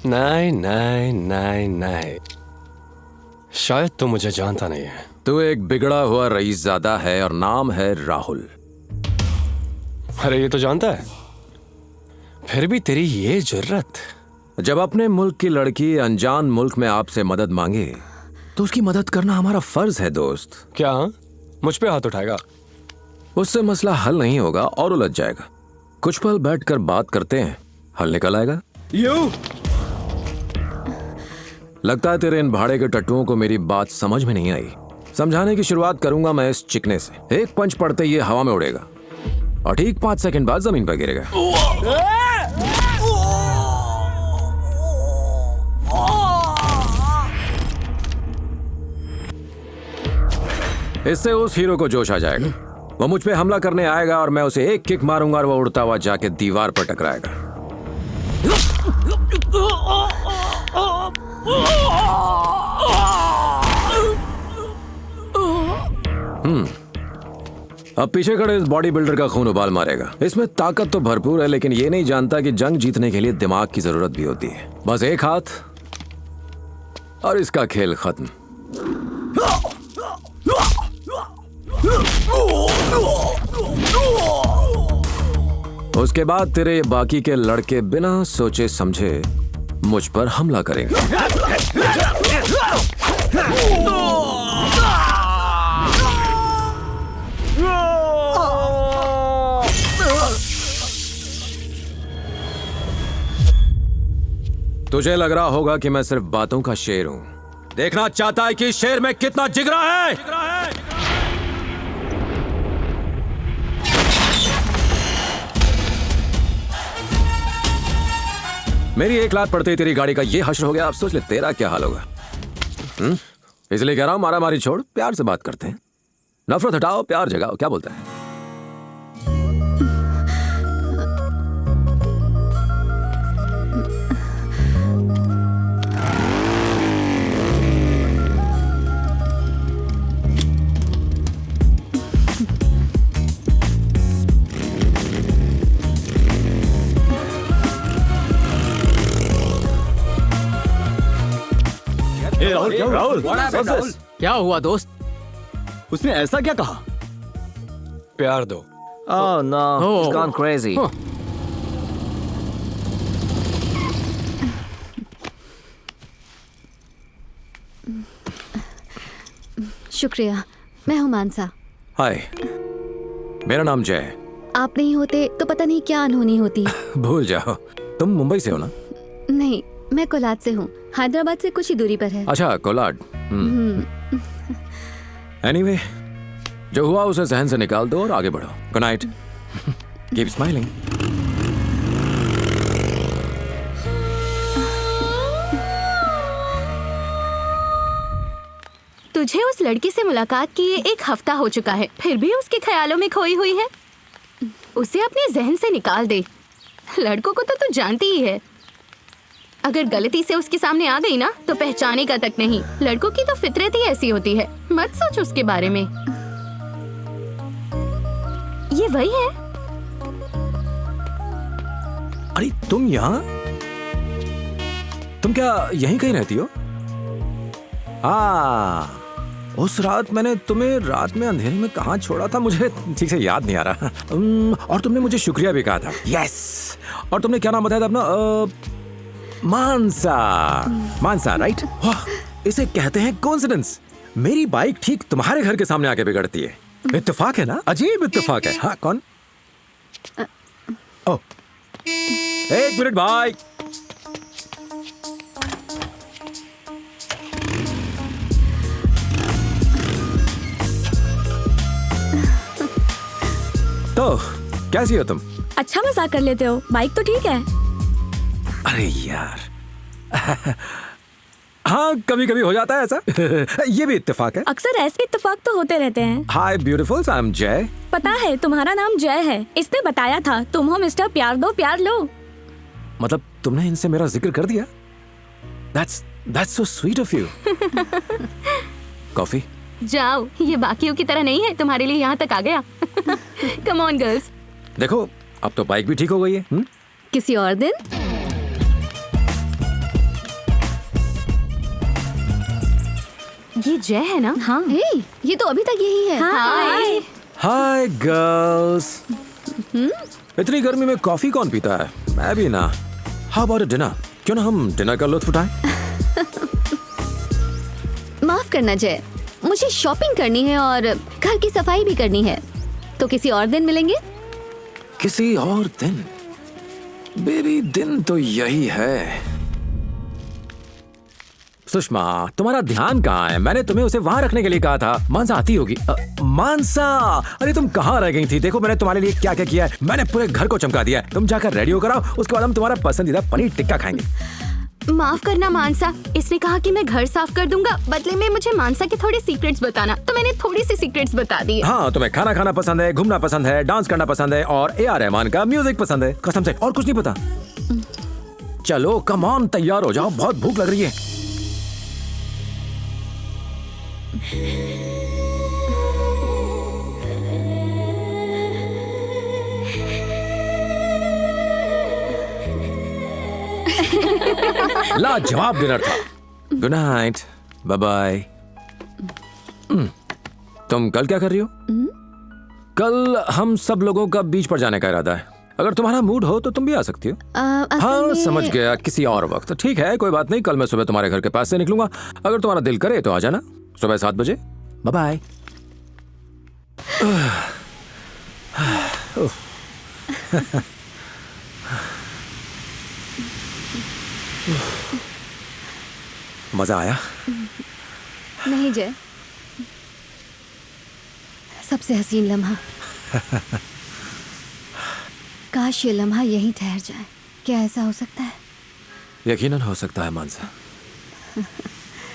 नहीं नहीं नहीं नहीं, शायद तो मुझे जानता नहीं है। तू एक बिगड़ा हुआ रईसज़ादा है और नाम है राहुल। अरे ये तो जानता है, फिर भी तेरी ये जुर्रत। जब अपने मुल्क की लड़की अनजान मुल्क में आपसे मदद मांगे तो उसकी मदद करना हमारा फर्ज है दोस्त। क्या मुझ पे हाथ उठाएगा? उससे मसला हल नहीं होगा और उलझ जाएगा। कुछ पल बैठकर बात करते हैं, हल निकल आएगा। लगता है तेरे इन भाड़े के टट्टुओं को मेरी बात समझ में नहीं आई। समझाने की शुरुआत करूंगा मैं इस चिकने से। एक पंच पड़ते ये हवा में उड़ेगा और ठीक 5 सेकंड बाद जमीन पर गिरेगा। इससे उस हीरो को जोश आ जाएगा। वो मुझ पे हमला करने आएगा और मैं उसे एक किक मारूंगा और वो उड़ता हुआ जाके दीवार पर टकराएगा। अब पीछे खड़े इस बॉडी बिल्डर का खून उबाल मारेगा। इसमें ताकत तो भरपूर है, लेकिन ये नहीं जानता कि जंग जीतने के लिए दिमाग की जरूरत भी होती है। बस एक हाथ और इसका खेल खत्म। उसके बाद तेरे ये बाकी के लड़के बिना सोचे समझे मुझ पर हमला करेंगे। तुझे लग रहा होगा कि मैं सिर्फ बातों का शेर हूं। देखना चाहता है कि शेर में कितना जिगरा है। मेरी एक लात पड़ते ही तेरी गाड़ी का ये हश्र हो गया। अब सोच ले तेरा क्या हाल होगा। इसलिए कह रहा हूं, मारा मारी छोड़, प्यार से बात करते हैं। नफरत हटाओ, प्यार जगाओ। क्या बोलता है? राहुल, क्या हुआ दोस्त? उसने ऐसा क्या कहा? प्यार दो। Oh no, he's gone crazy. शुक्रिया, मैं हूँ मानसा। हाय, मेरा नाम जय है। आप नहीं होते तो पता नहीं क्या अनहोनी होती। भूल जाओ, तुम मुंबई से हो ना? नहीं, मैं कोलाड से हूँ। हैदराबाद से कुछ ही दूरी पर है। अच्छा, कोलाड। एनीवे, जो हुआ उसे जहन से निकाल दो और आगे बढ़ो। Good night. Keep smiling. तुझे उस लड़की से मुलाकात किए 1 हफ्ता हो चुका है, फिर भी उसके ख्यालों में खोई हुई है। उसे अपने जहन से निकाल दे। लड़कों को तो तू जानती ही है, अगर गलती से उसके सामने आ गई ना तो पहचानेगा तक नहीं। लड़कों की तो फितरत ही ऐसी होती है। मत सोच उसके बारे में। ये वही है। अरे तुम यहाँ? तुम क्या यहीं कहीं रहती हो? उस रात मैंने तुम्हें रात में अंधेरे में कहाँ छोड़ा था मुझे ठीक से याद नहीं आ रहा। और तुमने मुझे शुक्रिया भी कहा था। यस। और तुमने क्या नाम बताया था अपना? मानसा। मानसा, राइट? इसे कहते हैं कोइंसिडेंस। मेरी बाइक ठीक तुम्हारे घर के सामने आके बिगड़ती है। इत्तेफाक है ना? अजीब इत्तेफाक है। हाँ, कौन? ओह, 1 मिनट भाई। तो कैसी हो तुम? अच्छा मजाक कर लेते हो। बाइक तो ठीक है। अरे यार हाँ, कभी कभी हो जाता है ऐसा। ये भी इत्तेफाक है। अक्सर ऐसे इत्तेफाक तो होते रहते हैं। हाय ब्यूटीफुल, आई एम जय। पता है तुम्हारा नाम जय है। इसने बताया था। तुम हो मिस्टर प्यार दो प्यार लो। मतलब तुमने इनसे मेरा जिक्र कर दिया? That's so sweet of you. Coffee? जाओ, ये बाकियों की तरह नहीं है, तुम्हारे लिए यहाँ तक आ गया। Come on girls. देखो, अब तो बाइक भी ठीक हो गई है। किसी और दिन। ये जय है ना? हाँ हे, ये तो अभी तक यही है। हाय। Hi girls. इतनी गर्मी में कॉफी कौन पीता है? मैं भी ना। How about dinner? क्यों ना हम डिनर का लुत्फ उठाएं? माफ करना जय, मुझे शॉपिंग करनी है और घर की सफाई भी करनी है, तो किसी और दिन मिलेंगे। किसी और दिन? बेबी, दिन तो यही है। सुषमा, तुम्हारा ध्यान कहाँ है? मैंने तुम्हें उसे वहां रखने के लिए कहा था। मानसा आती होगी। मानसा, अरे तुम कहाँ रह गई थी? देखो मैंने तुम्हारे लिए क्या क्या किया है। मैंने पूरे घर को चमका दिया है। तुम जाकर रेडी हो कराओ, उसके बाद हम तुम्हारा पसंदीदा पनीर टिक्का खाएंगे। माफ करना मानसा, इसने कहा कि मैं घर साफ कर दूंगा, बदले में मुझे मानसा के थोड़े सीक्रेट्स बताना, तो मैंने थोड़ी सी सीक्रेट्स बता दी। हाँ, तुम्हें खाना खाना पसंद है, घूमना पसंद है, डांस करना पसंद है और AR रहमान का म्यूजिक पसंद है। कसम से और कुछ नहीं पता? चलो कम ऑन, तैयार हो जाओ, बहुत भूख लग रही है। लाजवाब डिनर था। Good night, bye bye. तुम कल क्या कर रही हो? कल हम सब लोगों का बीच पर जाने का इरादा है। अगर तुम्हारा मूड हो तो तुम भी आ सकती हो। हाँ, समझ गया, किसी और वक्त। ठीक है, कोई बात नहीं। कल मैं सुबह तुम्हारे घर के पास से निकलूंगा। अगर तुम्हारा दिल करे तो आ जाना सुबह 7 बजे। Bye bye. मजा आया? नहीं जय, सबसे हसीन लम्हा। काश ये लम्हा यहीं ठहर जाए। क्या ऐसा हो सकता है? यकीनन हो सकता है मानसा,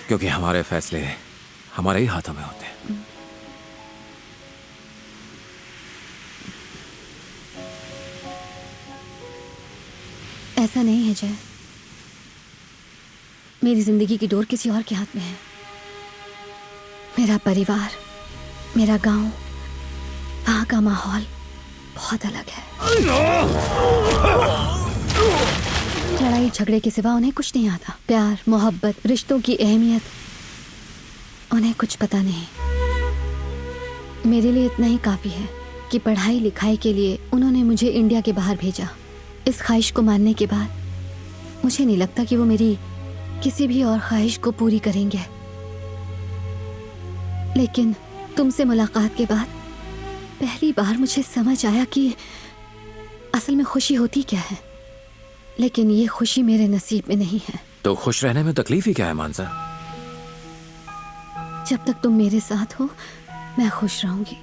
क्योंकि हमारे फैसले हमारे ही हाथों में होते हैं। ऐसा नहीं है जय, मेरी जिंदगी की डोर किसी और के हाथ में है। मेरा परिवार, मेरा गांव, वहां का माहौल बहुत अलग है। लड़ाई झगड़े के सिवा उन्हें कुछ नहीं आता। प्यार, मोहब्बत, रिश्तों की अहमियत उन्हें कुछ पता नहीं। मेरे लिए इतना ही काफी है कि पढ़ाई लिखाई के लिए उन्होंने मुझे इंडिया के बाहर भेजा। इस ख्वाहिश को मानने के बाद मुझे नहीं लगता कि वो मेरी किसी भी और ख्वाहिश को पूरी करेंगे। लेकिन तुमसे मुलाकात के बाद पहली बार मुझे समझ आया कि असल में खुशी होती क्या है। लेकिन ये खुशी मेरे नसीब में नहीं है। तो खुश रहने में तकलीफ ही क्या है मानसा? जब तक तुम मेरे साथ हो मैं खुश रहूंगी,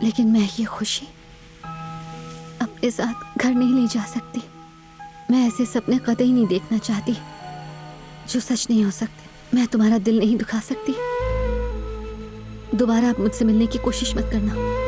लेकिन मैं ये खुशी अपने साथ घर नहीं ले जा सकती। मैं ऐसे सपने कतई नहीं देखना चाहती जो सच नहीं हो सकते। मैं तुम्हारा दिल नहीं दुखा सकती। दोबारा आप मुझसे मिलने की कोशिश मत करना।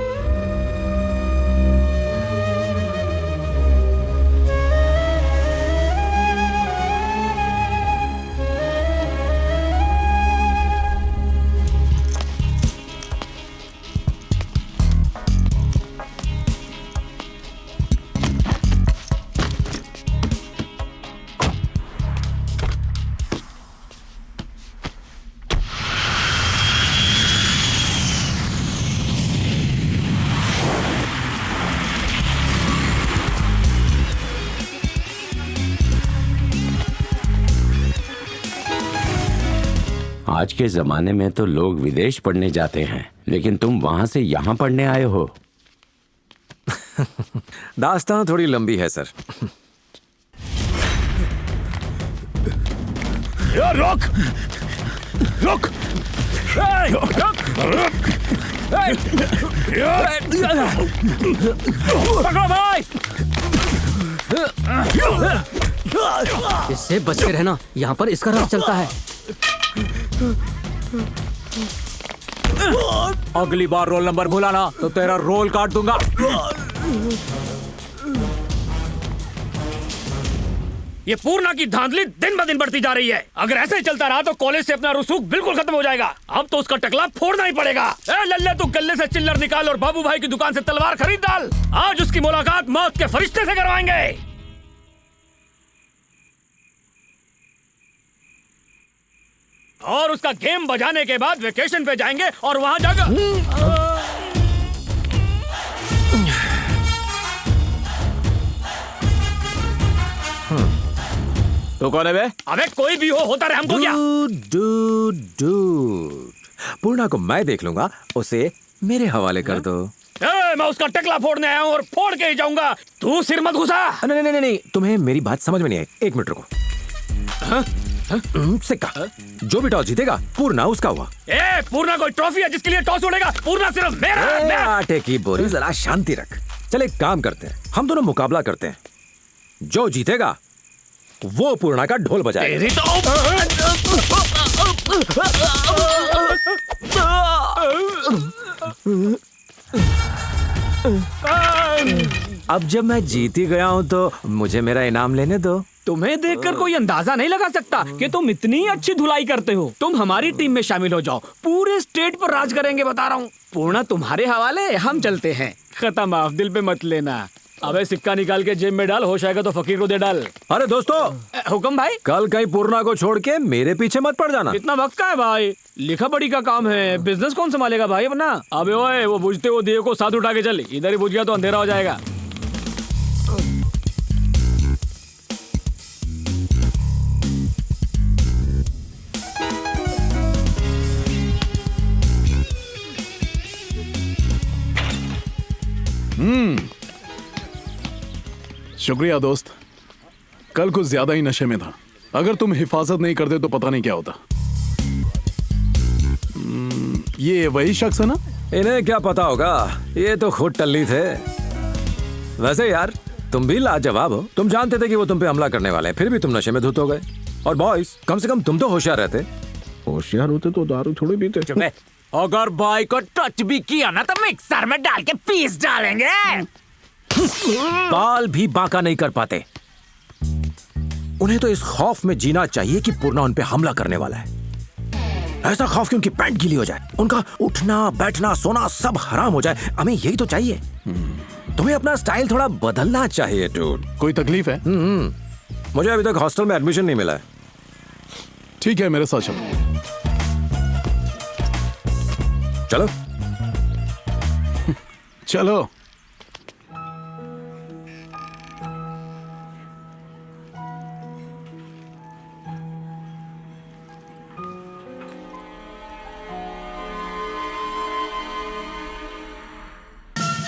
आज के जमाने में तो लोग विदेश पढ़ने जाते हैं, लेकिन तुम वहां से यहाँ पढ़ने आए हो। दास्तान थोड़ी लंबी है सर। रोक रोक पकड़ो भाई। इससे बच के रहना, यहाँ पर इसका राज चलता है। अगली बार रोल नंबर भूलाना तो तेरा रोल काट दूंगा। ये पूर्णा की धांधली दिन ब दिन बढ़ती जा रही है। अगर ऐसे ही चलता रहा तो कॉलेज से अपना रसूख बिल्कुल खत्म हो जाएगा। अब तो उसका टकला फोड़ना ही पड़ेगा। ए लल्ले, तू गले से चिल्लर निकाल और बाबू भाई की दुकान से तलवार खरीद डाल। आज उसकी मुलाकात मौत के फरिश्ते से करवाएंगे। और उसका गेम बजाने के बाद वेकेशन पे जाएंगे और वहां जाकर तो कौन है बे? अबे कोई भी होता रहे, हमको क्या? डूड पूर्णा को मैं देख लूंगा, उसे मेरे हवाले कर दो। मैं उसका टकला फोड़ने आया हूँ और फोड़ के ही जाऊंगा। तू सिर मत घुसा। नहीं नहीं नहीं नहीं, तुम्हें मेरी बात समझ में नहीं आई। एक मिनट रुको। सिक्का, जो भी टॉस जीतेगा पूर्णा उसका हुआ। पूर्णा कोई ट्रॉफी है जिसके लिए टॉस उड़ेगा? पूर्णा सिर्फ मेरा। आटे की बोरी, जरा शांति रख। चल एक काम करते हैं, हम दोनों मुकाबला करते हैं। जो जीतेगा वो पूर्णा का ढोल बजाएगा। तेरी अब जब मैं जीत ही गया हूँ तो मुझे मेरा इनाम लेने दो। तुम्हें देखकर कोई अंदाजा नहीं लगा सकता कि तुम इतनी अच्छी धुलाई करते हो। तुम हमारी टीम में शामिल हो जाओ, पूरे स्टेट पर राज करेंगे, बता रहा हूँ। पूर्णा तुम्हारे हवाले, हम चलते हैं। खत्म, आप दिल पे मत लेना। अबे सिक्का निकाल के जेब में डाल, होश आएगा तो फकीर को दे डाल। अरे दोस्तों, हुक्म भाई। कल कहीं पूर्णा को छोड़ के मेरे पीछे मत पड़ जाना। इतना वक्त का है भाई, लिखा पढ़ी का काम है, बिजनेस कौन संभालेगा भाई अपना। अबे ओए, वो बुझते हुए दिए को साथ उठा के चल, इधर ही बुझ गया तो अंधेरा हो जाएगा। शुक्रिया दोस्त, कल कुछ ज्यादा ही नशे में था। अगर तुम हिफाजत नहीं करते तो पता नहीं क्या होता। ये वही शख्स है ना? इन्हें क्या पता होगा, ये तो खुद टल्ली थे। वैसे यार तुम भी लाजवाब हो। तुम जानते थे कि वो तुम पे हमला करने वाले हैं, फिर भी तुम नशे में धुत हो गए। और बॉयज, कम से कम तुम तो होशियार रहते। होशियार होते तो दारू थोड़ी पीते। अगर भाई को टच भी किया ना तो मिक्सर में डाल के पीस डालेंगे। बाल भी बांका नहीं कर पाते। उन्हें तो इस खौफ में जीना चाहिए कि पूर्णा उन पे हमला करने वाला है। ऐसा खौफ कि उनकी पैंट गीली हो जाए, उनका उठना बैठना सोना सब हराम हो जाए। हमें यही तो चाहिए। तुम्हें अपना स्टाइल थोड़ा बदलना चाहिए डूड। कोई तकलीफ है? मुझे अभी तक हॉस्टल में एडमिशन नहीं मिला है। ठीक है, मेरे साथ चलो। चलो चलो।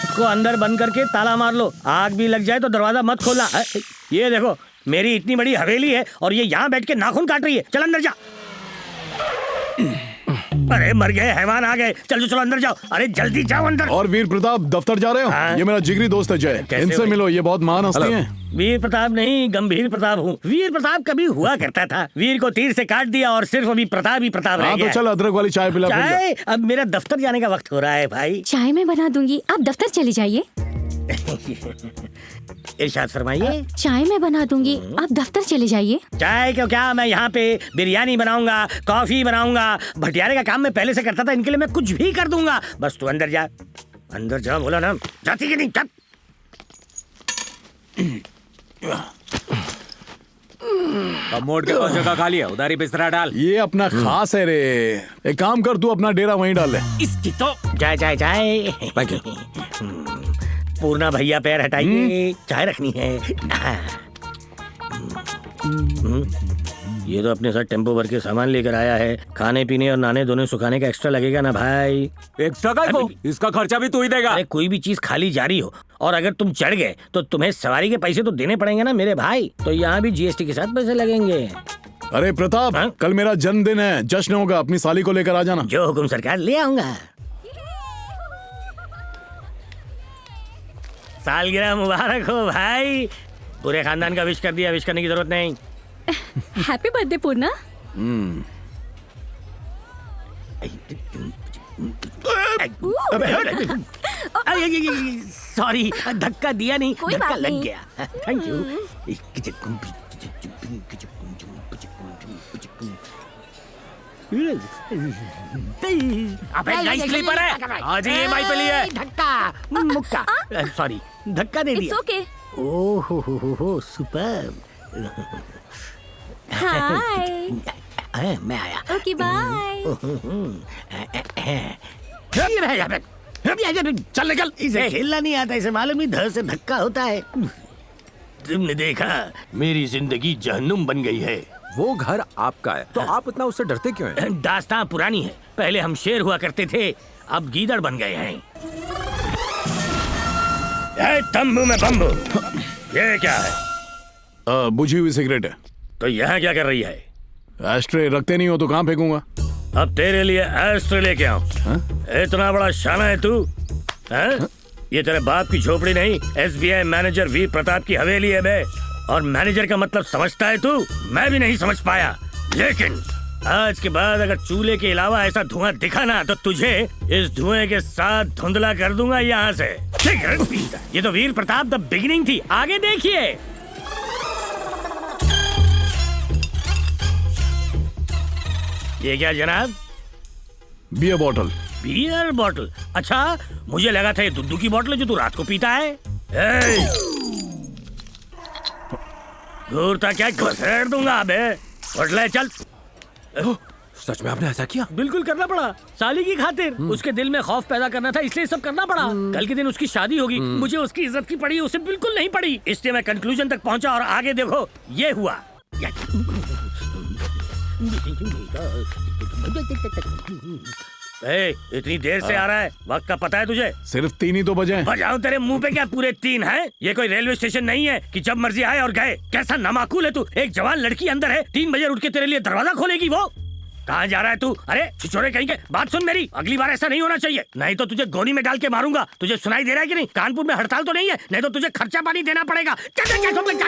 को अंदर बंद करके ताला मार लो। आग भी लग जाए तो दरवाजा मत खोलना। ये देखो, मेरी इतनी बड़ी हवेली है और ये यहाँ बैठ के नाखून काट रही है। चल अंदर जा। अरे मर गए, हैवान आ गए। चलो चलो अंदर जाओ। अरे जल्दी जाओ अंदर। और वीर प्रताप दफ्तर जा रहे हो? ये मेरा जिगरी दोस्त है जय, इनसे मिलो। ये बहुत महान हस्ती हैं। वीर प्रताप नहीं, गंभीर प्रताप हूँ। वीर प्रताप कभी हुआ करता था, वीर को तीर से काट दिया और सिर्फ अभी प्रताप ही प्रताप रह गया। तो चल अदरक वाली चाय पिला। चाय? अब मेरा दफ्तर जाने का वक्त हो रहा है भाई। चाय मैं बना दूंगी, आप दफ्तर चले जाइए। इरशाद फरमाइए। चाय मैं बना दूंगी, आप दफ्तर चले जाइए। चाय क्यों, क्या मैं यहाँ पे बिरयानी बनाऊंगा, कॉफी बनाऊंगा। भटियारे का काम मैं पहले से करता था, इनके लिए मैं कुछ भी कर दूंगा। बस तू अंदर जा। अंदर जा, बोला ना। जाती कि नहीं? चल। मोड़ के तो जगह खाली है, उधारी बिस्तरा डाल। ये अपना खास है रे। एक काम कर, तू अपना डेरा वहीं डाल ले। इसकी तो जाए जाए जाए। पूर्णा भैया पैर हटाइए, चाय रखनी है। ये तो अपने साथ टेम्पो भर के सामान लेकर आया है। खाने पीने और नहाने धोने सुखाने का एक्स्ट्रा लगेगा ना भाई। एक्स्ट्रा का को? इसका खर्चा भी तू ही देगा। अरे कोई भी चीज खाली जारी हो और अगर तुम चढ़ गए तो तुम्हें सवारी के पैसे तो देने पड़ेंगे ना मेरे भाई। तो यहाँ भी जीएसटी के साथ पैसे लगेंगे। अरे प्रताप, कल मेरा जन्मदिन है, जश्न होगा। अपनी साली को लेकर आ जाना। जो हुकुम सरकार, ले आऊंगा। सालगिरह मुबारक हो भाई। पूरे खानदान का विश कर दिया, विश करने की जरूरत नहीं। हैप्पी बर्थडे पूर्णा। सॉरी, धक्का दिया नहीं, धक्का लग गया। Thank you. अबे नाइस स्लीपर है। आज ये माई पे लिया है। धक्का मुक्का, सॉरी धक्का दे दिया। ओके। ओह हो सुपर। हाय। मैं आया। Okay bye. चल निकल। इसे खेलना नहीं आता, इसे मालूम नहीं धड़ से धक्का होता है। तुमने देखा मेरी जिंदगी जहन्नुम बन गई है। वो घर आपका है तो आप इतना उससे डरते क्यों हैं? दास्तां पुरानी है। पहले हम शेर हुआ करते थे, अब गीदड़ बन गए हैं। तंबू में बम्बू, ये क्या है? बुझी हुई सिगरेट है। तो यहाँ क्या कर रही है? एस्ट्रे रखते नहीं हो तो कहाँ फेंकूंगा? अब तेरे लिए एस्ट्रे लेके आऊं। इतना बड़ा शाना है तू? ये तेरे बाप की झोपड़ी नहीं, SBI मैनेजर वीर प्रताप की हवेली है बे। और मैनेजर का मतलब समझता है तू? मैं भी नहीं समझ पाया, लेकिन आज के बाद अगर चूल्हे के अलावा ऐसा धुआं दिखा ना तो तुझे इस धुएं के साथ धुंधला कर दूंगा यहाँ से। ये तो वीर प्रताप द बिगिनिंग थी, आगे देखिए। ये क्या जनाब? Beer bottle. Beer bottle? अच्छा, मुझे लगा था ये दूध की बॉटल है जो तू रात को पीता है। घूरता क्या घुसेड़ दूंगा बे। उठ ले चल। सच में आपने ऐसा किया? बिल्कुल करना पड़ा, साली की खातिर। उसके दिल में खौफ पैदा करना था, इसलिए सब करना पड़ा। कल के दिन उसकी शादी होगी, मुझे उसकी इज्जत की पड़ी, उसे बिल्कुल नहीं पड़ी। इसलिए मैं कंक्लूजन तक पहुंचा और आगे देखो ये हुआ। इतनी देर से आ रहा है, वक्त का पता है तुझे? सिर्फ 3 ही तो बजे हैं। बजाओ, तेरे मुंह पे क्या पूरे 3 हैं? ये कोई रेलवे स्टेशन नहीं है कि जब मर्जी आए और गए। कैसा नामाकूल है तू। एक जवान लड़की अंदर है, 3 बजे उठ के तेरे लिए दरवाजा खोलेगी वो। कहाँ जा रहा है तू? अरे छिछोरे कहीं के, बात सुन मेरी, अगली बार ऐसा नहीं होना चाहिए, नहीं तो तुझे गोनी में डाल के मारूंगा। तुझे सुनाई दे रहा है कि नहीं? कानपुर में हड़ताल तो नहीं है, नहीं तो तुझे खर्चा पानी देना पड़ेगा। क्या कर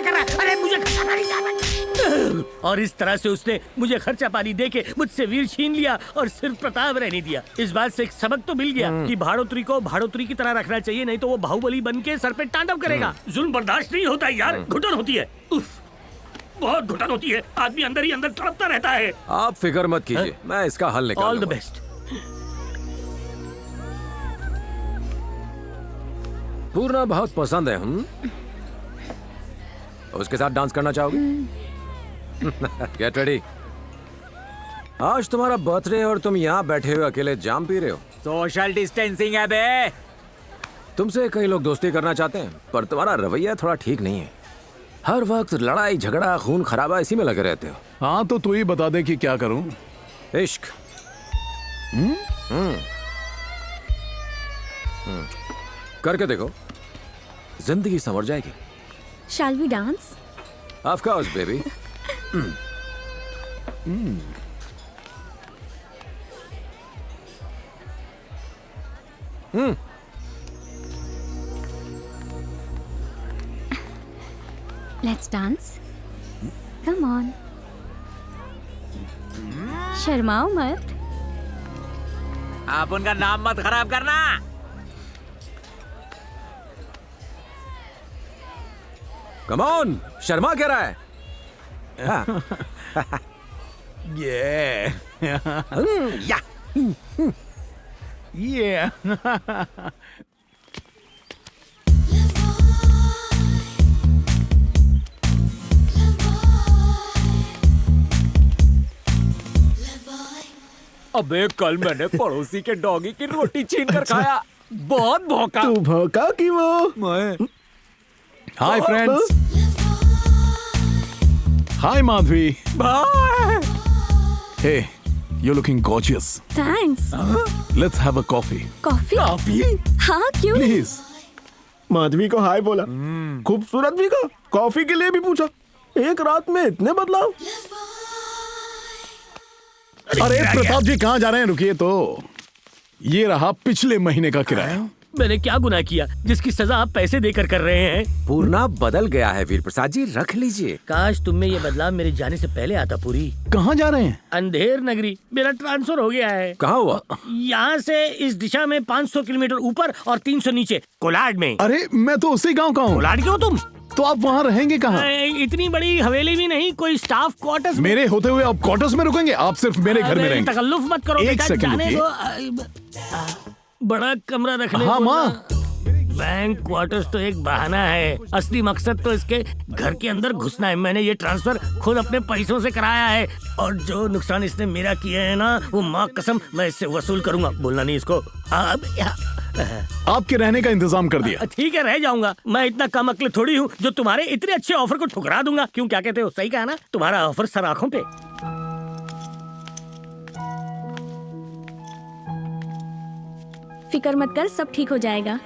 रहा है? अरे मुझे खर्चा पानी देना। और इस तरह से उसने मुझे खर्चा पानी दे के मुझसे वीर छीन लिया और सिर्फ प्रताप रहने दिया। इस बात से एक सबक तो मिल गया कि भाड़ोत्री को भाड़ोत्री की तरह रखना चाहिए, नहीं तो वो बाहुबली बन के सर पे तांडव करेगा। जुल्म बर्दाश्त नहीं होता यार, घुटन होती है, बहुत घुटन होती है। आदमी अंदर ही अंदर तड़पता रहता है। आप फिक्र मत कीजिए, मैं इसका हल निकालूंगा। All the best. पूर्णा बहुत पसंद है। उसके साथ डांस करना चाहोगे? Get ready. आज तुम्हारा बर्थडे है और तुम यहाँ बैठे हुए अकेले जाम पी रहे हो। सोशल डिस्टेंसिंग है बे। तुमसे कई लोग दोस्ती करना चाहते हैं, पर तुम्हारा रवैया थोड़ा ठीक नहीं है। हर वक्त लड़ाई झगड़ा खून खराबा इसी में लगे रहते हो। हाँ तो तू ही बता दे कि क्या करूं। इश्क। करके देखो, जिंदगी संवर जाएगी। Shall we dance? Of course, baby. Let's dance. Come on. शर्माओ मत। आप उनका नाम मत खराब करना। Come on, शर्मा क्या रहा है? अबे कल मैंने पड़ोसी के डॉगी की रोटी छीन कर खाया, बहुत भौंका। तू भौंका कि वो? मैं। Hi friends. Hi Madhavi. Bye. Hey, you're looking gorgeous. Thanks. Let's have a coffee. Coffee? Coffee? हाँ क्यों? Please. माधवी को हाय बोला, खूबसूरत भी का, कॉफी के लिए भी पूछा। एक रात में इतने बदलाव? अरे प्रताप जी कहाँ जा रहे हैं? रुकिए तो। ये रहा पिछले महीने का किराया। मैंने क्या गुनाह किया जिसकी सजा आप पैसे देकर कर रहे हैं? पूर्णा बदल गया है वीर प्रसाद जी, रख लीजिए। काश तुम में ये बदलाव मेरे जाने से पहले आता। पूरी कहाँ जा रहे हैं? अंधेर नगरी। मेरा ट्रांसफर हो गया है। कहाँ हुआ? यहाँ से इस दिशा में 500 किलोमीटर ऊपर और 300 नीचे, कोलाड में। अरे मैं तो उसी गांव का हूँ। कोलाड के हो तुम? तो आप वहाँ रहेंगे कहाँ? इतनी बड़ी हवेली भी नहीं, कोई स्टाफ क्वार्टर्स। मेरे होते हुए आप क्वार्टर्स में रुकेंगे? आप सिर्फ मेरे घर में रहेंगे। तकल्लुफ मत करो एक बेटा, सेकंड जाने रुकिए। दो। बड़ा कमरा रख ले। हाँ माँ, बैंक क्वार्टर्स तो एक बहाना है, असली मकसद तो इसके घर के अंदर घुसना है। मैंने ये ट्रांसफर खुद अपने पैसों से कराया है और जो नुकसान इसने मेरा किया है ना, वो माँ कसम मैं इससे वसूल करूंगा। बोलना नहीं इसको। अब आपके रहने का इंतजाम कर दिया। ठीक है, रह जाऊंगा। मैं इतना कम अक्ल थोड़ी हूँ जो तुम्हारे इतने अच्छे ऑफर को ठुकरा दूंगा। क्यों, क्या कहते हो? सही कहा ना? तुम्हारा ऑफर सर आंखों पे। फिक्र मत कर, सब ठीक हो जाएगा।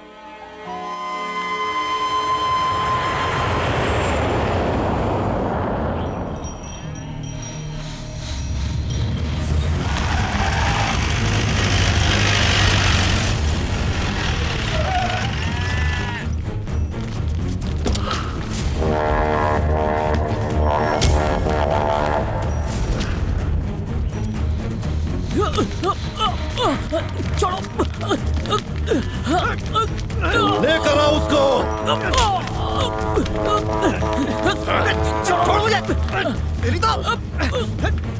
लेकर आओ उसको। छोड़ मुझे।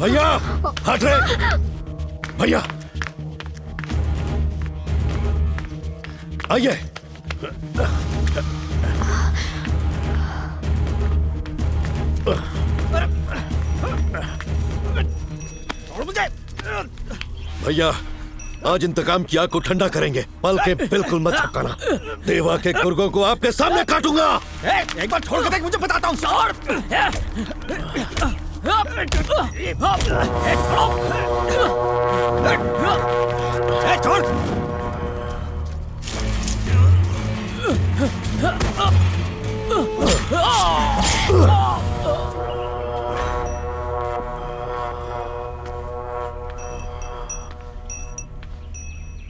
भैया हट रे। भैया आइए। छोड़ मुझे। भैया आज इंतकाम की आग को ठंडा करेंगे, पल के बिल्कुल मत झपकाना। देवा के कुर्गों को आपके सामने काटूंगा। एक बार छोड़ के देख, मुझे बताता हूँ। छोड़। छोड़।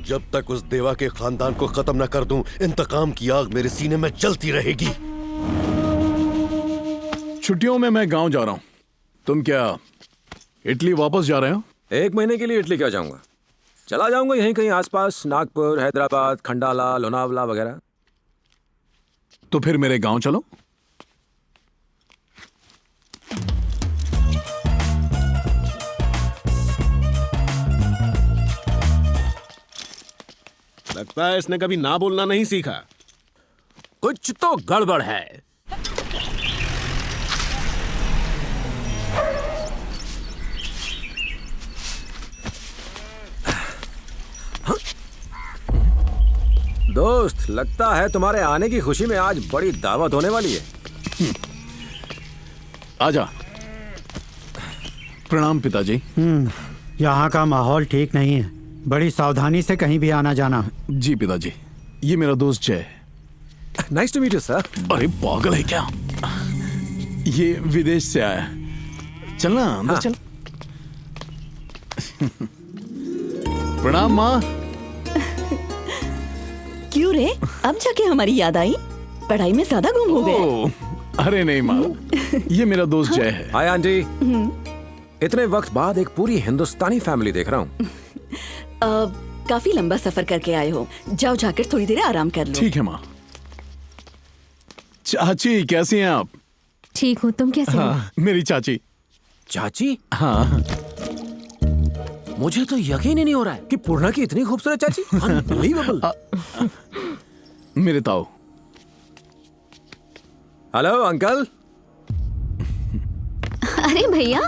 जब तक उस देवा के खानदान को खत्म न कर दूं, इंतकाम की आग मेरे सीने में जलती रहेगी। छुट्टियों में मैं गांव जा रहा हूं। तुम क्या इटली वापस जा रहे हो? 1 महीने के लिए इटली क्या जाऊंगा, चला जाऊंगा यहीं कहीं आसपास, नागपुर, हैदराबाद, खंडाला, लोनावला वगैरह। तो फिर मेरे गांव चलो। लगता है इसने कभी ना बोलना नहीं सीखा। कुछ तो गड़बड़ है। दोस्त, लगता है तुम्हारे आने की खुशी में आज बड़ी दावत होने वाली है। आजा। प्रणाम पिताजी। यहाँ का माहौल ठीक नहीं है, बड़ी सावधानी से कहीं भी आना जाना। जी पिताजी, ये मेरा दोस्त Jay. Nice to meet you sir. अरे पागल है क्या, ये विदेश से आया है। चलना अंदर। चल। प्रणाम माँ। क्यों रे, अब जाके हमारी याद आई? पढ़ाई में ज्यादा गुम हो गए? अरे नहीं माँ, ये मेरा दोस्त जय है। Hi aunty. इतने वक्त बाद एक पूरी हिंदुस्तानी फैमिली देख रहा हूँ। काफी लंबा सफर करके आए हो, जाओ जाकर थोड़ी देर आराम कर लो। ठीक है माँ। चाची कैसी हैं आप? ठीक हूँ, तुम कैसे हो? मेरी चाची। चाची? हाँ। मुझे तो यकीन ही नहीं हो रहा है कि पूर्णा की इतनी खूबसूरत चाची। अनबिलीवेबल। मेरे ताऊ। Hello uncle. अरे भैया।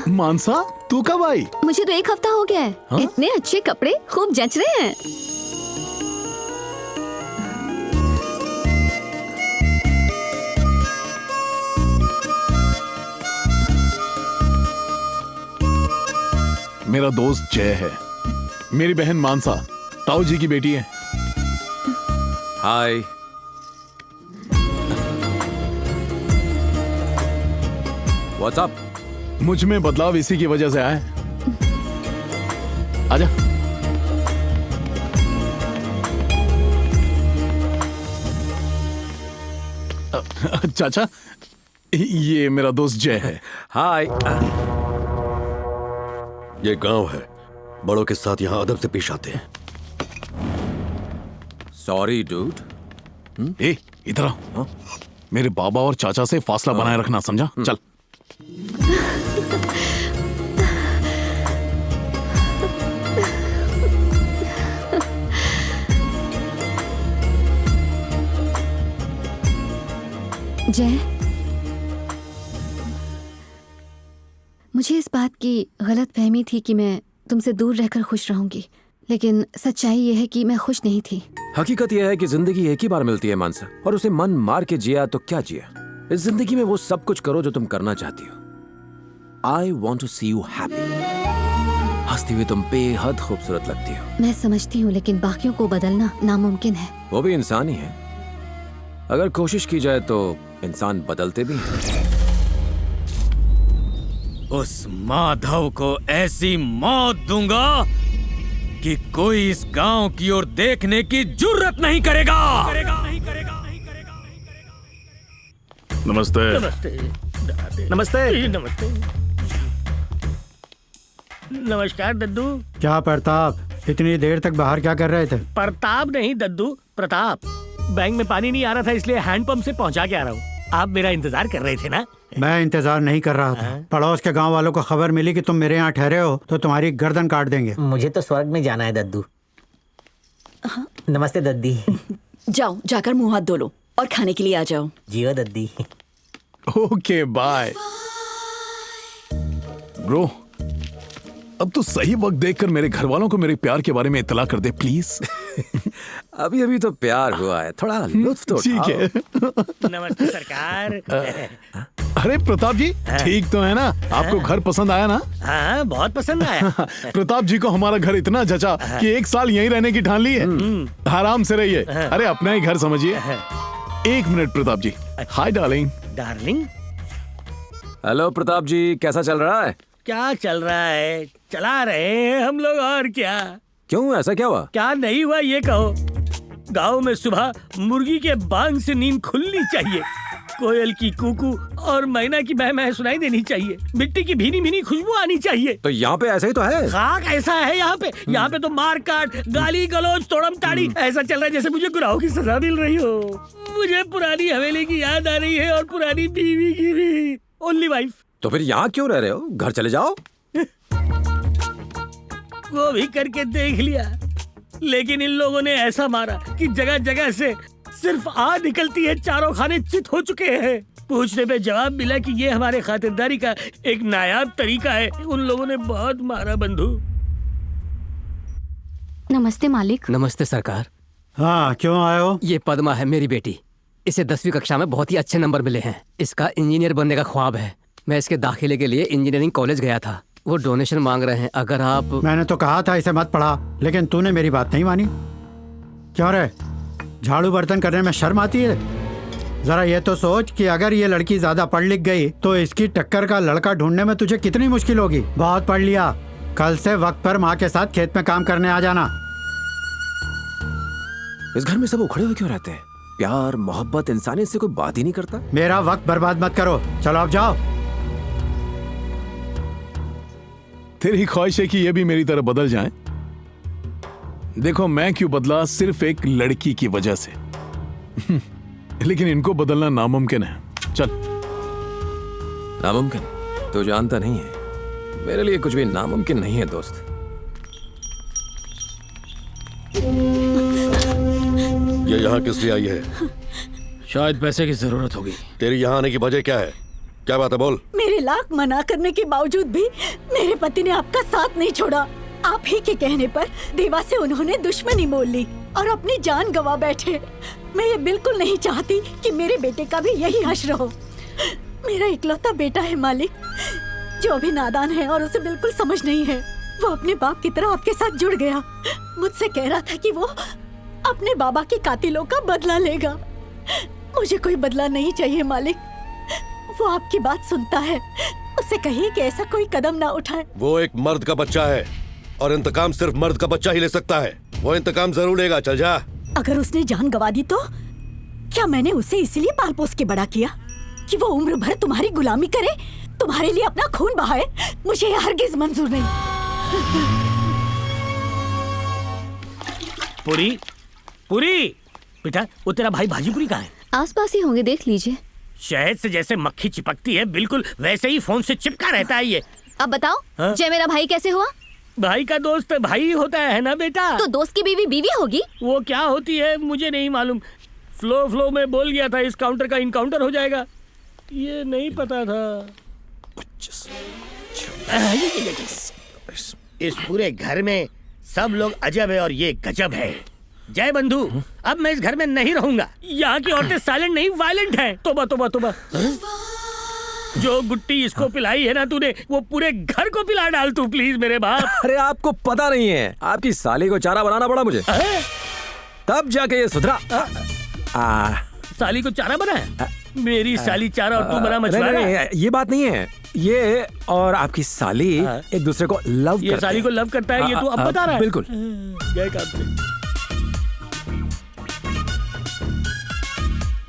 मानसा, तू कब आई? मुझे तो 1 हफ्ता हो गया है। हाँ? इतने अच्छे कपड़े खूब जच रहे हैं। मेरा दोस्त जय है, मेरी बहन मानसा ताऊ जी की बेटी है। हाय। What's up? मुझ में बदलाव इसी की वजह से आया है। आजा। चाचा, ये मेरा दोस्त जय है। हाय। ये गांव है, बड़ों के साथ यहाँ अदब से पेश आते हैं। Sorry dude. ए, इधर आओ। मेरे बाबा और चाचा से फासला बनाए रखना, समझा? चल। जय, मुझे इस बात की गलत फहमी थी कि मैं तुमसे दूर रहकर खुश रहूंगी, लेकिन सच्चाई यह है कि मैं खुश नहीं थी। हकीकत यह है कि जिंदगी एक ही बार मिलती है मानसा, और उसे मन मार के जिया तो क्या जिया। इस जिंदगी में वो सब कुछ करो जो तुम करना चाहती हो। I want to see you happy. हंसती हुई तुम बेहद खूबसूरत लगती हो। मैं समझती हूँ, लेकिन बाकियों को बदलना नामुमकिन है। वो भी इंसान ही है, अगर कोशिश की जाए तो इंसान बदलते भी हैं। उस माधव को ऐसी मौत दूंगा कि कोई इस गांव की ओर देखने की जुर्रत नहीं करेगा। नमस्ते। नमस्ते नमस्ते। नमस्ते। नमस्कार दद्दू। क्या प्रताप, इतनी देर तक बाहर क्या कर रहे थे? प्रताप नहीं दद्दू, प्रताप। बैंक में पानी नहीं आ रहा था, इसलिए हैंडपंप से पहुंचा के आ रहा हूँ। आप मेरा इंतजार कर रहे थे ना? मैं इंतजार नहीं कर रहा था। पड़ोस के गांव वालों को खबर मिली कि तुम मेरे यहाँ ठहरे हो तो तुम्हारी गर्दन काट देंगे। मुझे तो स्वर्ग में जाना है दद्दू। नमस्ते दद्दी। जाओ, जाकर मुंह हाथ धो लो और खाने के लिए आ जाओ। जियो दद्दी। Okay bye bro. अब तो सही वक्त देखकर मेरे घर वालों को मेरे प्यार के बारे में इत्तला कर दे प्लीज। अभी अभी तो प्यार हुआ है, थोड़ा लुत्फ तो ठीक है। नमस्ते सरकार। अरे प्रताप जी, ठीक तो है ना? आपको घर पसंद आया ना? हाँ, बहुत पसंद आया। प्रताप जी को हमारा घर इतना जचा कि 1 साल यहीं रहने की ठान ली है। आराम से रहिए, अरे अपना ही घर समझिए। 1 minute Pratap ji. Hi darling. Darling? Hello Pratap ji, कैसा चल रहा है? क्या चल रहा है? चला रहे हैं हम लोग, और क्या। क्यों, ऐसा क्या हुआ? क्या नहीं हुआ ये कहो। गांव में सुबह मुर्गी के बांग से नींद खुलनी चाहिए, कोयल की कूकू और मैना की मह मह सुनाई देनी चाहिए, मिट्टी की भीनी भीनी खुशबू आनी चाहिए। तो यहाँ पे ऐसा ही तो है। खाक ऐसा है यहाँ पे। यहाँ पे तो मार काट, गाली गलौज, तोड़म ताड़ी ऐसा चल रहा है जैसे मुझे गुनाहों की सजा मिल रही हो। मुझे पुरानी हवेली की याद आ रही है, और पुरानी बीवी की भी। Only wife. तो फिर यहाँ क्यों रह रहे हो? घर चले जाओ। वो भी करके देख लिया, लेकिन इन लोगों ने ऐसा मारा कि जगह जगह से सिर्फ आग निकलती है। चारों खाने चित हो चुके हैं। पूछने पे जवाब मिला कि ये हमारे खातिरदारी का एक नायाब तरीका है। उन लोगों ने बहुत मारा बंधु। नमस्ते मालिक। नमस्ते सरकार। हाँ, क्यों आए हो? ये पद्मा है मेरी बेटी। इसे 10वीं कक्षा में बहुत ही अच्छे नंबर मिले हैं। इसका इंजीनियर बनने का ख्वाब है। मैं इसके दाखिले के लिए इंजीनियरिंग कॉलेज गया था। वो डोनेशन मांग रहे हैं, अगर आप। मैंने तो कहा था इसे मत पढ़ा, लेकिन तूने मेरी बात नहीं मानी। क्यों रे, झाड़ू बर्तन करने में शर्म आती है? जरा ये तो सोच कि अगर ये लड़की ज्यादा पढ़ लिख गई तो इसकी टक्कर का लड़का ढूंढने में तुझे कितनी मुश्किल होगी। बहुत पढ़ लिया, कल से वक्त पर माँ के साथ खेत में काम करने आ जाना। इस घर में सब उखड़े हुए क्यों रहते हैं? प्यार, मोहब्बत, इंसानियत से कोई बात ही नहीं करता। मेरा वक्त बर्बाद मत करो, चलो अब जाओ। तेरी ख्वाहिश है कि ये भी मेरी तरह बदल जाएं? देखो, मैं क्यों बदला, सिर्फ एक लड़की की वजह से। लेकिन इनको बदलना नामुमकिन है। चल। नामुमकिन? तो जानता नहीं है, मेरे लिए कुछ भी नामुमकिन नहीं है दोस्त। ये यहाँ किस लिए आई है? शायद पैसे की जरूरत होगी। तेरी यहाँ आने की वजह क्या है? क्या बात है, बोल। मेरे लाख मना करने के बावजूद भी मेरे पति ने आपका साथ नहीं छोड़ा। आप ही के कहने पर देवा से उन्होंने दुश्मनी मोल ली और अपनी जान गंवा बैठे। मैं ये बिल्कुल नहीं चाहती कि मेरे बेटे का भी यही हश्र हो। मेरा इकलौता बेटा है मालिक, जो अभी नादान है और उसे बिल्कुल समझ नहीं है। वो अपने बाप की तरह आपके साथ जुड़ गया। मुझसे कह रहा था कि वो अपने बाबा के कातिलों का बदला लेगा। मुझे कोई बदला नहीं चाहिए मालिक। वो आपकी बात सुनता है, उसे कहिए कि ऐसा कोई कदम ना उठाए। वो एक मर्द का बच्चा है और इंतकाम सिर्फ मर्द का बच्चा ही ले सकता है। वो इंतकाम जरूर लेगा। चल जा। अगर उसने जान गंवा दी तो? क्या मैंने उसे इसीलिए पाल पोस के बड़ा किया कि वो उम्र भर तुम्हारी गुलामी करे, तुम्हारे लिए अपना खून बहाए? मुझे ये हरगिज मंजूर नहीं। पूरी, पूरी बेटा, वो तेरा भाई भाजीपुरी कहाँ है? आसपास ही होंगे, देख लीजिए। शहद से जैसे मक्खी चिपकती है, बिल्कुल वैसे ही फोन से चिपका रहता है ये। अब बताओ, जय मेरा भाई कैसे हुआ? भाई का दोस्त भाई होता है ना बेटा? तो दोस्त की बीवी बीवी होगी? वो क्या होती है मुझे नहीं मालूम। फ्लो में बोल गया था इस काउंटर का इनकाउंटर हो जाएगा, ये नहीं पता था। इस पूरे घर में सब लोग अजब है और ये गजब है। जय बंधु, अब मैं इस घर में नहीं रहूंगा। यहाँ की औरतें साइलेंट नहीं वायलेंट हैं। तोबा तोबा तोबा। जो गुट्टी इसको पिलाई है ना तूने, वो पूरे घर को पिला डाल तू प्लीज मेरे बाप। अरे आपको पता नहीं है, आपकी साली को चारा बनाना पड़ा मुझे, तब जाके ये सुधरा। साली को चारा बनाया? मेरी साली चारा और तू बना मछुआरा? ये बात नहीं है, ये और आपकी साली एक दूसरे को लव ये साली को लव करता है, ये तू अब बता रहा है? बिल्कुल। गए काम से।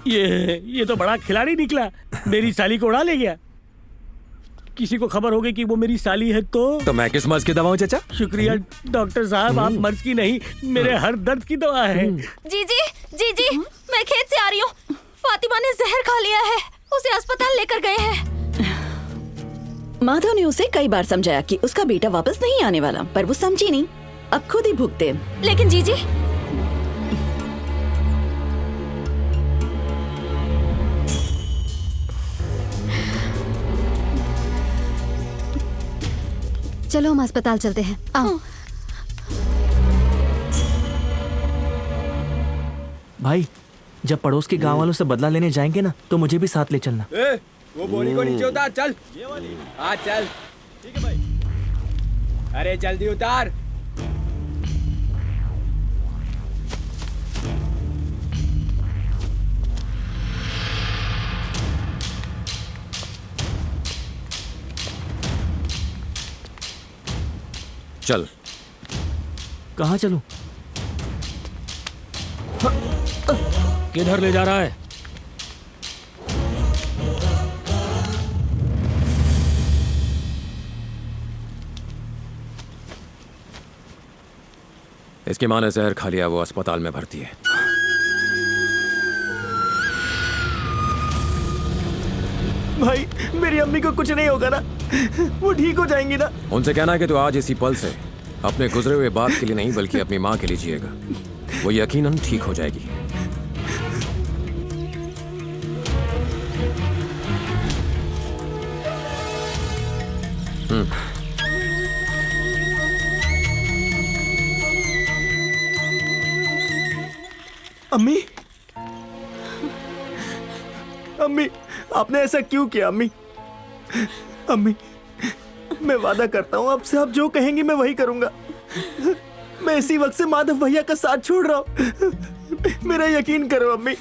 ये तो बड़ा खिलाड़ी निकला, मेरी साली को उड़ा ले गया। किसी को खबर हो गई कि वो मेरी साली है तो मैं किस मर्ज की दवा हूँ चाचा? शुक्रिया डॉक्टर साहब, आप मर्ज की नहीं, मेरे हर दर्द की दवा है। जी, मैं खेत से आ रही हूँ। फातिमा ने जहर खा लिया है, उसे अस्पताल लेकर गए हैं। माधव ने उसे कई बार समझाया कि उसका बेटा वापस नहीं आने वाला, पर वो समझी नहीं। अब खुद ही भुगते। लेकिन जीजी, चलो हम अस्पताल चलते हैं, आओ। भाई, जब पड़ोस के गांव वालों से बदला लेने जाएंगे ना, तो मुझे भी साथ ले चलना। वो बोरी को नीचे उतार, चल। ये वाली। हाँ चल। ठीक है भाई। अरे जल्दी उतार। चल। कहाँ चलूं? किधर ले जा रहा है? इसकी माँ ने जहर खा लिया, वो अस्पताल में भर्ती है। भाई, मेरी अम्मी को कुछ नहीं होगा ना? वो ठीक हो जाएंगी ना? उनसे कहना कि तू आज इसी पल से अपने गुजरे हुए बाप के लिए नहीं बल्कि अपनी माँ के लिए जिएगा। वो यकीनन ठीक हो जाएगी। अम्मी, अम्मी, आपने ऐसा क्यों किया? अम्मी, अम्मी, मैं वादा करता हूँ आपसे, आप जो कहेंगी मैं वही करूंगा। मैं इसी वक्त से माधव भैया का साथ छोड़ रहा हूँ, मेरा यकीन करो अम्मी।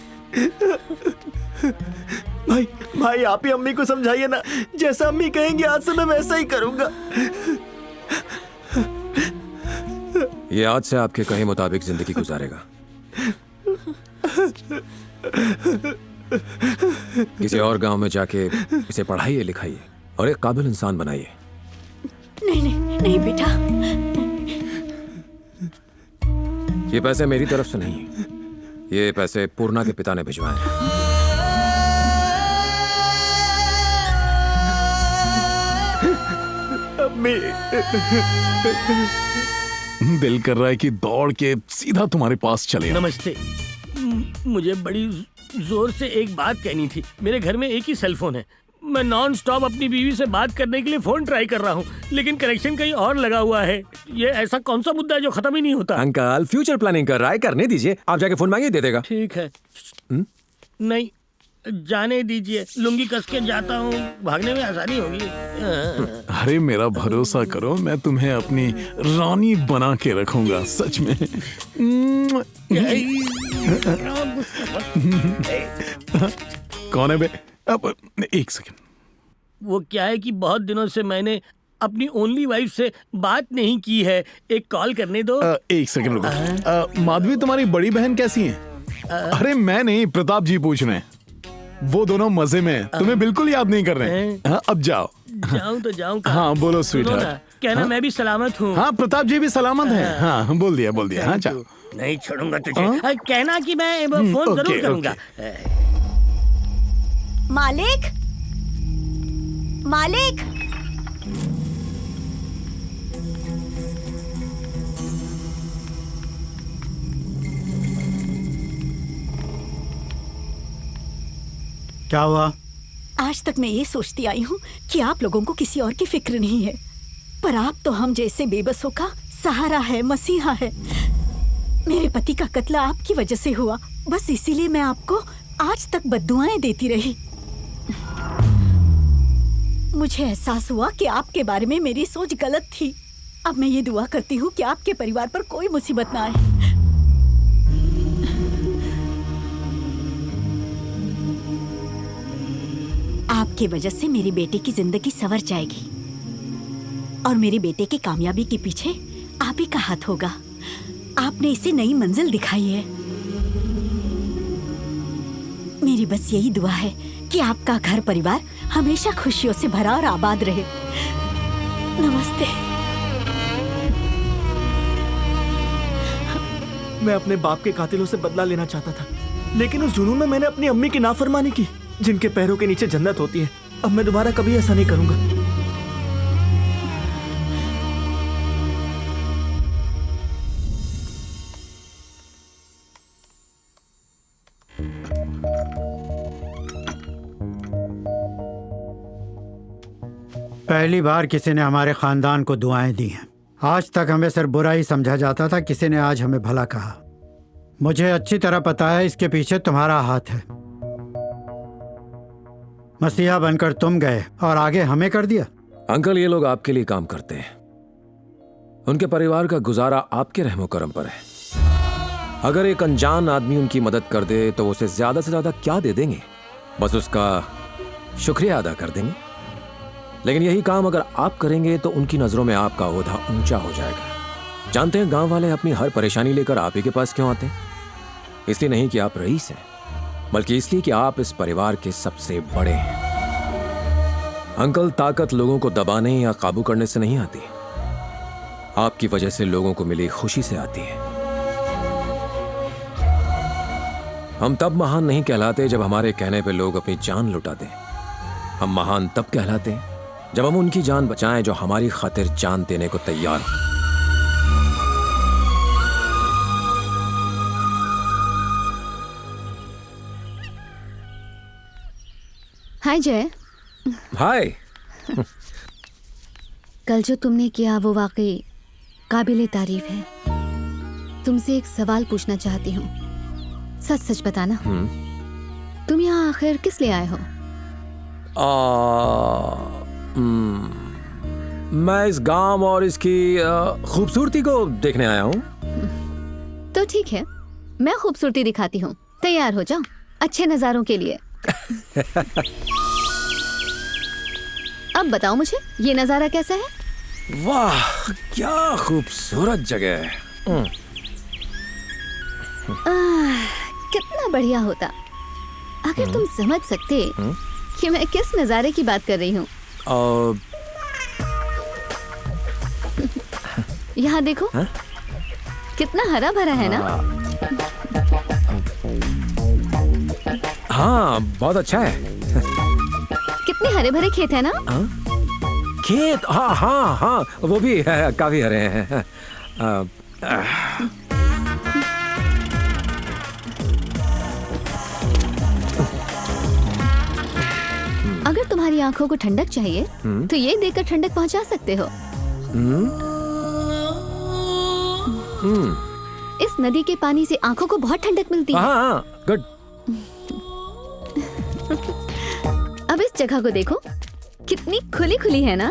भाई आप ही अम्मी को समझाइए ना, जैसा अम्मी कहेंगी आज से मैं वैसा ही करूंगा। ये आज से आपके कहे मुताबिक जिंदगी गुजारेगा। किसी और गांव में जाके इसे पढ़ाइए लिखाइए और एक काबिल इंसान बनाइए। नहीं बेटा, ये पैसे मेरी तरफ से नहीं, ये पैसे पूर्णा के पिता ने भिजवाए हैं। दिल कर रहा है कि दौड़ के सीधा तुम्हारे पास चले। नमस्ते, मुझे बड़ी जोर से एक बात कहनी थी। मेरे घर में एक ही सेल फोन है, मैं नॉन स्टॉप अपनी बीवी से बात करने के लिए फोन ट्राई कर रहा हूँ, लेकिन कनेक्शन कहीं और लगा हुआ है। ये ऐसा कौन सा मुद्दा है जो खत्म ही नहीं होता? अंकल फ्यूचर प्लानिंग कर रहा है, करने दीजिए। आप जाके फोन मांगिए, दे देगा। ठीक है। नहीं, जाने दीजिए, लुंगी कस के जाता हूँ, भागने में आसानी होगी। अरे मेरा भरोसा करो, मैं तुम्हें अपनी रानी बना के रखूंगा, सच में। कौन है बे? अब एक सेकंड। वो क्या है कि बहुत दिनों से मैंने अपनी ओनली वाइफ से बात नहीं की है, एक कॉल करने दो। एक सेकंड रुको। माधवी तुम्हारी बड़ी बहन कैसी है? अरे मैं नहीं, प्रताप जी पूछ रहे हैं। वो दोनों मजे में हैं, तुम्हें बिल्कुल याद नहीं कर रहे हैं। हाँ, अब जाओ। जाऊं तो जाऊं कहाँ? हाँ बोलो स्वीटहार्ट। कहना मैं भी सलामत हूँ। हाँ प्रताप जी भी सलामत हैं। हाँ बोल दिया। हाँ जाओ। नहीं छोड़ूंगा तुझे। कहना कि मैं फोन जरूर करूंगा। मालिक, मालिक, क्या हुआ? आज तक मैं ये सोचती आई हूँ कि आप लोगों को किसी और की फिक्र नहीं है, पर आप तो हम जैसे बेबसों का सहारा है, मसीहा है। मेरे पति का कत्ल आपकी वजह से हुआ, बस इसीलिए मैं आपको आज तक बद्दुआएं देती रही। मुझे एहसास हुआ कि आपके बारे में मेरी सोच गलत थी। अब मैं ये दुआ करती हूँ कि आपके परिवार पर कोई मुसीबत ना आए। आपकी वजह से मेरी बेटी की जिंदगी संवर जाएगी और मेरे बेटे की कामयाबी के पीछे आप ही का हाथ होगा। आपने इसे नई मंजिल दिखाई है। मेरी बस यही दुआ है कि आपका घर परिवार हमेशा खुशियों से भरा और आबाद रहे। नमस्ते। मैं अपने बाप के कातिलों से बदला लेना चाहता था, लेकिन उस जुनून में मैंने अपनी अम्मी की नाफरमानी की, जिनके पैरों के नीचे जन्नत होती है। अब मैं दोबारा कभी ऐसा नहीं करूंगा। पहली बार किसी ने हमारे खानदान को दुआएं दी हैं। आज तक हमें सिर्फ बुरा ही समझा जाता था, किसी ने आज हमें भला कहा। मुझे अच्छी तरह पता है इसके पीछे तुम्हारा हाथ है। मसीहा बनकर तुम गए और आगे हमें कर दिया। अंकल, ये लोग आपके लिए काम करते हैं। उनके परिवार का गुजारा आपके रहमो करम पर है। अगर एक अनजान आदमी उनकी मदद कर दे तो उसे ज्यादा से ज्यादा क्या दे देंगे? बस उसका शुक्रिया अदा कर देंगे। लेकिन यही काम अगर आप करेंगे तो उनकी नजरों में आपका ओहदा ऊंचा हो जाएगा। जानते हैं गांव वाले अपनी हर परेशानी लेकर आप ही के पास क्यों आते हैं? इसलिए नहीं कि आप रईस हैं, बल्कि इसलिए कि आप इस परिवार के सबसे बड़े हैं। अंकल, ताकत लोगों को दबाने या काबू करने से नहीं आती, आपकी वजह से लोगों को मिली खुशी से आती है। हम तब महान नहीं कहलाते जब हमारे कहने पे लोग अपनी जान लुटा दें। हम महान तब कहलाते हैं जब हम उनकी जान बचाएं जो हमारी खातिर जान देने को तैयार हो। हाय जय। हाय। कल जो तुमने किया वो वाकई काबिले तारीफ है। तुमसे एक सवाल पूछना चाहती हूँ, सच सच बताना। तुम यहाँ आखिर किस लिए आए हो? मैं इस गांव और इसकी खूबसूरती को देखने आया हूँ। तो ठीक है, मैं खूबसूरती दिखाती हूँ। तैयार हो जाओ अच्छे नजारों के लिए। अब बताओ मुझे, ये नजारा कैसा है? वाह, क्या खूबसूरत जगह है। कितना बढ़िया होता अगर तुम समझ सकते कि मैं किस नजारे की बात कर रही हूँ। यहाँ देखो। कितना हरा भरा है ना? हाँ, बहुत अच्छा है। कितने हरे भरे खेत है ना? खेत? हाँ हाँ हाँ, वो भी है, काफी हरे हैं। अगर तुम्हारी आंखों को ठंडक चाहिए तो ये देकर ठंडक पहुंचा सकते हो। इस नदी के पानी से आंखों को बहुत ठंडक मिलती है। हाँ, गुड। अब इस जगह को देखो, कितनी खुली खुली है ना?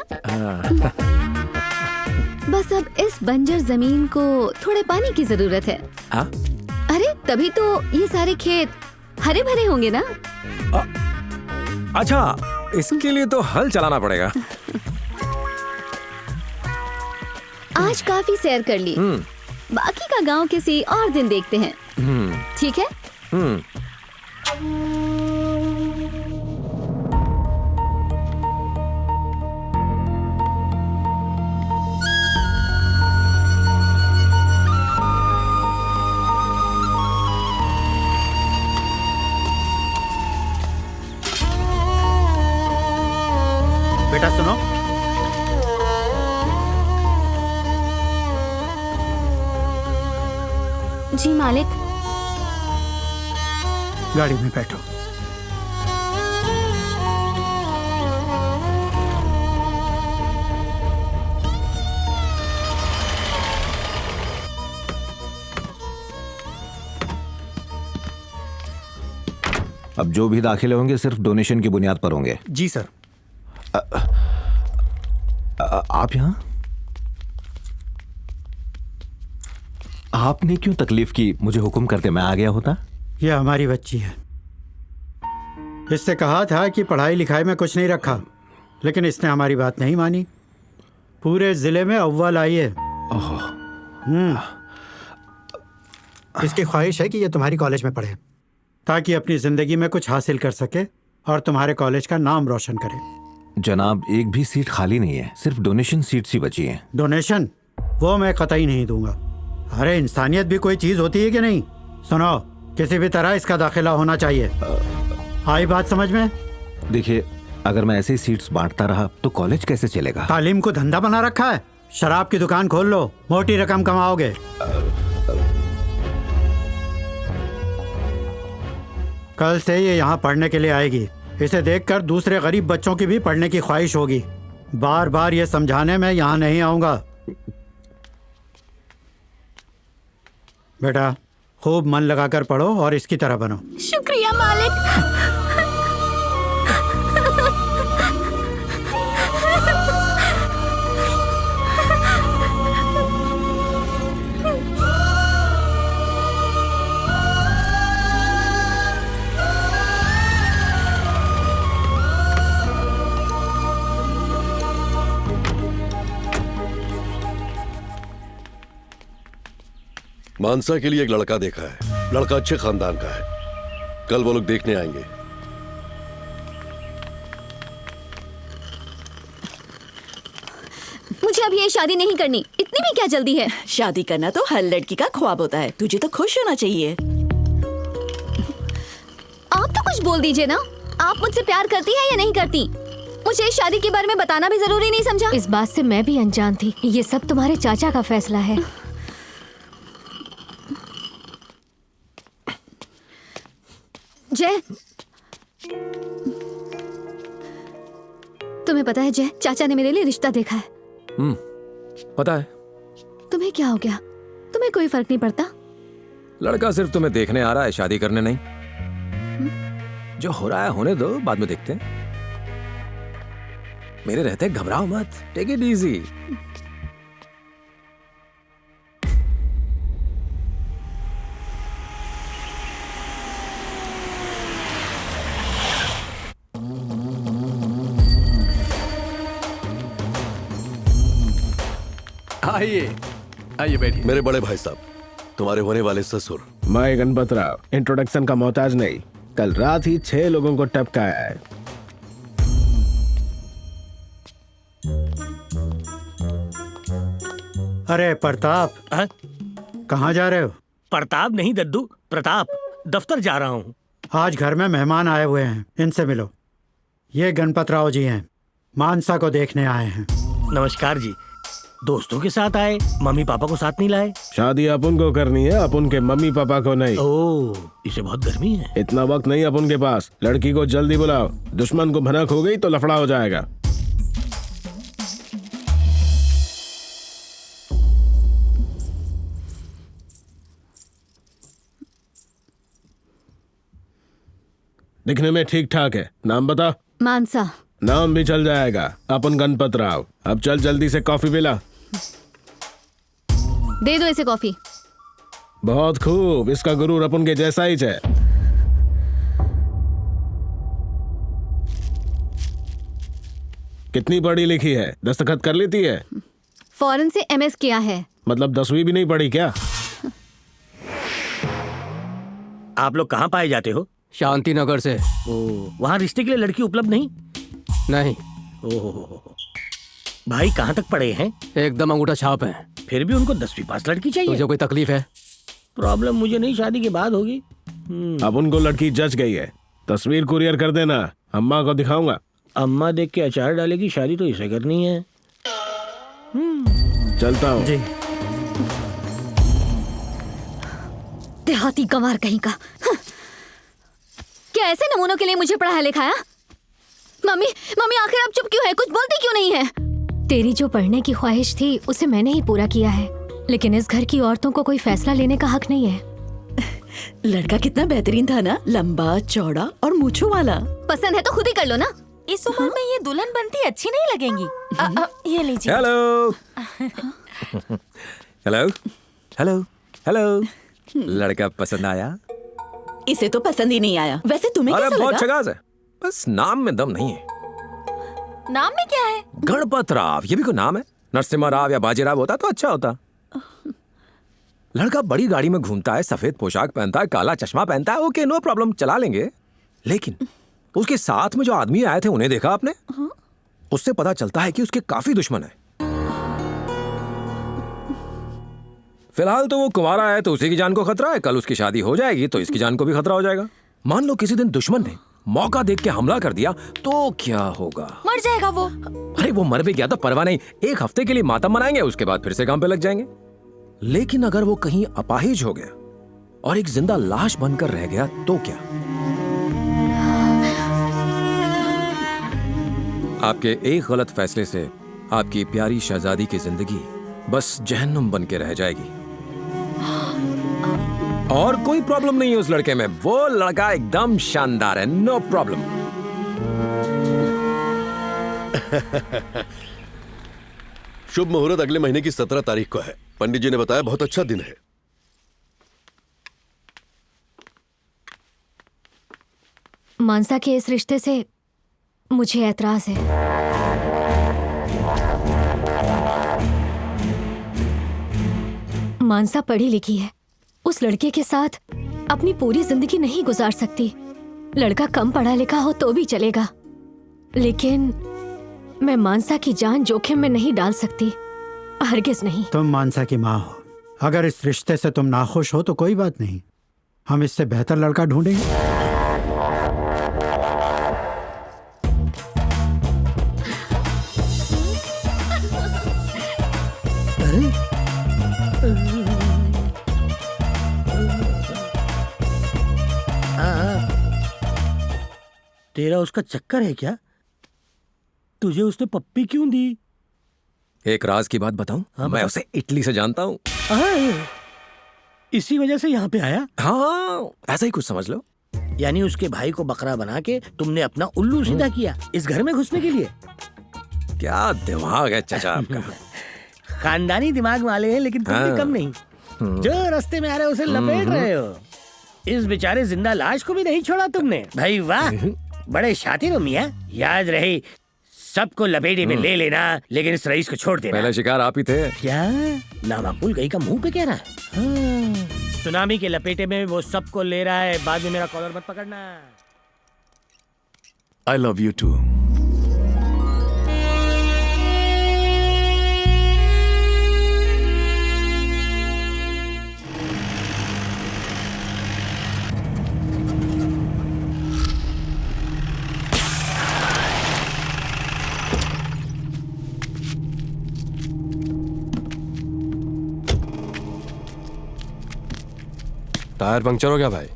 बस अब इस बंजर जमीन को थोड़े पानी की जरूरत है। अरे तभी तो ये सारे खेत हरे भरे होंगे ना? अच्छा, इसके लिए तो हल चलाना पड़ेगा। आज काफी सैर कर ली, बाकी का गांव किसी और दिन देखते हैं। ठीक है? बेटा सुनो, जी मालिक। गाड़ी में बैठो। अब जो भी दाखिले होंगे सिर्फ डोनेशन की बुनियाद पर होंगे। जी सर। आप यहाँ? आपने क्यों तकलीफ की? मुझे हुक्म करते मैं आ गया होता। यह हमारी बच्ची है। इससे कहा था कि पढ़ाई लिखाई में कुछ नहीं रखा, लेकिन इसने हमारी बात नहीं मानी। पूरे जिले में अव्वल आई है। इसकी ख्वाहिश है कि यह तुम्हारी कॉलेज में पढ़े ताकि अपनी जिंदगी में कुछ हासिल कर सके और तुम्हारे कॉलेज का नाम रोशन करे। जनाब, एक भी सीट खाली नहीं है, सिर्फ डोनेशन सीट्स ही बची हैं। डोनेशन? वो मैं कतई नहीं दूंगा। अरे इंसानियत भी कोई चीज होती है कि नहीं? सुनो, किसी भी तरह इसका दाखिला होना चाहिए। आई बात समझ में? देखिए, अगर मैं ऐसे ही सीट्स बांटता रहा तो कॉलेज कैसे चलेगा? तालीम को धंधा बना रखा है। शराब की दुकान खोल लो, मोटी रकम कमाओगे। कल से ये यहाँ पढ़ने के लिए आएगी। इसे देखकर दूसरे गरीब बच्चों की भी पढ़ने की ख्वाहिश होगी। बार बार ये समझाने में यहाँ नहीं आऊंगा। बेटा, खूब मन लगाकर पढ़ो और इसकी तरह बनो। शुक्रिया मालिक। मानसा के लिए एक लड़का देखा है। लड़का अच्छे खानदान का है। कल वो लोग देखने आएंगे। मुझे अब ये शादी नहीं करनी। इतनी भी क्या जल्दी है? शादी करना तो हर लड़की का ख्वाब होता है। तुझे तो खुश होना चाहिए। आप तो कुछ बोल दीजिए ना। आप मुझसे प्यार करती हैं या नहीं करती? मुझे इस शादी के बारे में बताना भी जरूरी नहीं समझा? इस बात से मैं भी अनजान थी। ये सब तुम्हारे चाचा का फैसला है। जय, तुम्हें पता है जय, चाचा ने मेरे लिए रिश्ता देखा है। पता है। तुम्हें क्या हो गया? तुम्हें कोई फर्क नहीं पड़ता? लड़का सिर्फ तुम्हें देखने आ रहा है, शादी करने नहीं। जो हो रहा है होने दो, बाद में देखते हैं। मेरे रहते घबराओ मत, टेक इट इजी। आइए आइए बैठिए। मेरे बड़े भाई साहब, तुम्हारे होने वाले ससुर। मैं गणपत राव, इंट्रोडक्शन का मोहताज नहीं। कल रात ही 6 लोगों को टपकाया है। अरे प्रताप, कहाँ जा रहे हो? प्रताप नहीं दद्दू, प्रताप। दफ्तर जा रहा हूँ। आज घर में मेहमान आए हुए हैं, इनसे मिलो। ये गणपत राव जी हैं, मानसा को देखने आए हैं। नमस्कार जी। दोस्तों के साथ आए, मम्मी पापा को साथ नहीं लाए? शादी अपन को करनी है, अपन के मम्मी पापा को नहीं। ओह, इसे बहुत गर्मी है। इतना वक्त नहीं अपन के पास। लड़की को जल्दी बुलाओ। दुश्मन को भनक हो गई तो लफड़ा हो जाएगा। दिखने में ठीक ठाक है। नाम बता। मानसा। नाम भी चल जाएगा। अपन गणपत राव। अब चल जल्दी से कॉफी पिला। दे दो इसे कॉफी। बहुत खूब, इसका गुरूर अपन के जैसा ही है। कितनी पढ़ी लिखी है? दस्तखत कर लेती है? फॉरेन से एमएस किया है। मतलब 10वीं भी नहीं पढ़ी क्या? आप लोग कहाँ पाए जाते हो? शांति नगर से। वहाँ रिश्ते के लिए लड़की उपलब्ध नहीं? नहीं। ओह, भाई कहाँ तक पढ़े हैं? एकदम अंगूठा छाप है। फिर भी उनको 10वीं पास लड़की चाहिए। तुझे कोई तकलीफ है? प्रॉब्लम मुझे नहीं, शादी के बाद होगी। अब उनको लड़की जच गई है। तस्वीर कुरियर कर देना, अम्मा को दिखाऊंगा। अम्मा देख के अचार डालेगी। शादी तो इसे करनी है। चलता हूँ। देहाती गंवार कहीं का। क्या ऐसे नमूनों के लिए मुझे पढ़ाया लिखाया? मम्मी, मम्मी आखिर आप चुप क्यों है? कुछ बोलती क्यों नहीं है? तेरी जो पढ़ने की ख्वाहिश थी उसे मैंने ही पूरा किया है, लेकिन इस घर की औरतों को कोई फैसला लेने का हक नहीं है। लड़का कितना बेहतरीन था ना, लंबा चौड़ा और मूंछों वाला। पसंद है तो खुद ही कर लो ना। इस उम्र में ये दुल्हन बनती अच्छी नहीं लगेंगी। ये लीजिए। Hello hello hello hello. लड़का पसंद आया? इसे तो पसंद ही नहीं आया। वैसे तुम्हें अरे कैसा बहुत लगा? झकास है, बस नाम में दम नहीं है। नाम में क्या है? गणपत राव, ये भी कोई नाम है? नरसिम्हा राव या बाजीराव होता तो अच्छा होता। लड़का बड़ी गाड़ी में घूमता है, सफेद पोशाक पहनता है, काला चश्मा पहनता है, ओके नो प्रॉब्लम, चला लेंगे। लेकिन उसके साथ में जो आदमी आए थे उन्हें देखा आपने? उससे पता चलता है कि उसके काफी दुश्मन है। फिलहाल तो वो कुंवारा है तो उसी की जान को खतरा है, कल उसकी शादी हो जाएगी तो इसकी जान को भी खतरा हो जाएगा। मान लो किसी दिन दुश्मन ने मौका देख के हमला कर दिया तो क्या होगा? मर जाएगा वो। अरे वो मर भी गया तो परवाह नहीं, एक हफ्ते के लिए मातम मनाएंगे, उसके बाद फिर से काम पे लग जाएंगे। लेकिन अगर वो कहीं अपाहिज हो गया और एक जिंदा लाश बनकर रह गया तो क्या? आपके एक गलत फैसले से आपकी प्यारी शहजादी की जिंदगी बस जहन्नुम बन के रह जाएगी। और कोई प्रॉब्लम नहीं है उस लड़के में, वो लड़का एकदम शानदार है, नो प्रॉब्लम। शुभ मुहूर्त अगले महीने की 17 तारीख को है। पंडित जी ने बताया बहुत अच्छा दिन है। मानसा के इस रिश्ते से मुझे ऐतराज है। मानसा पढ़ी लिखी है, उस लड़के के साथ अपनी पूरी जिंदगी नहीं गुजार सकती। लड़का कम पढ़ा लिखा हो तो भी चलेगा, लेकिन मैं मानसा की जान जोखिम में नहीं डाल सकती, हरगिज नहीं। तुम मानसा की माँ हो, अगर इस रिश्ते से तुम नाखुश हो तो कोई बात नहीं, हम इससे बेहतर लड़का ढूंढेंगे। तेरा उसका चक्कर है क्या? तुझे उसने पप्पी क्यों दी? एक राज की बात बताऊं? मैं उसे इटली से जानता हूँ। इसी वजह से यहाँ पे आया? हाँ, ऐसा ही कुछ समझ लो। यानी उसके भाई को बकरा बना के तुमने अपना उल्लू सीधा किया इस घर में घुसने के लिए? क्या दिमाग है चाचा आपका। खानदानी दिमाग वाले हैं, लेकिन तुम भी कम नहीं। जो रास्ते में आ रहे हो उसे लपेट रहे हो। इस बेचारे जिंदा लाश को भी नहीं छोड़ा तुमने। भाई वाह, बड़े शातिर हो मियां। याद रहे, सबको लपेटे में ले लेना, लेकिन इस रईस को छोड़ देना। पहला शिकार आप ही थे। क्या नामाकुल गई का मुंह पे कह रहा है? सुनामी के लपेटे में वो सबको ले रहा है, बाद में मेरा कॉलर मत पकड़ना। I love you too. Tyre puncture हो गया भाई।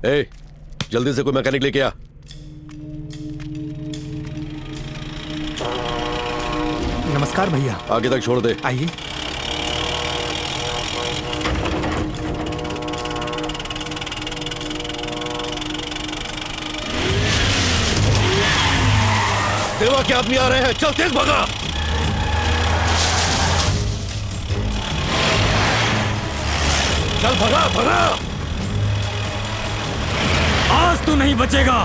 ए, जल्दी से कोई मैकेनिक लेके आ। नमस्कार भैया। आगे तक छोड़ दे। आइए। देवा के आदमी आ रहे हैं, चल तेज भगा। चल भगा भगा। आज तू नहीं बचेगा।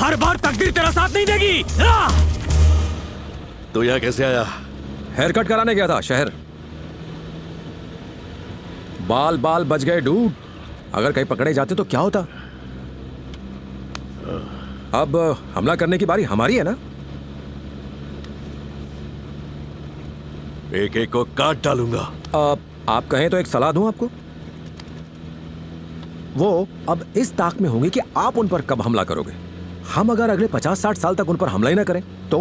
हर बार तकदीर तेरा साथ नहीं देगी। तो यहाँ कैसे आया? हेयर कट कराने गया था शहर। बाल बाल बच गए डूड। अगर कहीं पकड़े जाते तो क्या होता? अब हमला करने की बारी हमारी है ना? एक एक को काट डालूंगा। आप कहें तो एक सलाह दूं आपको। वो अब इस ताक में होंगे कि आप उन पर कब हमला करोगे। हम अगर अगले 50-60 साल तक उन पर हमला ही ना करें तो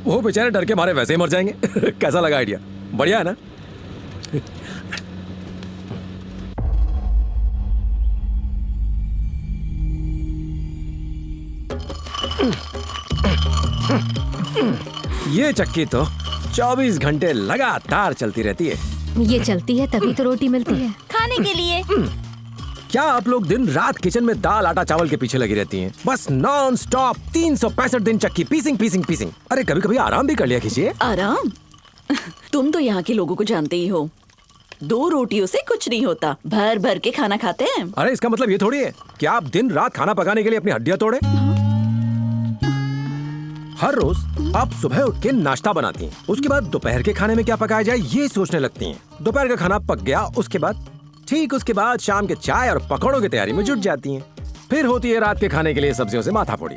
वो बेचारे डर के मारे वैसे ही मर जाएंगे। कैसा लगा आइडिया? बढ़िया है ना? ये चक्की तो 24 घंटे लगातार चलती रहती है। ये चलती है तभी तो रोटी मिलती है खाने के लिए। क्या आप लोग दिन रात किचन में दाल आटा चावल के पीछे लगी रहती हैं? बस नॉन स्टॉप 365 दिन चक्की पीसिंग पीसिंग पीसिंग। अरे कभी कभी आराम भी कर लिया कीजिए। आराम? तुम तो यहाँ के लोगों को जानते ही हो, 2 रोटियों से कुछ नहीं होता, भर भर के खाना खाते हैं। अरे इसका मतलब ये थोड़ी है कि आप दिन रात खाना पकाने के लिए अपनी हड्डियां तोड़े। हर रोज आप सुबह उठ के नाश्ता बनाती हैं, उसके बाद दोपहर के खाने में क्या पकाया जाए ये सोचने लगती हैं। दोपहर का खाना पक गया, उसके बाद शाम के चाय और पकौड़ों की तैयारी में जुट जाती हैं। फिर होती है रात के खाने के लिए सब्जियों से माथा फोड़ी।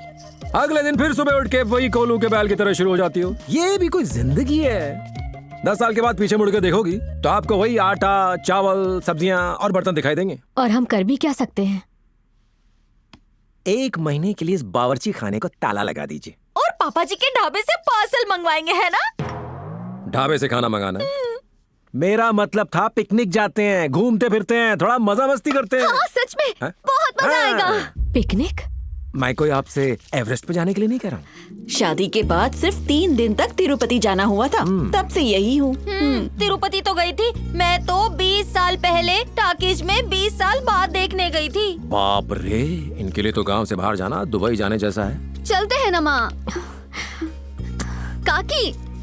अगले दिन फिर सुबह उठ के वही कोलू के बैल की तरह शुरू हो जाती हो। ये भी कोई जिंदगी है? 10 साल के बाद पीछे मुड़ के देखोगी तो आपको वही आटा चावल सब्जियां और बर्तन दिखाई देंगे। और हम कर भी क्या सकते हैं? 1 महीने के लिए इस बावर्ची खाने को ताला लगा दीजिए। और पापा जी के ढाबे से पार्सल मंगवाएंगे, है ना? ढाबे से खाना मंगाना? मेरा मतलब था पिकनिक जाते हैं, घूमते फिरते हैं, थोड़ा मजा मस्ती करते हैं। हाँ, सच में बहुत मजा आएगा। पिकनिक? मैं कोई आपसे एवरेस्ट पे जाने के लिए नहीं कह रहा हूँ। शादी के बाद सिर्फ 3 दिन तक तिरुपति जाना हुआ था, तब से यही हूँ। तिरुपति तो गई थी मैं तो 20 साल पहले, टाकीज में 20 साल बाद देखने गई थी। बाप रे, इनके लिए तो गांव से बाहर जाना दुबई जाने जैसा है। चलते हैं ना माँ।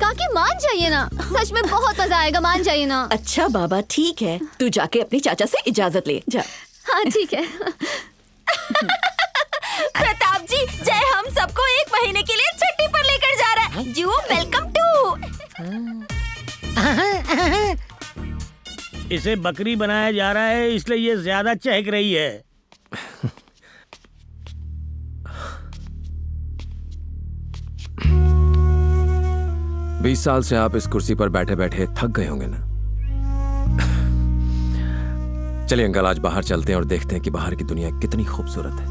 काकी मान जाइए ना, सच में बहुत मजा आएगा, मान जाइए ना। अच्छा बाबा ठीक है, तू जाके अपनी चाचा से इजाजत ले जा। हाँ ठीक है। प्रताप जी, जय हम सबको 1 महीने के लिए छुट्टी पर लेकर जा रहा है। जी वेलकम टू। इसे बकरी बनाया जा रहा है इसलिए ये ज्यादा चहक रही है। 20 साल से आप इस कुर्सी पर बैठे बैठे थक गए होंगे ना। चलिए अंकल, आज बाहर चलते हैं और देखते हैं कि बाहर की दुनिया कितनी खूबसूरत है।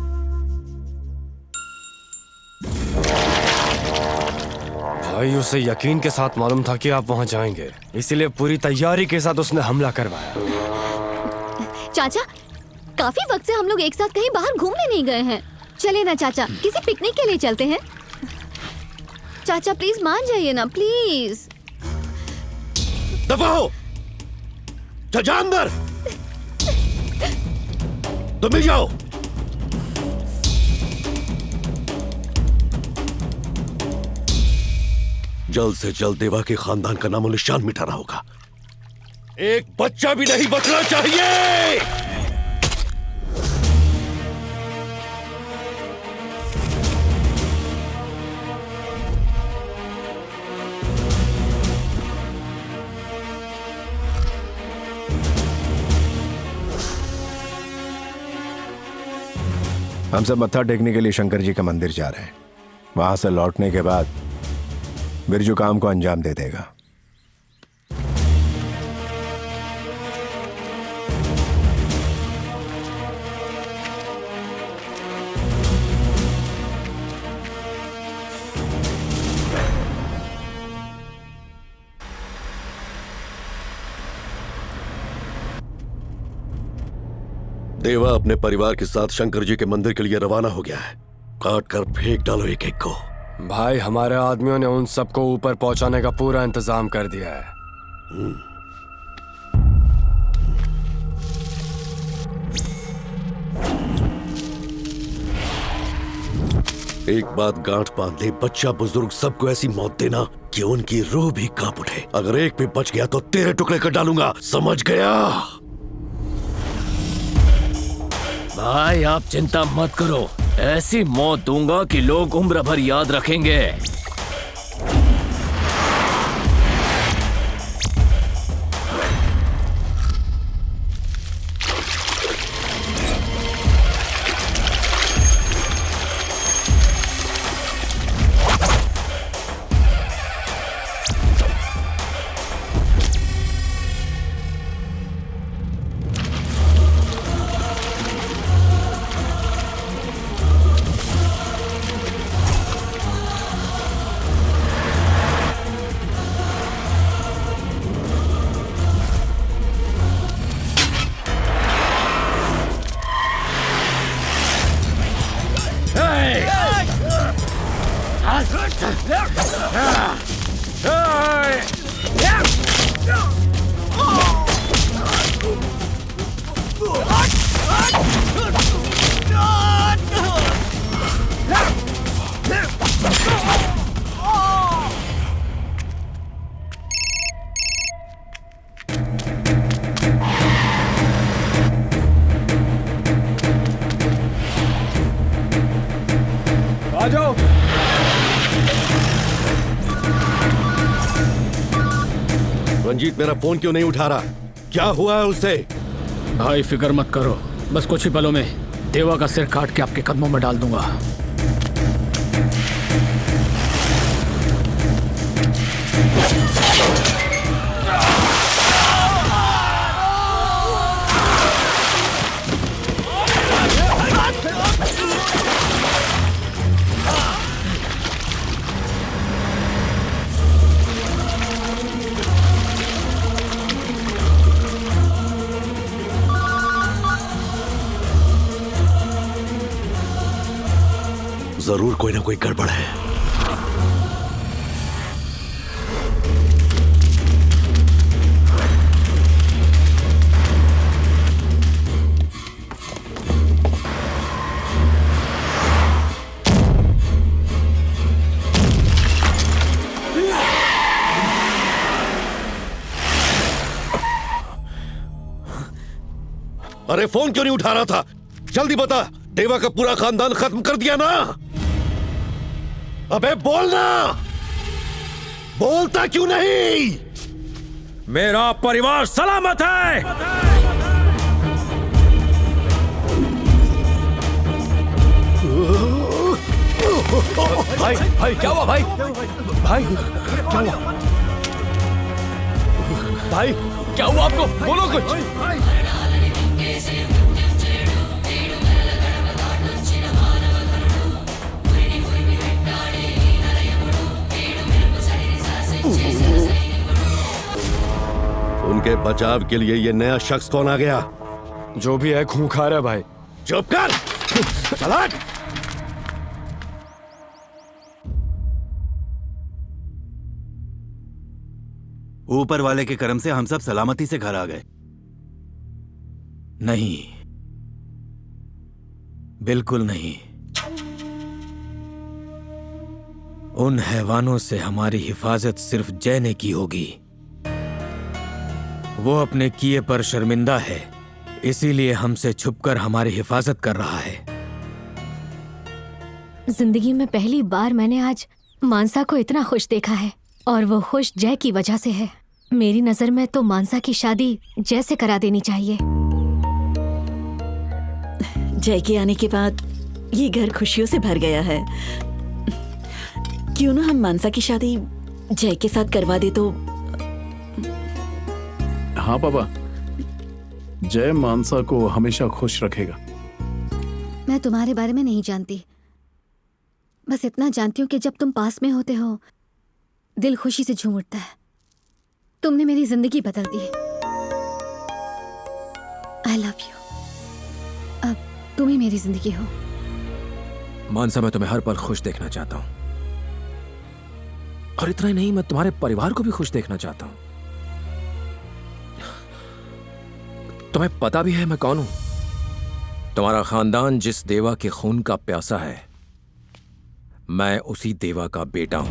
भाई उसे यकीन के साथ मालूम था कि आप वहां जाएंगे, इसीलिए पूरी तैयारी के साथ उसने हमला करवाया। चाचा, काफी वक्त से हम लोग एक साथ कहीं बाहर घूमने नहीं गए हैं। चले ना चाचा, किसी पिकनिक के लिए चलते हैं। चाचा प्लीज मान जाइए ना, प्लीज। दफा हो, चल जा अंदर, तो मिल जाओ। जल्द से जल्द देवा के खानदान का नामो निशान मिटाना होगा। एक बच्चा भी नहीं बचना चाहिए। हम सब मत्था टेकने के लिए शंकर जी का मंदिर जा रहे हैं। वहां से लौटने के बाद बिरजू काम को अंजाम दे देगा। देवा अपने परिवार के साथ शंकर जी के मंदिर के लिए रवाना हो गया है। काट कर फेंक डालो एक एक को। भाई हमारे आदमियों ने उन सबको ऊपर पहुंचाने का पूरा इंतजाम कर दिया है। एक बात गांठ बांध ले, बच्चा बुजुर्ग सबको ऐसी मौत देना कि उनकी रूह भी कांप उठे। अगर एक भी बच गया तो तेरे टुकड़े कर डालूंगा, समझ गया? भाई आप चिंता मत करो, ऐसी मौत दूंगा कि लोग उम्र भर याद रखेंगे। रंजीत मेरा फोन क्यों नहीं उठा रहा? क्या हुआ है उससे? भाई फिक्र मत करो, बस कुछ ही पलों में देवा का सिर काट के आपके कदमों में डाल दूंगा। जरूर कोई ना कोई गड़बड़ है। अरे फोन क्यों नहीं उठा रहा था? जल्दी बता, देवा का पूरा खानदान खत्म कर दिया ना? अबे बोलना, बोलता क्यों नहीं? मेरा परिवार सलामत है। भाई भाई क्या हुआ भाई? भाई क्या हुआ? भाई क्या हुआ आपको? बोलो कुछ। उनके बचाव के लिए ये नया शख्स कौन आ गया? जो भी है खूंखार है भाई। चुप कर, चला। ऊपर वाले के करम से हम सब सलामती से घर आ गए। नहीं, बिल्कुल नहीं। उन हैवानों से हमारी हिफाजत सिर्फ जय ने की होगी। वो अपने किए पर शर्मिंदा है, इसीलिए हमसे छुपकर हमारी हिफाजत कर रहा है। जिंदगी में पहली बार मैंने आज मानसा को इतना खुश देखा है, और वो खुश जय की वजह से है। मेरी नजर में तो मानसा की शादी जय से करा देनी चाहिए। जय के आने के बाद ये घर खुशियों से भर गया है। क्यों ना हम मानसा की शादी जय के साथ करवा दे तो? हाँ पापा, जय मानसा को हमेशा खुश रखेगा। मैं तुम्हारे बारे में नहीं जानती, बस इतना जानती हूँ कि जब तुम पास में होते हो दिल खुशी से झूम उठता है। तुमने मेरी जिंदगी बदल दी। I love you. अब तुम ही मेरी जिंदगी हो। मानसा, मैं तुम्हें हर पल खुश देखना चाहता हूँ, और इतना ही नहीं, मैं तुम्हारे परिवार को भी खुश देखना चाहता हूँ। तुम्हें पता भी है मैं कौन हूं? तुम्हारा खानदान जिस देवा के खून का प्यासा है, मैं उसी देवा का बेटा हूं।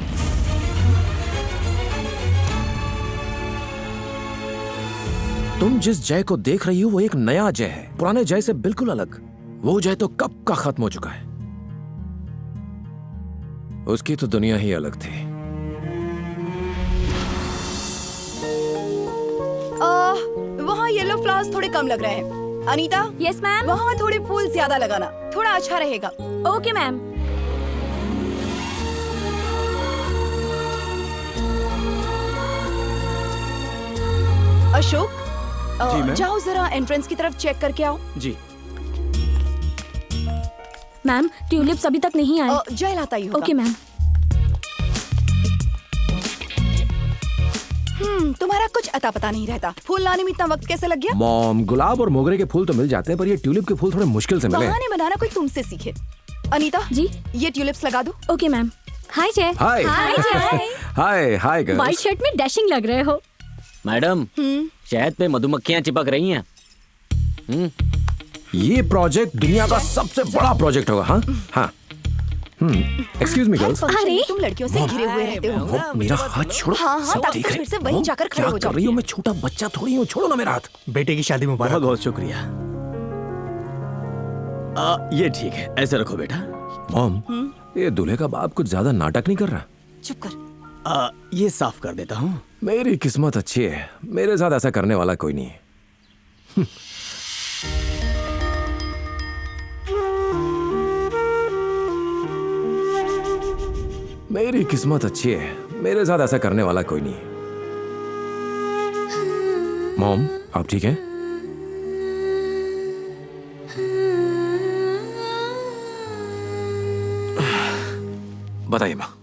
तुम जिस जय को देख रही हो वो एक नया जय है, पुराने जय से बिल्कुल अलग। वो जय तो कब का खत्म हो चुका है। उसकी तो दुनिया ही अलग थी। वहाँ येलो फ्लावर्स थोड़े कम लग रहे हैं। अनीता। Yes ma'am. वहाँ थोड़े फूल ज्यादा लगाना, थोड़ा अच्छा रहेगा। Okay ma'am. अशोक, जी मैम। जाओ जरा एंट्रेंस की तरफ चेक करके आओ। जी मैम, ट्यूलिप्स अभी तक नहीं आए। जय लाता ही होगा। Okay ma'am. तुम्हारा कुछ अता पता नहीं रहता। फूल लाने में इतना वक्त कैसे लग गया? मॉम, गुलाब और मोगरे के फूल तो मिल जाते हैं, पर ये ट्यूलिप के फूल थोड़े मुश्किल से मिले। बहाने बनाना कोई तुमसे सीखे। अनीता जी, ये ट्यूलिप्स लगा दो। Okay ma'am. हाय जय। हाय। हाय जय। हाय हाय गर्ल्स। व्हाइट शर्ट में डैशिंग लग रहे हो। मैडम, शहद पे मधुमक्खियां चिपक रही हैं। ये प्रोजेक्ट दुनिया का सबसे बड़ा प्रोजेक्ट होगा। हाँ हाँ। Excuse me girls. अरे तुम लड़कियों से घिरे हुए रहते हो। मेरा हाथ छोड़ो। हाँ, सब ताकि देख रहे फिर से हैं। वहीं जाकर खड़े क्या हो कर रही हो? मैं छोटा बच्चा थोड़ी हूँ, छोड़ो ना मेरा हाथ। बेटे की शादी मुबारक। बहुत बहुत शुक्रिया। ये ठीक है, ऐसे रखो बेटा। मॉम, ये दूल्हे का बाप कुछ ज्यादा नाटक नहीं कर रहा? चुप कर। ये साफ कर देता हूँ। मेरी किस्मत अच्छी है, मेरे साथ ऐसा करने वाला कोई नहीं है। मेरी किस्मत अच्छी है, मेरे साथ ऐसा करने वाला कोई नहीं है। मॉम, आप ठीक हैं? बताइए माँ।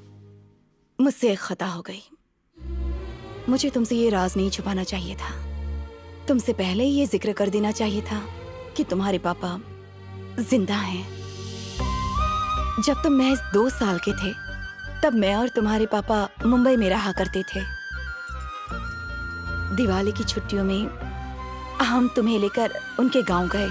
मुझसे एक खता हो गई। मुझे तुमसे ये राज नहीं छुपाना चाहिए था। तुमसे पहले ही ये जिक्र कर देना चाहिए था कि तुम्हारे पापा जिंदा हैं। जब तुम महज 2 साल के थे, तब मैं और तुम्हारे पापा मुंबई में रहा करते थे। दिवाली की छुट्टियों में हम तुम्हें लेकर उनके गांव गए।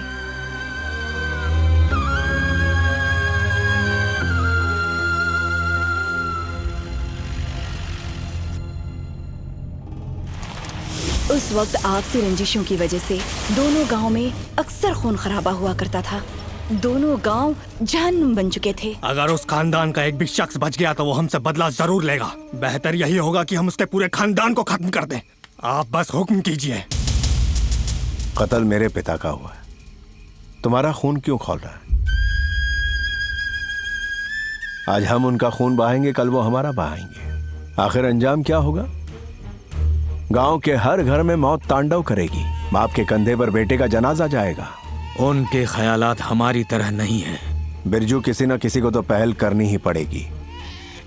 उस वक्त आपसी रंजिशों की वजह से दोनों गांव में अक्सर खून खराबा हुआ करता था। दोनों गांव जहन्नुम बन चुके थे। अगर उस खानदान का एक भी शख्स बच गया तो वो हमसे बदला जरूर लेगा। बेहतर यही होगा कि हम उसके पूरे खानदान को खत्म कर दें। आप बस हुक्म कीजिए। कत्ल मेरे पिता का हुआ है, तुम्हारा खून क्यों खौल रहा है? आज हम उनका खून बहाएंगे, कल वो हमारा बहाएंगे। आखिर अंजाम क्या होगा? गांव के हर घर में मौत तांडव करेगी। बाप के कंधे पर बेटे का जनाजा जाएगा। उनके ख्यालात हमारी तरह नहीं हैं। बिरजू, किसी न किसी को तो पहल करनी ही पड़ेगी।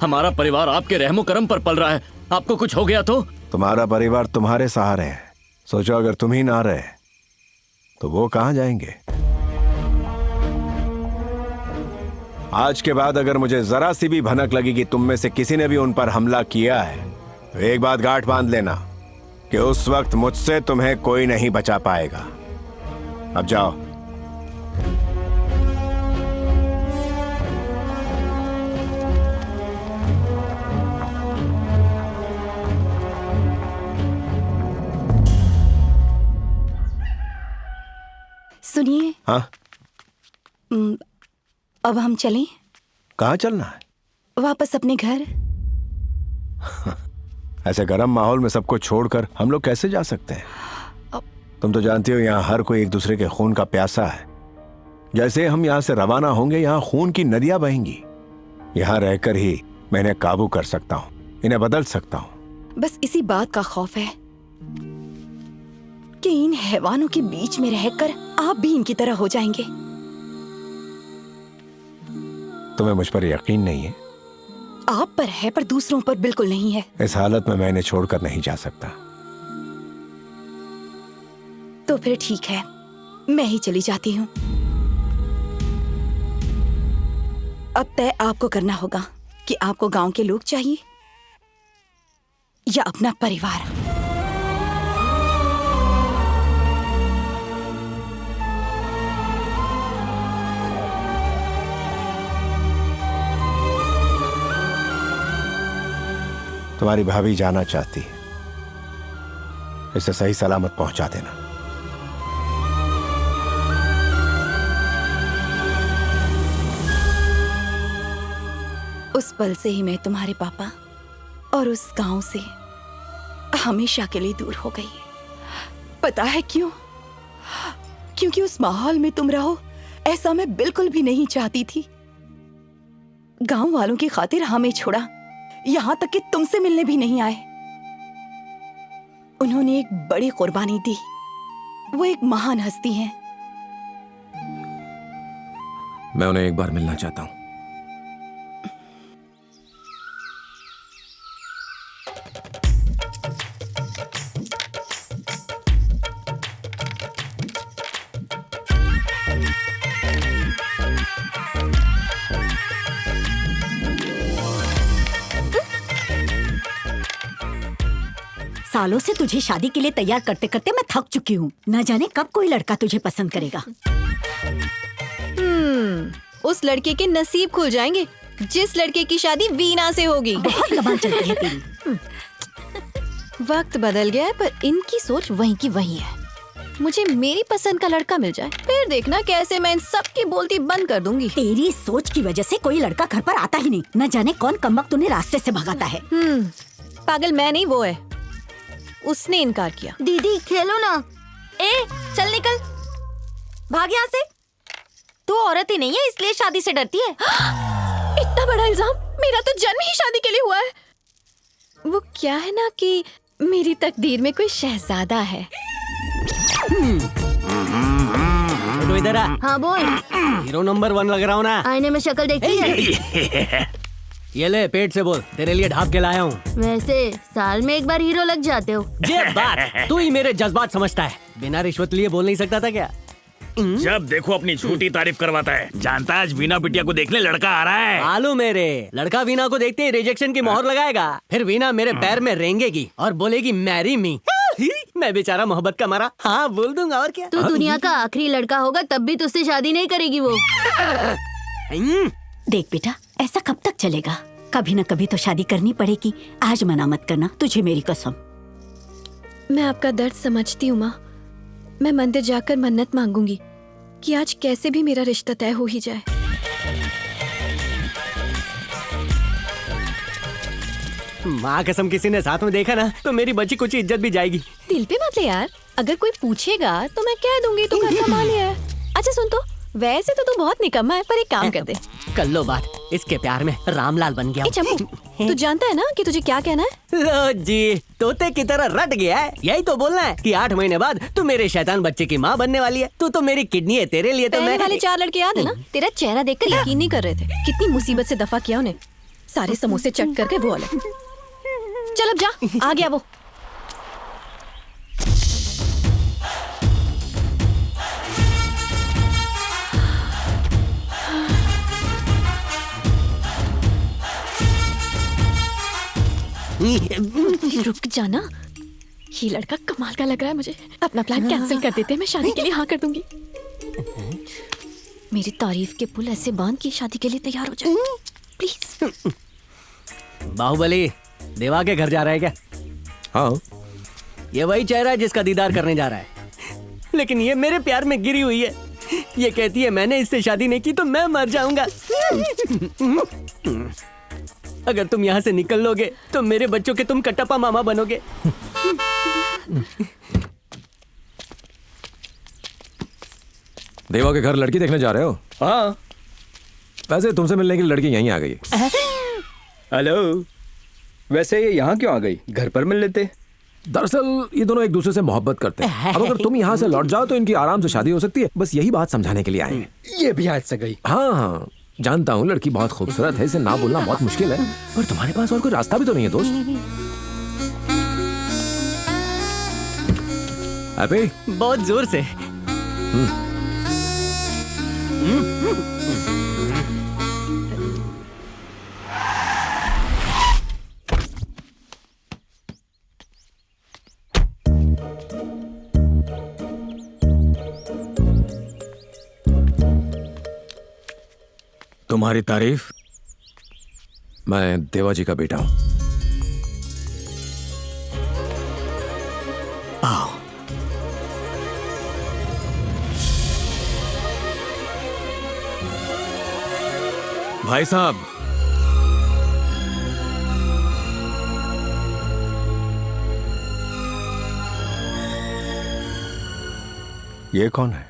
हमारा परिवार आपके रहमो करम पर पल रहा है। आपको कुछ हो गया तो? तुम्हारा परिवार तुम्हारे सहारे है। सोचो अगर तुम ही ना रहे तो वो कहां जाएंगे? आज के बाद अगर मुझे जरा सी भी भनक लगी कि तुम में से किसी ने भी उन पर हमला किया है, तो एक बात गांठ बांध लेना कि उस वक्त मुझसे तुम्हें कोई नहीं बचा पाएगा। अब जाओ। सुनिए। हाँ? अब हम चलें? कहाँ चलना है? वापस अपने घर। ऐसे गर्म माहौल में सबको छोड़कर हम लोग कैसे जा सकते हैं? तुम तो जानती हो यहाँ हर कोई एक दूसरे के खून का प्यासा है। जैसे हम यहाँ से रवाना होंगे, यहाँ खून की नदियां बहेंगी। यहाँ रहकर ही मैं इन्हें काबू कर सकता हूँ, इन्हें बदल सकता हूँ। बस इसी बात का खौफ है कि इन हैवानों के बीच में रहकर आप भी इनकी तरह हो जाएंगे। तुम्हें मुझ पर यकीन नहीं है? आप पर है, पर दूसरों पर बिल्कुल नहीं है। इस हालत में मैं इन्हें छोड़कर नहीं जा सकता। तो फिर ठीक है, मैं ही चली जाती हूँ। अब तय आपको करना होगा कि आपको गांव के लोग चाहिए या अपना परिवार। तुम्हारी भाभी जाना चाहती है, इसे सही सलामत पहुंचा देना। उस पल से ही मैं तुम्हारे पापा और उस गांव से हमेशा के लिए दूर हो गई। पता है क्यों? क्योंकि उस माहौल में तुम रहो ऐसा मैं बिल्कुल भी नहीं चाहती थी। गांव वालों की खातिर हमें छोड़ा, यहां तक कि तुमसे मिलने भी नहीं आए। उन्होंने एक बड़ी कुर्बानी दी। वो एक महान हस्ती हैं। मैं उन्हें एक बार मिलना चाहता हूं। सालों से तुझे शादी के लिए तैयार करते करते मैं थक चुकी हूँ। न जाने कब कोई लड़का तुझे पसंद करेगा। उस लड़के के नसीब खुल जाएंगे जिस लड़के की शादी वीना से होगी। बहुत जबान चलती है तेरी। वक्त बदल गया है पर इनकी सोच वहीं की वहीं है। मुझे मेरी पसंद का लड़का मिल जाए, फिर देखना कैसे मैं इन सब की बोलती बंद कर दूंगी। तेरी सोच की वजह से कोई लड़का घर पर आता ही नहीं। न जाने कौन कमबख्त उन्हें रास्ते से भगाता है। पागल मैं नहीं, वो है। उसने इनकार किया। दीदी खेलो ना। चल निकल, भाग यहाँ से। तू औरत ही नहीं है इसलिए शादी से डरती है। इतना बड़ा इल्जाम! मेरा तो जन्म ही शादी के लिए हुआ है। वो क्या है ना कि मेरी तकदीर में कोई शहजादा है। तो इधर आ। हाँ बोल। हीरो नंबर 1 लग रहा हूँ ना? आईने में शक्ल देखती है। ये ले, पेट से बोल, तेरे लिए ढाप के लाया हूँ। वैसे साल में एक बार हीरो लग जाते हो। ये बात तू ही मेरे जज्बात समझता है। बिना रिश्वत लिए बोल नहीं सकता था क्या? जब देखो अपनी झूठी तारीफ करवाता है। जानता है आज वीना बिटिया को देखने लड़का आ रहा है। मालूम मेरे लड़का वीना को देखते ही रिजेक्शन की मोहर लगाएगा। फिर वीना मेरे पैर में रेंगेगी और बोलेगी मैरी मी। मैं बेचारा मोहब्बत का मारा हाँ बोल दूंगा और क्या। तू दुनिया का आखिरी लड़का होगा तब भी तुझसे शादी नहीं करेगी वो। देख बेटा, ऐसा कब तक चलेगा? कभी न कभी तो शादी करनी पड़ेगी। आज मना मत करना, तुझे मेरी कसम। मैं आपका दर्द समझती हूँ माँ। मैं मंदिर जाकर मन्नत मांगूंगी कि आज कैसे भी मेरा रिश्ता तय हो ही जाए। माँ कसम किसी ने साथ में देखा ना तो मेरी बची कुछ इज्जत भी जाएगी। दिल पे मत ले यार, अगर कोई पूछेगा तो मैं कह दूंगी तो घर का माल है। अच्छा सुन तो, वैसे तो तू बहुत निकम्मा है पर एक काम कर दे। कर लो बात, इसके प्यार में रामलाल बन गया। चम्मू, तू जानता है ना कि तुझे क्या कहना है? लो जी, तोते की तरह रट गया है। यही तो बोलना है कि 8 महीने बाद तू मेरे शैतान बच्चे की माँ बनने वाली है। तू तो मेरी किडनी है, तेरे लिए तो मैं। वाले 4 लड़के याद है ना? तेरा चेहरा देखकर यकीन नहीं कर रहे थे। कितनी मुसीबत से दफा किया उन्हें। सारे समोसे चट करके वो अलग। चल अब जा, आ गया वो। रुक जाना, ये लड़का कमाल का लग रहा है मुझे। अपना प्लान कैंसिल कर देते हैं, मैं शादी के लिए हाँ कर दूंगी। मेरी तारीफ के पुल ऐसे बांध के शादी के लिए तैयार हो जाए प्लीज। बाहुबली देवा के घर जा रहा है क्या? हाँ, ये वही चेहरा है जिसका दीदार करने जा रहा है, लेकिन ये मेरे प्यार में गिरी हुई है। ये कहती है मैंने इससे शादी नहीं की तो मैं मर जाऊंगा। अगर तुम यहाँ से निकल लोगे तो मेरे बच्चों के तुम कटप्पा मामा बनोगे। देवा के घर लड़की देखने जा रहे हो? हाँ। वैसे तुमसे मिलने के लिए लड़की यहीं आ गई। हेलो, वैसे ये यहाँ क्यों आ गई? घर पर मिल लेते। दरअसल ये दोनों एक दूसरे से मोहब्बत करते हैं। अब अगर तुम यहाँ से लौट जाओ तो इनकी आराम से शादी हो सकती है। बस यही बात समझाने के लिए आए हैं। ये भी हाथ से गई। हाँ हाँ, जानता हूँ लड़की बहुत खूबसूरत है, इसे ना बोलना बहुत मुश्किल है, पर तुम्हारे पास और कोई रास्ता भी तो नहीं है दोस्त। हैप्पी? बहुत जोर से। तुम्हारी तारीफ। मैं देवा जी का बेटा हूं। आओ। भाई साहब, ये कौन है?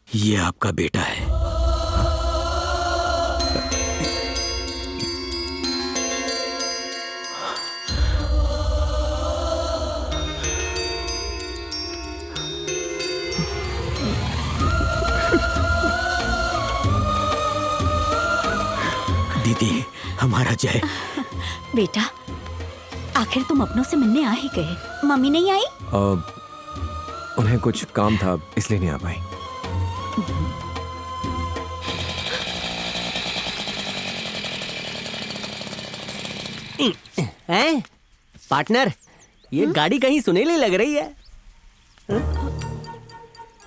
ये आपका बेटा है। दीदी, हमारा जय। बेटा, आखिर तुम अपनों से मिलने आ ही गए। मम्मी नहीं आई? उन्हें कुछ काम था इसलिए नहीं आ पाई। हैं? पार्टनर, ये गाड़ी कहीं सुनेली लग रही है।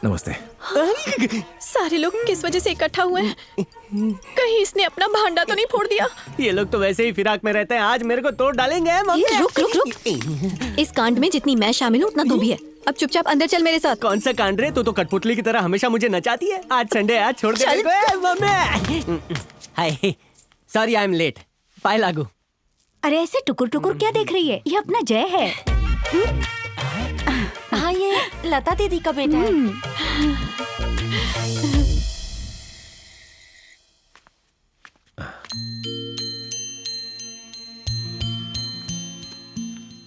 नमस्ते। सारे लोग किस वजह से इकट्ठा हुए हैं? कहीं इसने अपना भांडा तो नहीं फोड़ दिया? ये लोग तो वैसे ही फिराक में रहते हैं, आज मेरे को तोड़ डालेंगे। ये रुक रुक रुक। इस कांड में जितनी मैं शामिल हूँ उतना तू भी है। अब चुपचाप अंदर चल मेरे साथ। कौन सा कांड रे? तू तो कठपुतली की तरह हमेशा मुझे नचाती है। आज संडे, आज छोड़ दे मेरे को। हाय, सॉरी आई एम लेट। पाए लागू। अरे ऐसे टुकुर टुकुर क्या देख रही है? ये अपना जय है। हाँ, ये लता दीदी का बेटा है।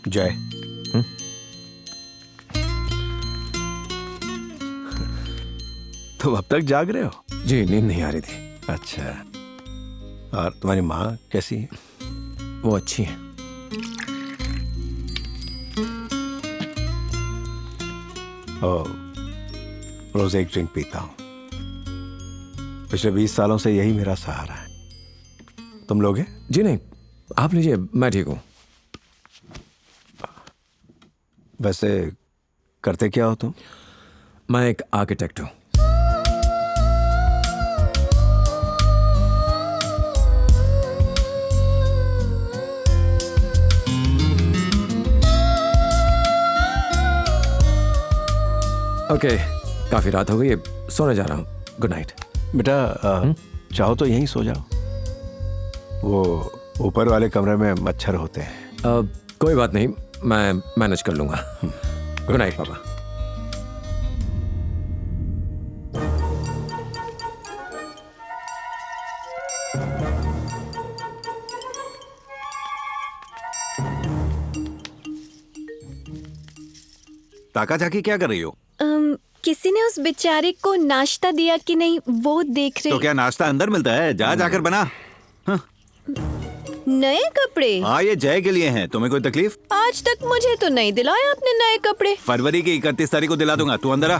जय, तुम अब तक जाग रहे हो? जी, नींद नहीं आ रही थी। अच्छा, और तुम्हारी माँ कैसी है? वो अच्छी है। रोज एक ड्रिंक पीता हूँ। पिछले 20 सालों से यही मेरा सहारा है। तुम लोगे? जी नहीं, आप लीजिए, मैं ठीक हूँ। वैसे करते क्या हो तुम? मैं एक आर्किटेक्ट हूँ। ओके, काफी रात हो गई है, सोने जा रहा हूँ। Good night. बेटा, चाहो तो यहीं सो जाओ। वो ऊपर वाले कमरे में मच्छर होते हैं। कोई बात नहीं, मैं मैनेज कर लूंगा। गुड नाइट पापा। ताका झाकी क्या कर रही हो? किसी ने उस बेचारे को नाश्ता दिया कि नहीं वो देख रही। तो क्या नाश्ता अंदर मिलता है? जा जाकर बना। हाँ। नए कपड़े? हाँ, ये जय के लिए हैं। तुम्हें कोई तकलीफ? आज तक मुझे तो नहीं दिलाया आपने नए कपड़े। फरवरी की 31 तारीख को दिला दूंगा। तू अंदर आ।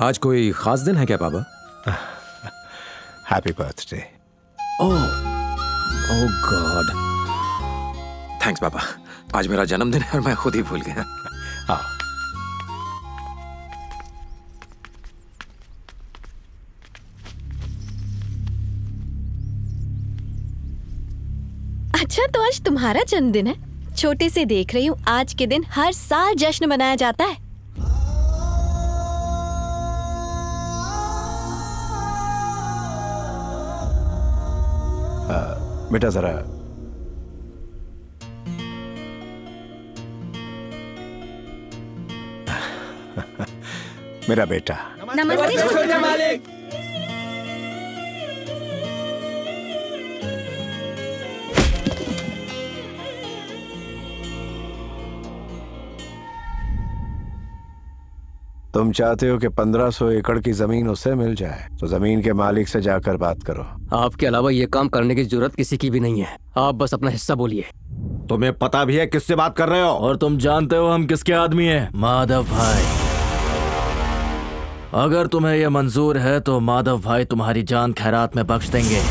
आज कोई खास दिन है क्या पापा? Happy birthday. Oh God, thanks पापा। आज मेरा जन्मदिन है और मैं खुद ही भूल गया। हाँ, अच्छा, तो आज तुम्हारा जन्मदिन है? छोटे से देख रही हूँ, आज के दिन हर साल जश्न मनाया जाता है। बेटा जरा मेरा बेटा। नमस्ते मालिक। तुम चाहते हो कि 1500 एकड़ की जमीन उससे मिल जाए, तो जमीन के मालिक से जाकर बात करो। आपके अलावा ये काम करने की जरूरत किसी की भी नहीं है। आप बस अपना हिस्सा बोलिए। तुम्हें पता भी है किससे बात कर रहे हो? और तुम जानते हो हम किसके आदमी हैं? माधव भाई। अगर तुम्हें यह मंजूर है तो माधव भाई तुम्हारी जान खैरात में बख्श देंगे।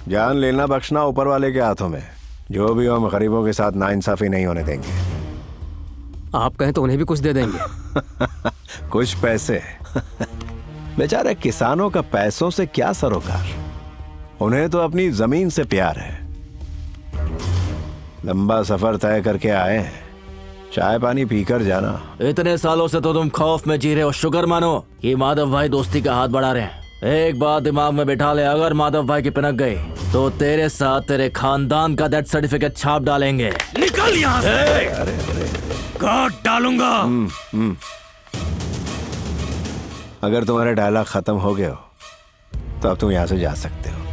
जान लेना बख्शना ऊपर वाले के हाथों में। जो भी हो, हम गरीबों के साथ नाइंसाफी नहीं होने देंगे। आप कहें तो उन्हें भी कुछ दे देंगे। कुछ पैसे? बेचारे किसानों का पैसों से क्या सरोकार। उन्हें तो अपनी जमीन से प्यार है। लंबा सफर तय करके आए हैं, चाय पानी पीकर जाना। इतने सालों से तो तुम खौफ में जी रहे हो, शुक्र मानो कि माधव भाई दोस्ती का हाथ बढ़ा रहे हैं। एक बात दिमाग में बिठा ले, अगर माधव भाई की पिनक गई तो तेरे साथ तेरे खानदान का डेथ सर्टिफिकेट छाप डालेंगे। निकल यहाँ से, काट डालूंगा। अगर तुम्हारे डायलॉग खत्म हो गए हो तो अब तुम यहाँ से जा सकते हो।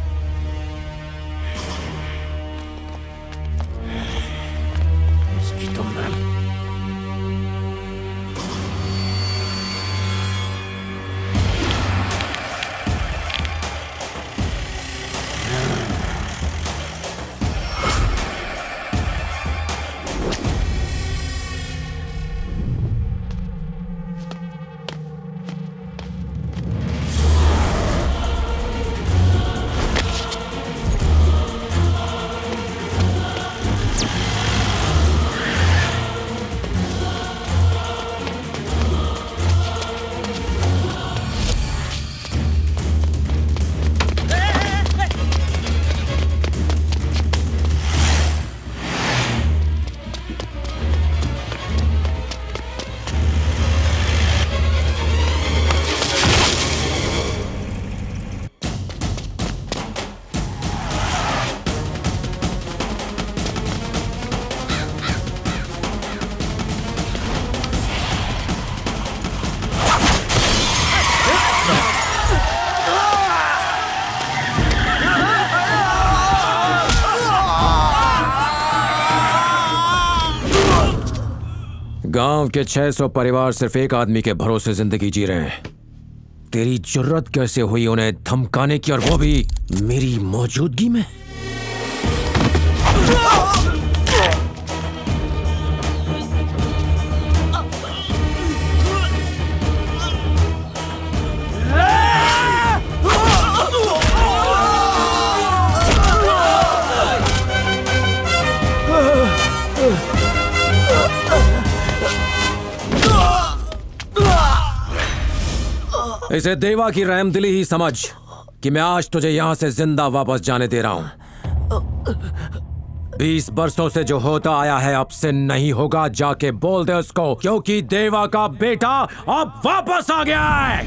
गांव के 600 परिवार सिर्फ एक आदमी के भरोसे जिंदगी जी रहे हैं। तेरी जुर्रत कैसे हुई उन्हें धमकाने की, और वो भी मेरी मौजूदगी में? इसे देवा की रहमदिली ही समझ कि मैं आज तुझे यहां से जिंदा वापस जाने दे रहा हूं। 20 बरसों से जो होता आया है अब से नहीं होगा। जाके बोल दे उसको, क्योंकि देवा का बेटा अब वापस आ गया है।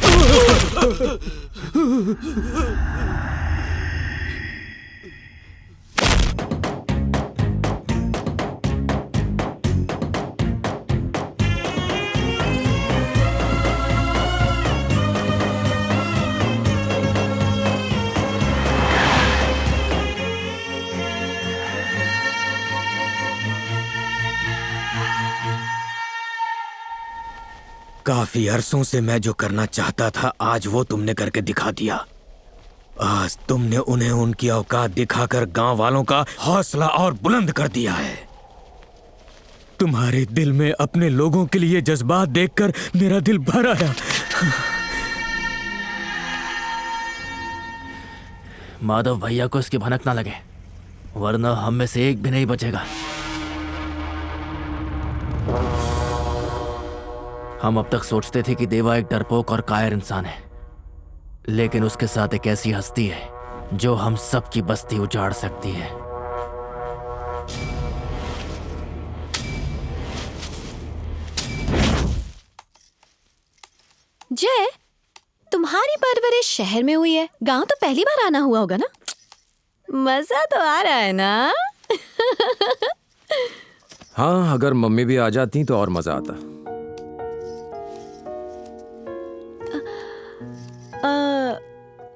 काफी अरसों से मैं जो करना चाहता था आज वो तुमने करके दिखा दिया। आज तुमने उन्हें उनकी औकात दिखाकर गांव वालों का हौसला और बुलंद कर दिया है। तुम्हारे दिल में अपने लोगों के लिए जज्बात देखकर मेरा दिल भर आया। माधव भैया को इसकी भनक ना लगे, वरना हम में से एक भी नहीं बचेगा। हम अब तक सोचते थे कि देवा एक डरपोक और कायर इंसान है, लेकिन उसके साथ एक ऐसी हस्ती है जो हम सब की बस्ती उजाड़ सकती है। जय, तुम्हारी परवरिश शहर में हुई है, गांव तो पहली बार आना हुआ होगा ना? मजा तो आ रहा है ना? हाँ, अगर मम्मी भी आ जाती तो और मजा आता।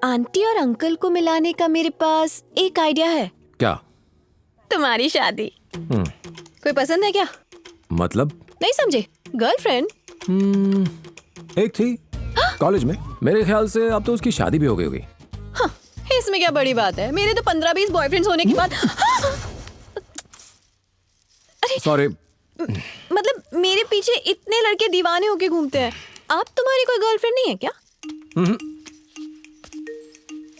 आंटी और अंकल को मिलाने का मेरे पास एक आइडिया है। क्या? तुम्हारी शादी। कोई पसंद है क्या? मतलब? नहीं समझे? गर्लफ्रेंड? एक थी कॉलेज में। मेरे ख्याल से अब तो उसकी शादी भी हो गई होगी। हाँ, इसमें क्या बड़ी बात है? मेरे तो 15-20 बॉयफ्रेंड्स होने के बाद। अरे सॉरी। मतलब मेरे पीछे इतने लड़के दीवाने होके घूमते हैं, आप तुम्हारी कोई गर्लफ्रेंड नहीं है क्या?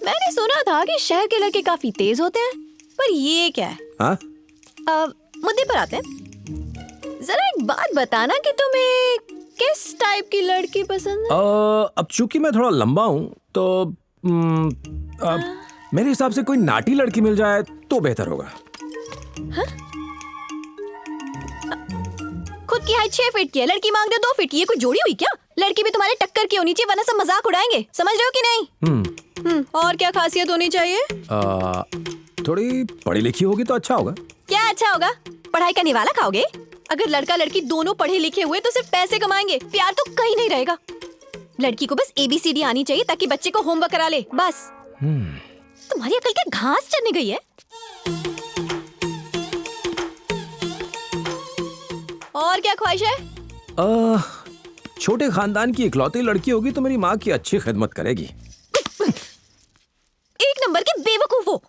मैंने सुना था कि शहर के लड़के काफी तेज होते हैं, पर ये क्या है? मुद्दे पर आते हैं। जरा एक बात बताना कि तुम्हें किस टाइप की लड़की पसंद है? अब चूंकि मैं थोड़ा लंबा हूँ तो मेरे हिसाब से कोई नाटी लड़की मिल जाए तो बेहतर होगा। हाँ? खुद लोग की हाइट 6 फीट की है, लड़की मांग रहे हो 2 फीट की, ये कोई जोड़ी हुई क्या? लड़की भी तुम्हारे टक्कर की होनी चाहिए, वरना सब मजाक उड़ाएंगे, समझ रहे हो कि नहीं? और क्या खासियत होनी चाहिए? थोड़ी पढ़ी लिखी होगी तो अच्छा होगा। क्या अच्छा होगा? पढ़ाई का निवाला खाओगे? अगर लड़का लड़की दोनों पढ़े लिखे हुए तो सिर्फ पैसे कमाएंगे, प्यार तो कहीं नहीं रहेगा। लड़की को बस ABCD आनी चाहिए ताकि बच्चे को होमवर्क करा ले, बस। तुम्हारी अकल क्या घास चरने गई है? और क्या ख्वाहिश है? छोटे खानदान की इकलौती लड़की होगी तो मेरी माँ की अच्छी खिदमत करेगी। एक नंबर के बेवकूफ हो।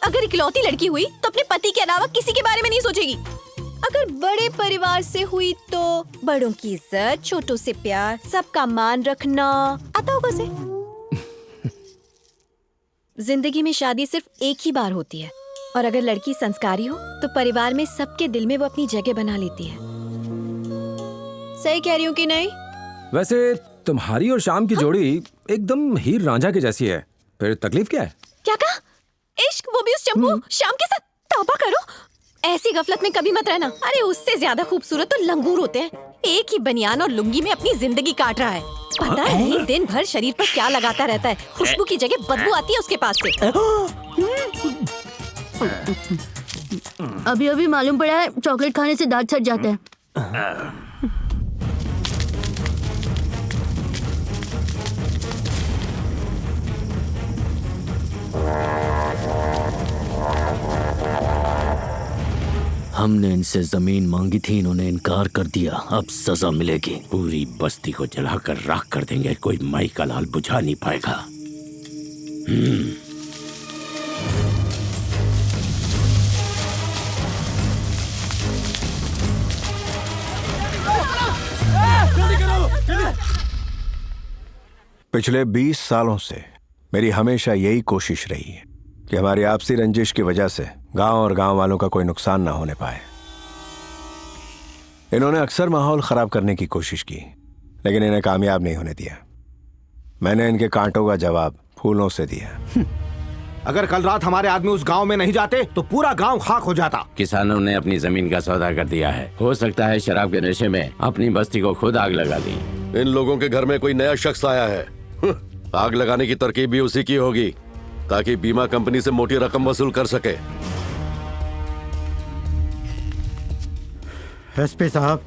अगर इकलौती लड़की हुई तो अपने पति के अलावा किसी के बारे में नहीं सोचेगी। अगर बड़े परिवार से हुई तो बड़ों की इज्जत, छोटों से प्यार, सबका मान रखना आता होगा उसे। जिंदगी में शादी सिर्फ एक ही बार होती है, और अगर लड़की संस्कारी हो तो परिवार में सबके दिल में वो अपनी जगह बना लेती है। सही कह रही हूँ कि नहीं? वैसे तुम्हारी और शाम की जोड़ी एकदम हीर रांझा के जैसी है, फिर तकलीफ क्या है? क्या कहा? इश्क, वो भी उस चंपू शाम के साथ? तौबा करो, ऐसी गफलत में कभी मत रहना। अरे उससे ज्यादा खूबसूरत तो लंगूर होते हैं। एक ही बनियान और लुंगी में अपनी जिंदगी काट रहा है, पता नहीं दिन भर शरीर पर क्या लगाता रहता है। खुशबू की जगह बदबू आती है उसके पास से। अभी अभी मालूम पड़ा है चॉकलेट खाने से दांत सड़ जाते हैं। हमने इनसे जमीन मांगी थी, इन्होंने इनकार कर दिया, अब सजा मिलेगी। पूरी बस्ती को जलाकर राख कर देंगे, कोई माई का लाल बुझा नहीं पाएगा। पिछले 20 सालों से मेरी हमेशा यही कोशिश रही है कि हमारी आपसी रंजिश की वजह से गांव और गांव वालों का कोई नुकसान ना होने पाए। इन्होंने अक्सर माहौल खराब करने की कोशिश की, लेकिन इन्हें कामयाब नहीं होने दिया। मैंने इनके कांटों का जवाब फूलों से दिया। अगर कल रात हमारे आदमी उस गांव में नहीं जाते तो पूरा गांव खाक हो जाता। किसानों ने अपनी जमीन का सौदा कर दिया है, हो सकता है शराब के नशे में अपनी बस्ती को खुद आग लगा दी। इन लोगों के घर में कोई नया शख्स आया है, आग लगाने की तरकीब भी उसी की होगी ताकि बीमा कंपनी से मोटी रकम वसूल कर सके। एसपी साहब,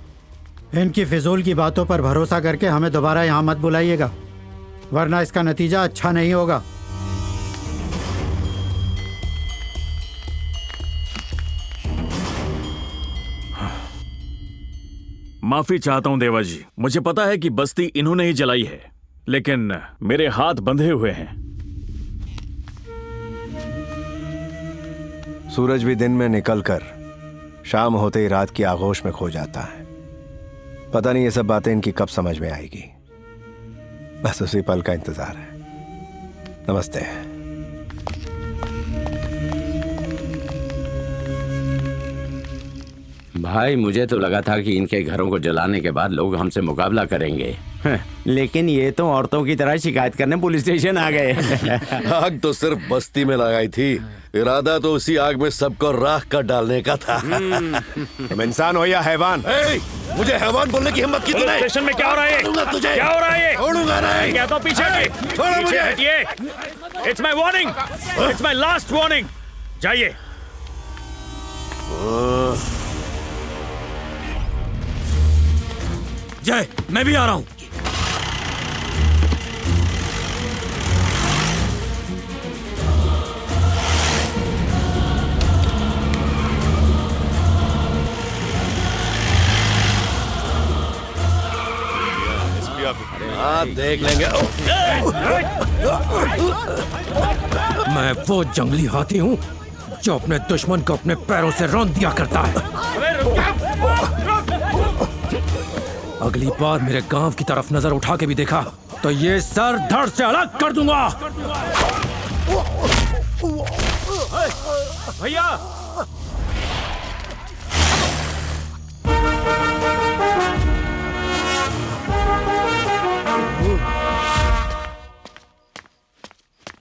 इनकी फिजूल की बातों पर भरोसा करके हमें दोबारा यहाँ मत बुलाइएगा, वरना इसका नतीजा अच्छा नहीं होगा। माफी चाहता हूं देवा जी, मुझे पता है कि बस्ती इन्होंने ही जलाई है, लेकिन मेरे हाथ बंधे हुए हैं। सूरज भी दिन में निकलकर शाम होते ही रात की आगोश में खो जाता है। पता नहीं ये सब बातें इनकी कब समझ में आएगी, बस उसी पल का इंतजार है। नमस्ते। भाई मुझे तो लगा था कि इनके घरों को जलाने के बाद लोग हमसे मुकाबला करेंगे, लेकिन ये तो औरतों की तरह शिकायत करने पुलिस स्टेशन आ गए। आग तो सिर्फ बस्ती में लगाई थी, इरादा तो उसी आग में सबको राख कर डालने का था। तुम इंसान हो या हैवान? मुझे हैवान बोलने की हिम्मत की तूने? स्टेशन में क्या हो रहा है? तुझे क्या हो रहा है? छोड़ूंगा नहीं। क्या तो पीछे हटिए। It's my warning, it's my last warning. जाइए। जय, मैं भी आ रहा हूं। हाँ देख लेंगे। मैं वो जंगली हाथी हूँ जो अपने दुश्मन को अपने पैरों से रौंद दिया करता है। अगली बार मेरे गांव की तरफ नजर उठा के भी देखा तो ये सर धड़ से अलग कर दूंगा। भैया,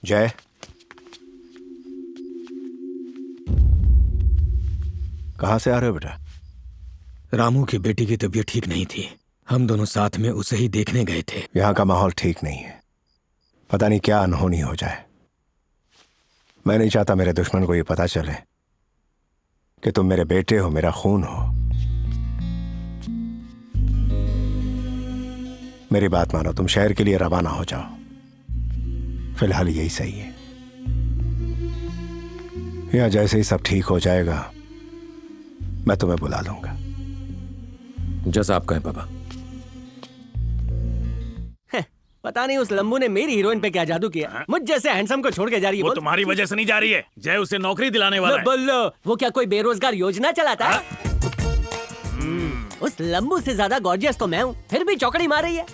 जय, कहां से आ रहे हो बेटा? रामू की बेटी की तबीयत ठीक नहीं थी। हम दोनों साथ में उसे ही देखने गए थे। यहाँ का माहौल ठीक नहीं है, पता नहीं क्या अनहोनी हो जाए। मैं नहीं चाहता मेरे दुश्मन को ये पता चले कि तुम मेरे बेटे हो, मेरा खून हो। मेरी बात मानो, तुम शहर के लिए रवाना हो जाओ। फिलहाल यही सही है। या जैसे ही सब ठीक हो जाएगा मैं तुम्हें बुला लूंगा। जैसा आप कहें पापा। पता नहीं उस लंबू ने मेरी हीरोइन पे क्या जादू किया, मुझ जैसे हैंडसम को छोड़ के जा रही है। वो तुम्हारी वजह से नहीं जा रही है, जय उसे नौकरी दिलाने वाला है। बोलो, वो क्या कोई बेरोजगार योजना चलाता है? उस लंबू से ज्यादा गॉर्जियस तो मैं हूँ, फिर भी चौकड़ी मार रही है।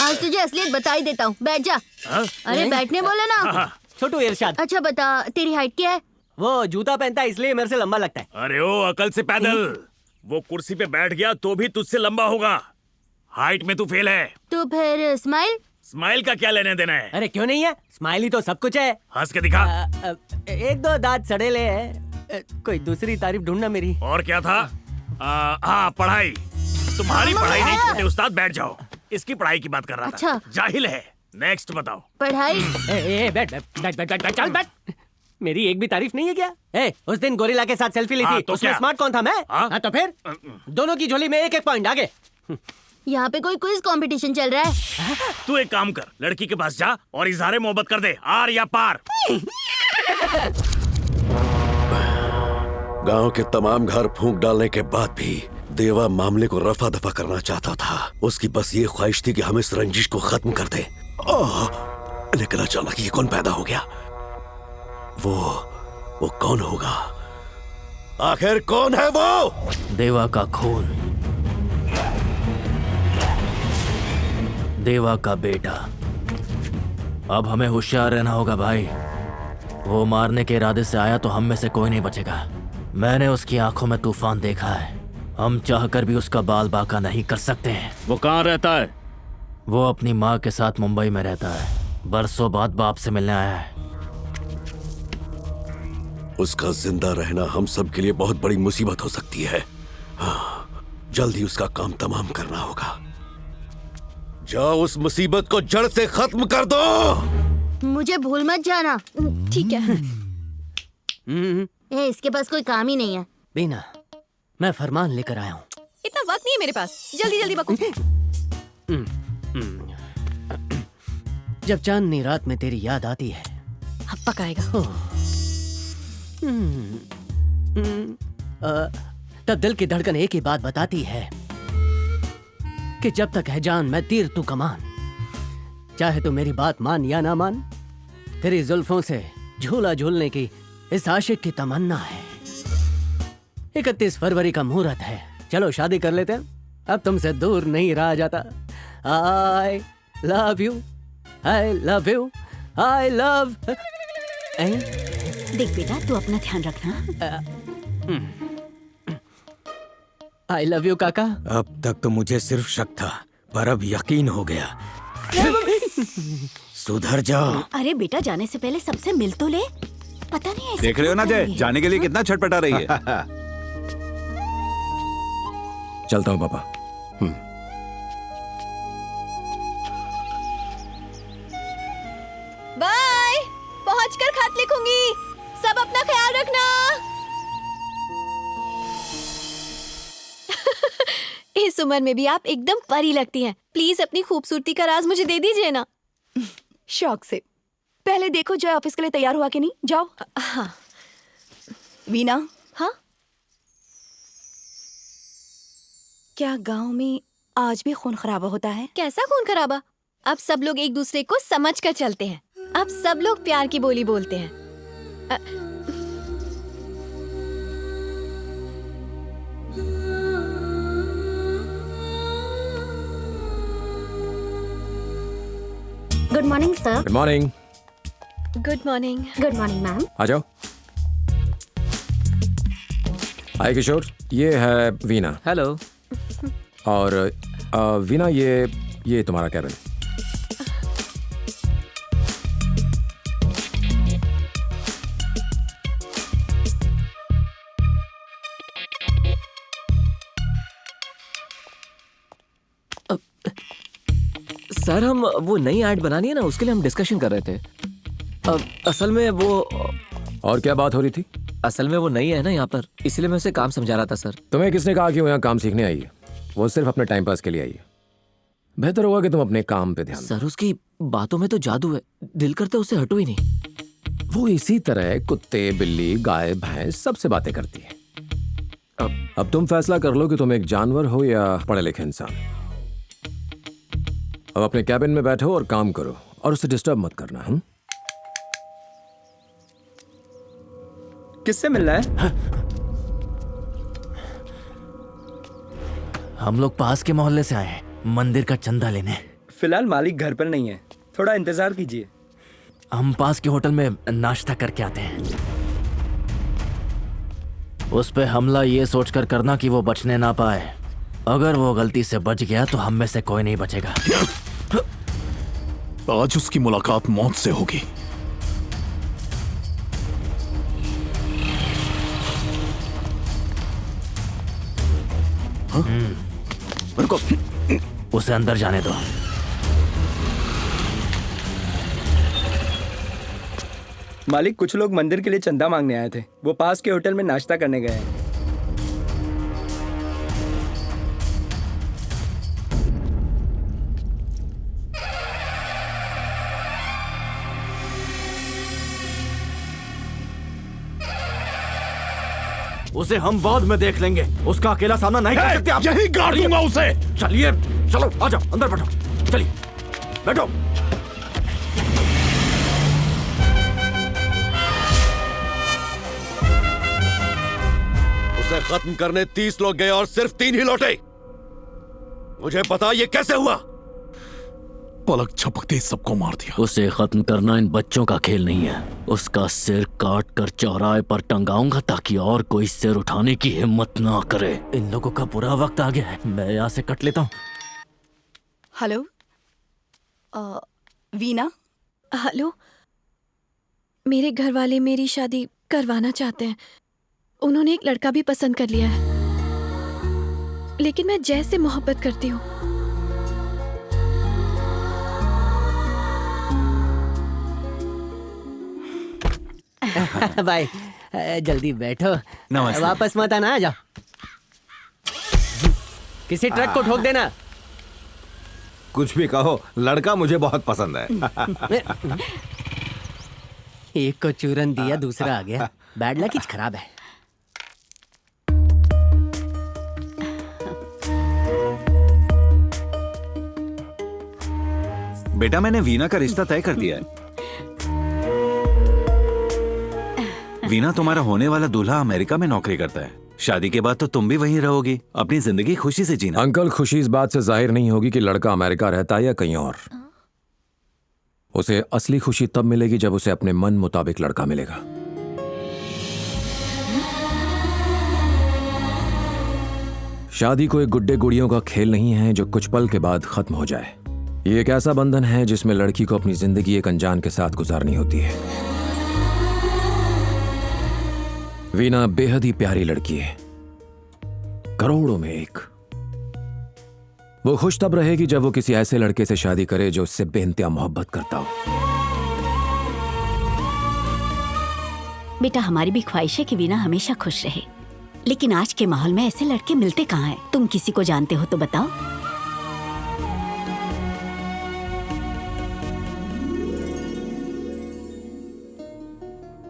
आज तुझे असलियत बता ही देता हूँ, बैठ जा। अरे बैठने बोले ना। छोटू इरशाद। अच्छा बता, तेरी हाइट क्या है? वो जूता पहनता है इसलिए मेरे से लंबा लगता है। अरे ओ अकल से पैदल, वो कुर्सी पे बैठ गया तो भी तुझसे लंबा होगा। हाइट में तू फेल है। तो फिर स्माइल? स्माइल का क्या लेने देना है? अरे क्यों नहीं है, स्माइल ही तो सब कुछ है। हंस के दिखा। एक दो दांत सड़ेले हैं, कोई दूसरी तारीफ ढूंढना मेरी। और क्या था? हाँ पढ़ाई। तुम्हारी पढ़ाई नहीं, छोटे उस्ताद बैठ जाओ। इसकी पढ़ाई की बात कर रहा अच्छा। था। जाहिल है। नेक्स्ट बताओ। पढ़ाई। बैठ बैठ बैठ बैठ चल बैठ। मेरी एक भी तारीफ नहीं है क्या? उस दिन गोरिल्ला के साथ सेल्फी ली थी, तो उसमें क्या? स्मार्ट कौन था? मैं। हाँ तो फिर दोनों की झोली में एक एक पॉइंट आगे। यहाँ पे कोई क्विज कंपटीशन चल रहा है। तू एक काम कर, लड़की के पास जा और इजहारे मोहब्बत कर दे, आर या पार। गांव के तमाम घर फूंक डालने के बाद भी देवा मामले को रफा दफा करना चाहता था। उसकी बस ये ख्वाहिश थी कि हम इस रंजिश को खत्म कर दे। लेकिन अचानक ये कौन पैदा हो गया? वो कौन होगा? आखिर कौन है वो? देवा का खून, देवा का बेटा। अब हमें होशियार रहना होगा भाई। वो मारने के इरादे से आया तो हम में से कोई नहीं बचेगा। मैंने उसकी आंखों में तूफान देखा है। हम चाहकर भी उसका बाल बाका नहीं कर सकते हैं। वो कहाँ रहता है? वो अपनी माँ के साथ मुंबई में रहता है। बरसों बाद बाप से मिलने आया है। उसका जिंदा रहना हम सब के लिए बहुत बड़ी मुसीबत हो सकती है। हाँ, जल्दी उसका काम तमाम करना होगा। जाओ उस मुसीबत को जड़ से खत्म कर दो। मुझे भूल मत जाना। ठीक है। इसके पास कोई काम ही नहीं है। बीना, मैं फरमान लेकर आया हूँ। इतना वक्त नहीं है मेरे पास, जल्दी जल्दी बको। जब चांदनी रात में तेरी याद आती है, अब पकाएगा। तब दिल की धड़कन एक ही बात बताती है कि जब तक है जान मैं तीर तू कमान। चाहे तू मेरी बात मान या ना मान, तेरी जुल्फों से झूला झूलने की इस आशिक की तमन्ना है। 31 फरवरी का मुहूर्त है, चलो शादी कर लेते हैं। अब तुमसे दूर नहीं रहा जाता। I love you, I love you, I love। देख बेटा, तू अपना ध्यान रखना। I love you काका। अब तक तो मुझे सिर्फ शक था, पर अब यकीन हो गया। सुधर जाओ। अरे बेटा, जाने से पहले सबसे मिल तो ले। पता नहीं ऐसे देख रहे हो ना जय, जाने के लिए कितना छटपटा रही है। चलता हूँ पापा। बाय। पहुंचकर खत लिखूंगी। सब अपना ख्याल रखना। इस उम्र में भी आप एकदम परी लगती हैं। प्लीज अपनी खूबसूरती का राज मुझे दे दीजिए ना। शौक से। पहले देखो जय ऑफिस के लिए तैयार हुआ कि नहीं। जाओ। हाँ। वीना। हाँ। क्या गांव में आज भी खून खराबा होता है? कैसा खून खराबा? अब सब लोग एक दूसरे को समझ कर चलते हैं। अब सब लोग प्यार की बोली बोलते हैं। Good morning sir. Good morning. Good morning. Good morning ma'am. आ जाओ। हाय किशोर, ये है वीना। हेलो। और वीना, ये तुम्हारा कैबिन। सर हम वो नई ऐड बनानी है ना, उसके लिए हम डिस्कशन कर रहे थे। असल में वो और क्या बात हो रही थी? असल में वो नई है ना यहाँ पर, इसलिए मैं उसे काम समझा रहा था सर। तुम्हें किसने कहा कि वो यहाँ काम सीखने आई है? वो सिर्फ अपने टाइम पास के लिए आई है। बेहतर होगा कि तुम अपने काम पे ध्यान दो। सर उसकी बातों में तो जादू है, दिल करता है उससे हटो ही नहीं। वो इसी तरह कुत्ते, बिल्ली, गाय, भैंस सबसे बातें करती है। अब तुम फैसला कर लो कि तुम एक जानवर हो या पढ़े लिखे इंसान। अब अपने कैबिन में बैठो और काम करो और उसे डिस्टर्ब मत करना। हम किससे मिल रहा है? हम लोग पास के मोहल्ले से आए हैं, मंदिर का चंदा लेने। फिलहाल मालिक घर पर नहीं है, थोड़ा इंतजार कीजिए। हम पास के होटल में नाश्ता करके आते हैं। उस पे हमला ये सोचकर करना कि वो बचने ना पाए। अगर वो गलती से बच गया तो हम में से कोई नहीं बचेगा। आज उसकी मुलाकात मौत से होगी। रुको, उसे अंदर जाने दो। मालिक कुछ लोग मंदिर के लिए चंदा मांगने आए थे, वो पास के होटल में नाश्ता करने गए हैं। उसे हम बाद में देख लेंगे, उसका अकेला सामना नहीं कर सकते आप। यही गाड़ दूंगा उसे। चलिए, चलो आ जाओ, अंदर बैठो। चलिए बैठो। उसे खत्म करने 30 लोग गए और सिर्फ 3 ही लौटे। मुझे पता ये कैसे हुआ। पलक झपकते ही सबको मार दिया। उसे खत्म करना इन बच्चों का खेल नहीं है। उसका सिर काट कर चौराहे पर टंगाऊंगा ताकि और कोई सिर उठाने की हिम्मत ना करे। इन लोगों का बुरा वक्त आ गया है, मैं यहाँ से कट लेता हूँ। हेलो वीना। हेलो, मेरे घर वाले मेरी शादी करवाना चाहते हैं। उन्होंने एक लड़का भी पसंद कर लिया है, लेकिन मैं जय से मोहब्बत करती हूँ। भाई जल्दी बैठो। नमस्ते। वापस मत आना, आ जाओ। किसी ट्रक को ठोक देना। कुछ भी कहो, लड़का मुझे बहुत पसंद है। एक को चूरन दिया, दूसरा आ गया। बैड लक ही खराब है। बेटा मैंने वीना का रिश्ता तय कर दिया है। वीना तुम्हारा होने वाला दूल्हा अमेरिका में नौकरी करता है। शादी के बाद तो तुम भी वहीं रहोगी, अपनी जिंदगी खुशी से जीना। अंकल, खुशी इस बात से जाहिर नहीं होगी कि लड़का अमेरिका रहता है या कहीं और। उसे असली खुशी तब मिलेगी जब उसे अपने मन मुताबिक लड़का मिलेगा। शादी कोई गुड्डे गुड़ियों का खेल नहीं है जो कुछ पल के बाद खत्म हो जाए। ये एक ऐसा बंधन है जिसमें लड़की को अपनी जिंदगी एक अनजान के साथ गुजारनी होती है। वीना बेहद ही प्यारी लड़की है, करोड़ों में एक। वो खुश तब रहेगी जब वो किसी ऐसे लड़के से शादी करे जो उससे बेइंतहा मोहब्बत करता हो। बेटा, हमारी भी ख्वाहिश है कि वीना हमेशा खुश रहे, लेकिन आज के माहौल में ऐसे लड़के मिलते कहाँ हैं? तुम किसी को जानते हो तो बताओ।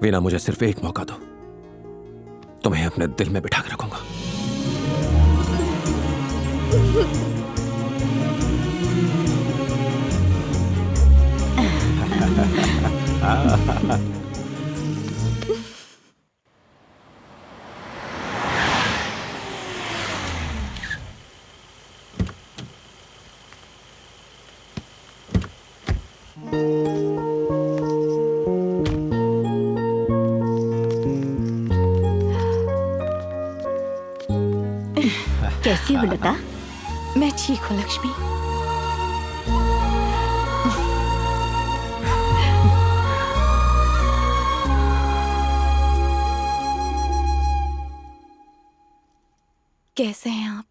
वीना, मुझे सिर्फ एक मौका दो, तुम्हें अपने दिल में बिठा के रखूंगा। कैसी हो लता? मैं ठीक हूँ लक्ष्मी। कैसे हैं आप?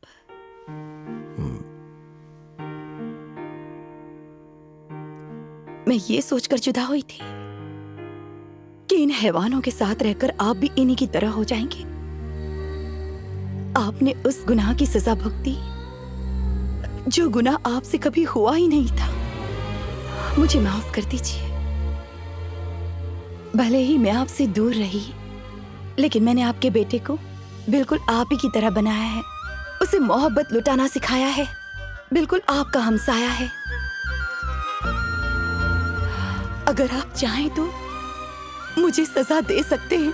मैं ये सोचकर जुदा हुई थी कि इन हैवानों के साथ रहकर आप भी इन्हीं की तरह हो जाएंगे। आपने उस गुनाह की सजा भुगती जो गुनाह आपसे कभी हुआ ही नहीं था। मुझे माफ कर दीजिए। भले ही मैं आपसे दूर रही, लेकिन मैंने आपके बेटे को बिल्कुल आप ही की तरह बनाया है। उसे मोहब्बत लुटाना सिखाया है, बिल्कुल आपका हमसाया है। अगर आप चाहें तो मुझे सजा दे सकते हैं।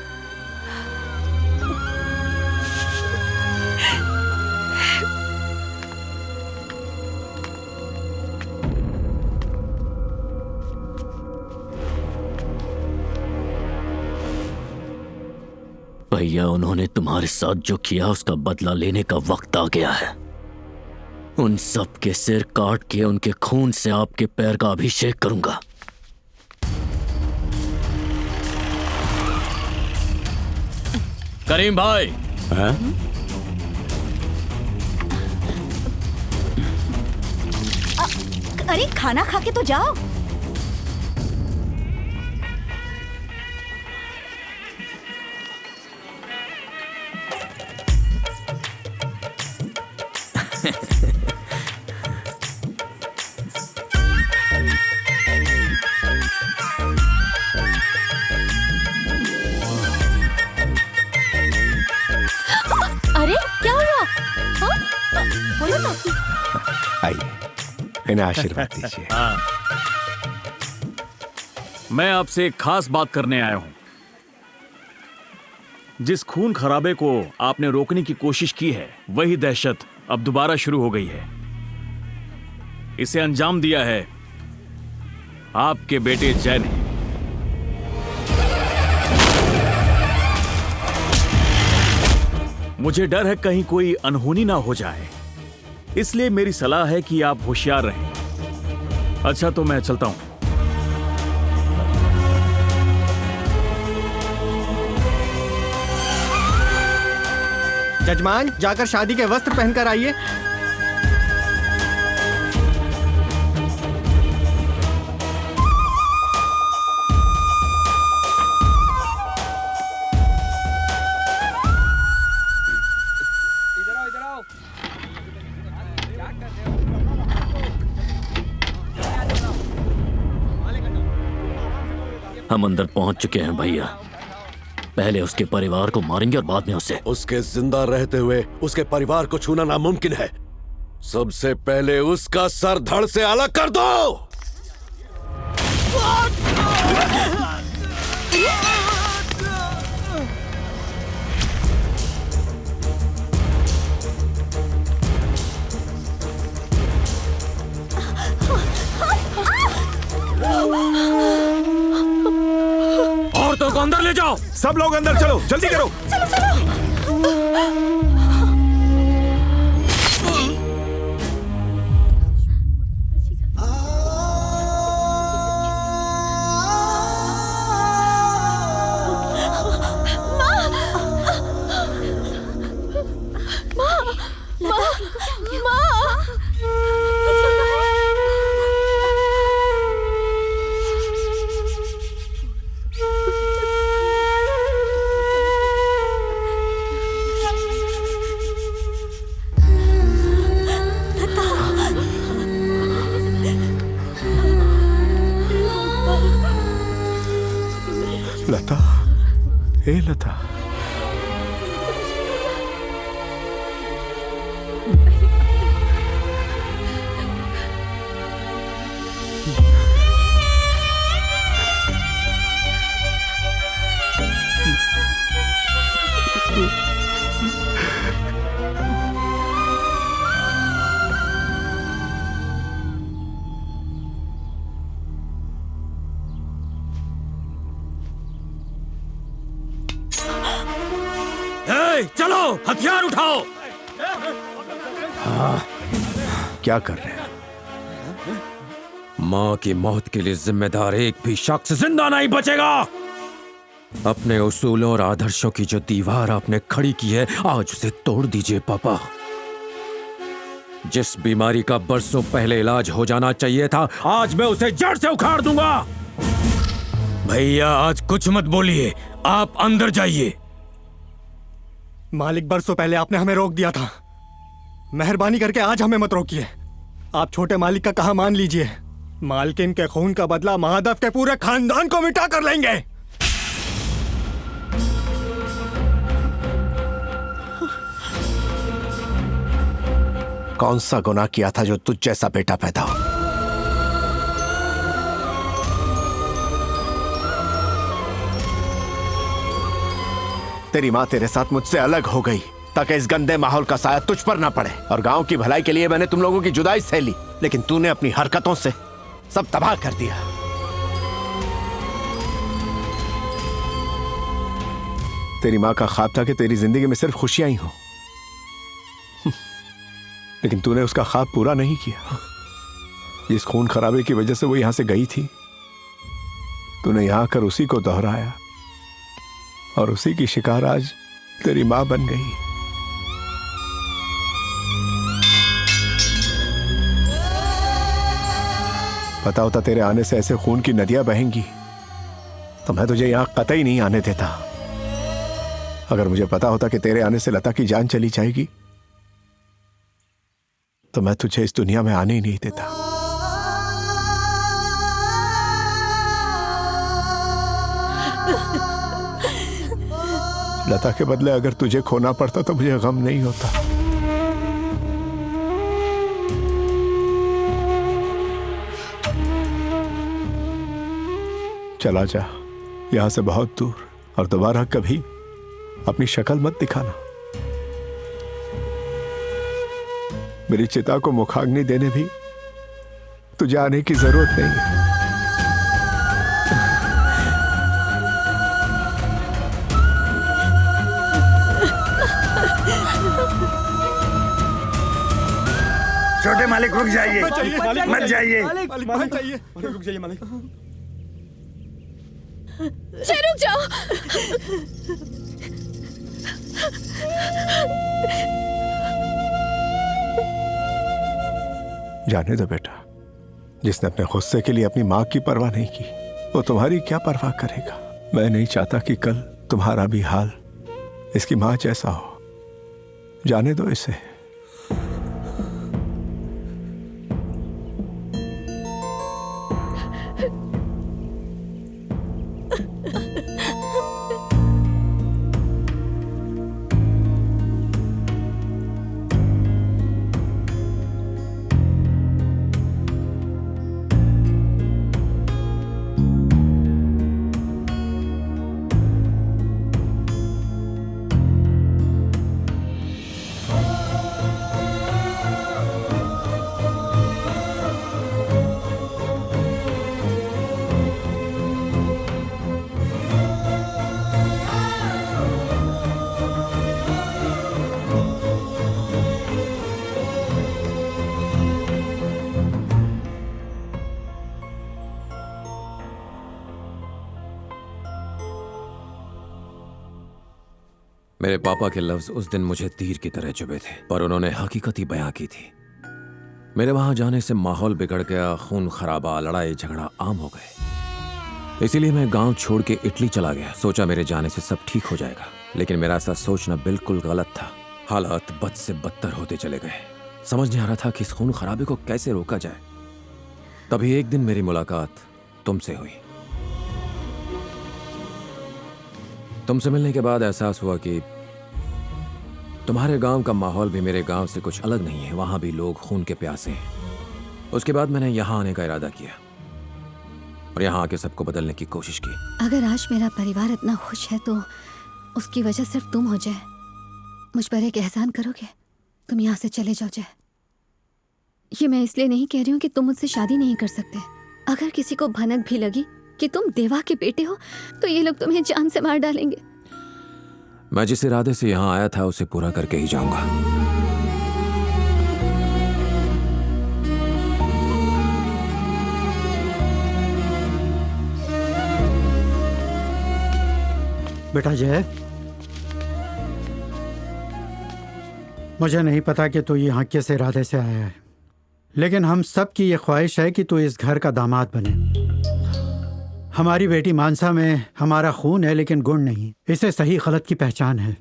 भैया, उन्होंने तुम्हारे साथ जो किया उसका बदला लेने का वक्त आ गया है। उन सब के सिर काट के उनके खून से आपके पैर का अभिषेक करूंगा। करीम भाई, अरे खाना खा के तो जाओ। अरे क्या हुआ? हाँ? बोलो ना। आइए, इन्हें आशीर्वाद दीजिए। मैं आपसे एक खास बात करने आया हूं। जिस खून खराबे को आपने रोकने की कोशिश की है, वही दहशत अब दोबारा शुरू हो गई है। इसे अंजाम दिया है आपके बेटे जय ने। मुझे डर है कहीं कोई अनहोनी ना हो जाए, इसलिए मेरी सलाह है कि आप होशियार रहें। अच्छा, तो मैं चलता हूं। जजमान, जाकर शादी के वस्त्र पहनकर आइए। हम अंदर पहुंच चुके हैं भैया। पहले उसके परिवार को मारेंगे और बाद में उसके जिंदा रहते हुए उसके परिवार को छूना नामुमकिन है। सबसे पहले उसका सर धड़ से अलग कर दो। औरतों को अंदर ले जाओ। सब लोग अंदर चलो, जल्दी करो। चलो चलो। लता, हे लता। चलो, हथियार उठाओ। हाँ, क्या कर रहे हैं? माँ की मौत के लिए जिम्मेदार एक भी शख्स जिंदा नहीं बचेगा। अपने उसूलों और आदर्शों की जो दीवार आपने खड़ी की है, आज उसे तोड़ दीजिए पापा। जिस बीमारी का बरसों पहले इलाज हो जाना चाहिए था, आज मैं उसे जड़ से उखाड़ दूंगा। भैया आज कुछ मत बोलिए, आप अंदर जाइए। मालिक, बरसों पहले आपने हमें रोक दिया था, मेहरबानी करके आज हमें मत रोकिए। आप छोटे मालिक का कहा मान लीजिए, मालकिन के खून का बदला महादेव के पूरे खानदान को मिटा कर लेंगे। कौन सा गुनाह किया था जो तुझ जैसा बेटा पैदा हो? तेरी माँ तेरे साथ मुझसे अलग हो गई ताकि इस गंदे माहौल का साया तुझ पर ना पड़े, और गांव की भलाई के लिए मैंने तुम लोगों की जुदाई सह ली, लेकिन तूने अपनी हरकतों से सब तबाह कर दिया। तेरी माँ का ख्वाब था कि तेरी जिंदगी में सिर्फ खुशियां ही हो, लेकिन तूने उसका ख्वाब पूरा नहीं किया। इस खून खराबे की वजह से वो यहां से गई थी, तूने यहां आकर उसी को दोहराया और उसी की शिकार आज तेरी मां बन गई। पता होता तेरे आने से ऐसे खून की नदियां बहेंगी तो मैं तुझे यहां कतई नहीं आने देता। अगर मुझे पता होता कि तेरे आने से लता की जान चली जाएगी तो मैं तुझे इस दुनिया में आने ही नहीं देता। लता के बदले अगर तुझे खोना पड़ता तो मुझे गम नहीं होता। चला जा यहां से बहुत दूर, और दोबारा कभी अपनी शक्ल मत दिखाना। मेरी चिता को मुखाग्नि देने भी तुझे आने की जरूरत नहीं है। छोटे मालिक रुक जाइए, मत जाइए। मालिक चाहिए, रुक जाइए मालिक। रुक जाओ। जाने दो बेटा, जिसने अपने गुस्से के लिए अपनी माँ की परवाह नहीं की वो तुम्हारी क्या परवाह करेगा। मैं नहीं चाहता कि कल तुम्हारा भी हाल इसकी माँ जैसा हो। जाने दो इसे। मेरे पापा के लफ्ज उस दिन मुझे तीर की तरह चुभे थे, पर उन्होंने हकीकत ही बयां की थी। मेरे वहां जाने से माहौल बिगड़ गया, खून खराबा, लड़ाई झगड़ा आम हो गए। इसीलिए मैं गांव छोड़ के इटली चला गया। सोचा मेरे जाने से सब ठीक हो जाएगा, लेकिन मेरा ऐसा सोचना बिल्कुल गलत था। हालात बद से बदतर होते चले गए। समझ नहीं आ रहा था कि इस खून खराबे को कैसे रोका जाए। तभी एक दिन मेरी मुलाकात तुमसे हुई। तुमसे मिलने के बाद एहसास हुआ कि तुम्हारे गांव का माहौल भी मेरे गांव से कुछ अलग नहीं है। वहां भी लोग खून के प्यासे हैं। उसके बाद मैंने यहां आने का इरादा किया और यहां आके सबको बदलने की कोशिश की। अगर आज मेरा परिवार इतना खुश है तो उसकी वजह सिर्फ तुम हो जाए। मुझ पर एक एहसान करोगे? तुम यहाँ से चले जाओ जाए। ये मैं इसलिए नहीं कह रही हूँ कि तुम मुझसे शादी नहीं कर सकते। अगर किसी को भनक भी लगी कि तुम देवा के बेटे हो तो ये लोग तुम्हें जान से मार डालेंगे। मैं जिस इरादे से यहाँ आया था उसे पूरा करके ही जाऊंगा। बेटा जय, मुझे नहीं पता कि तू यहाँ किस इरादे से आया है, लेकिन हम सब की ये ख्वाहिश है कि तू इस घर का दामाद बने। हमारी बेटी मानसा में हमारा खून है लेकिन गुण नहीं। इसे सही गलत की पहचान है।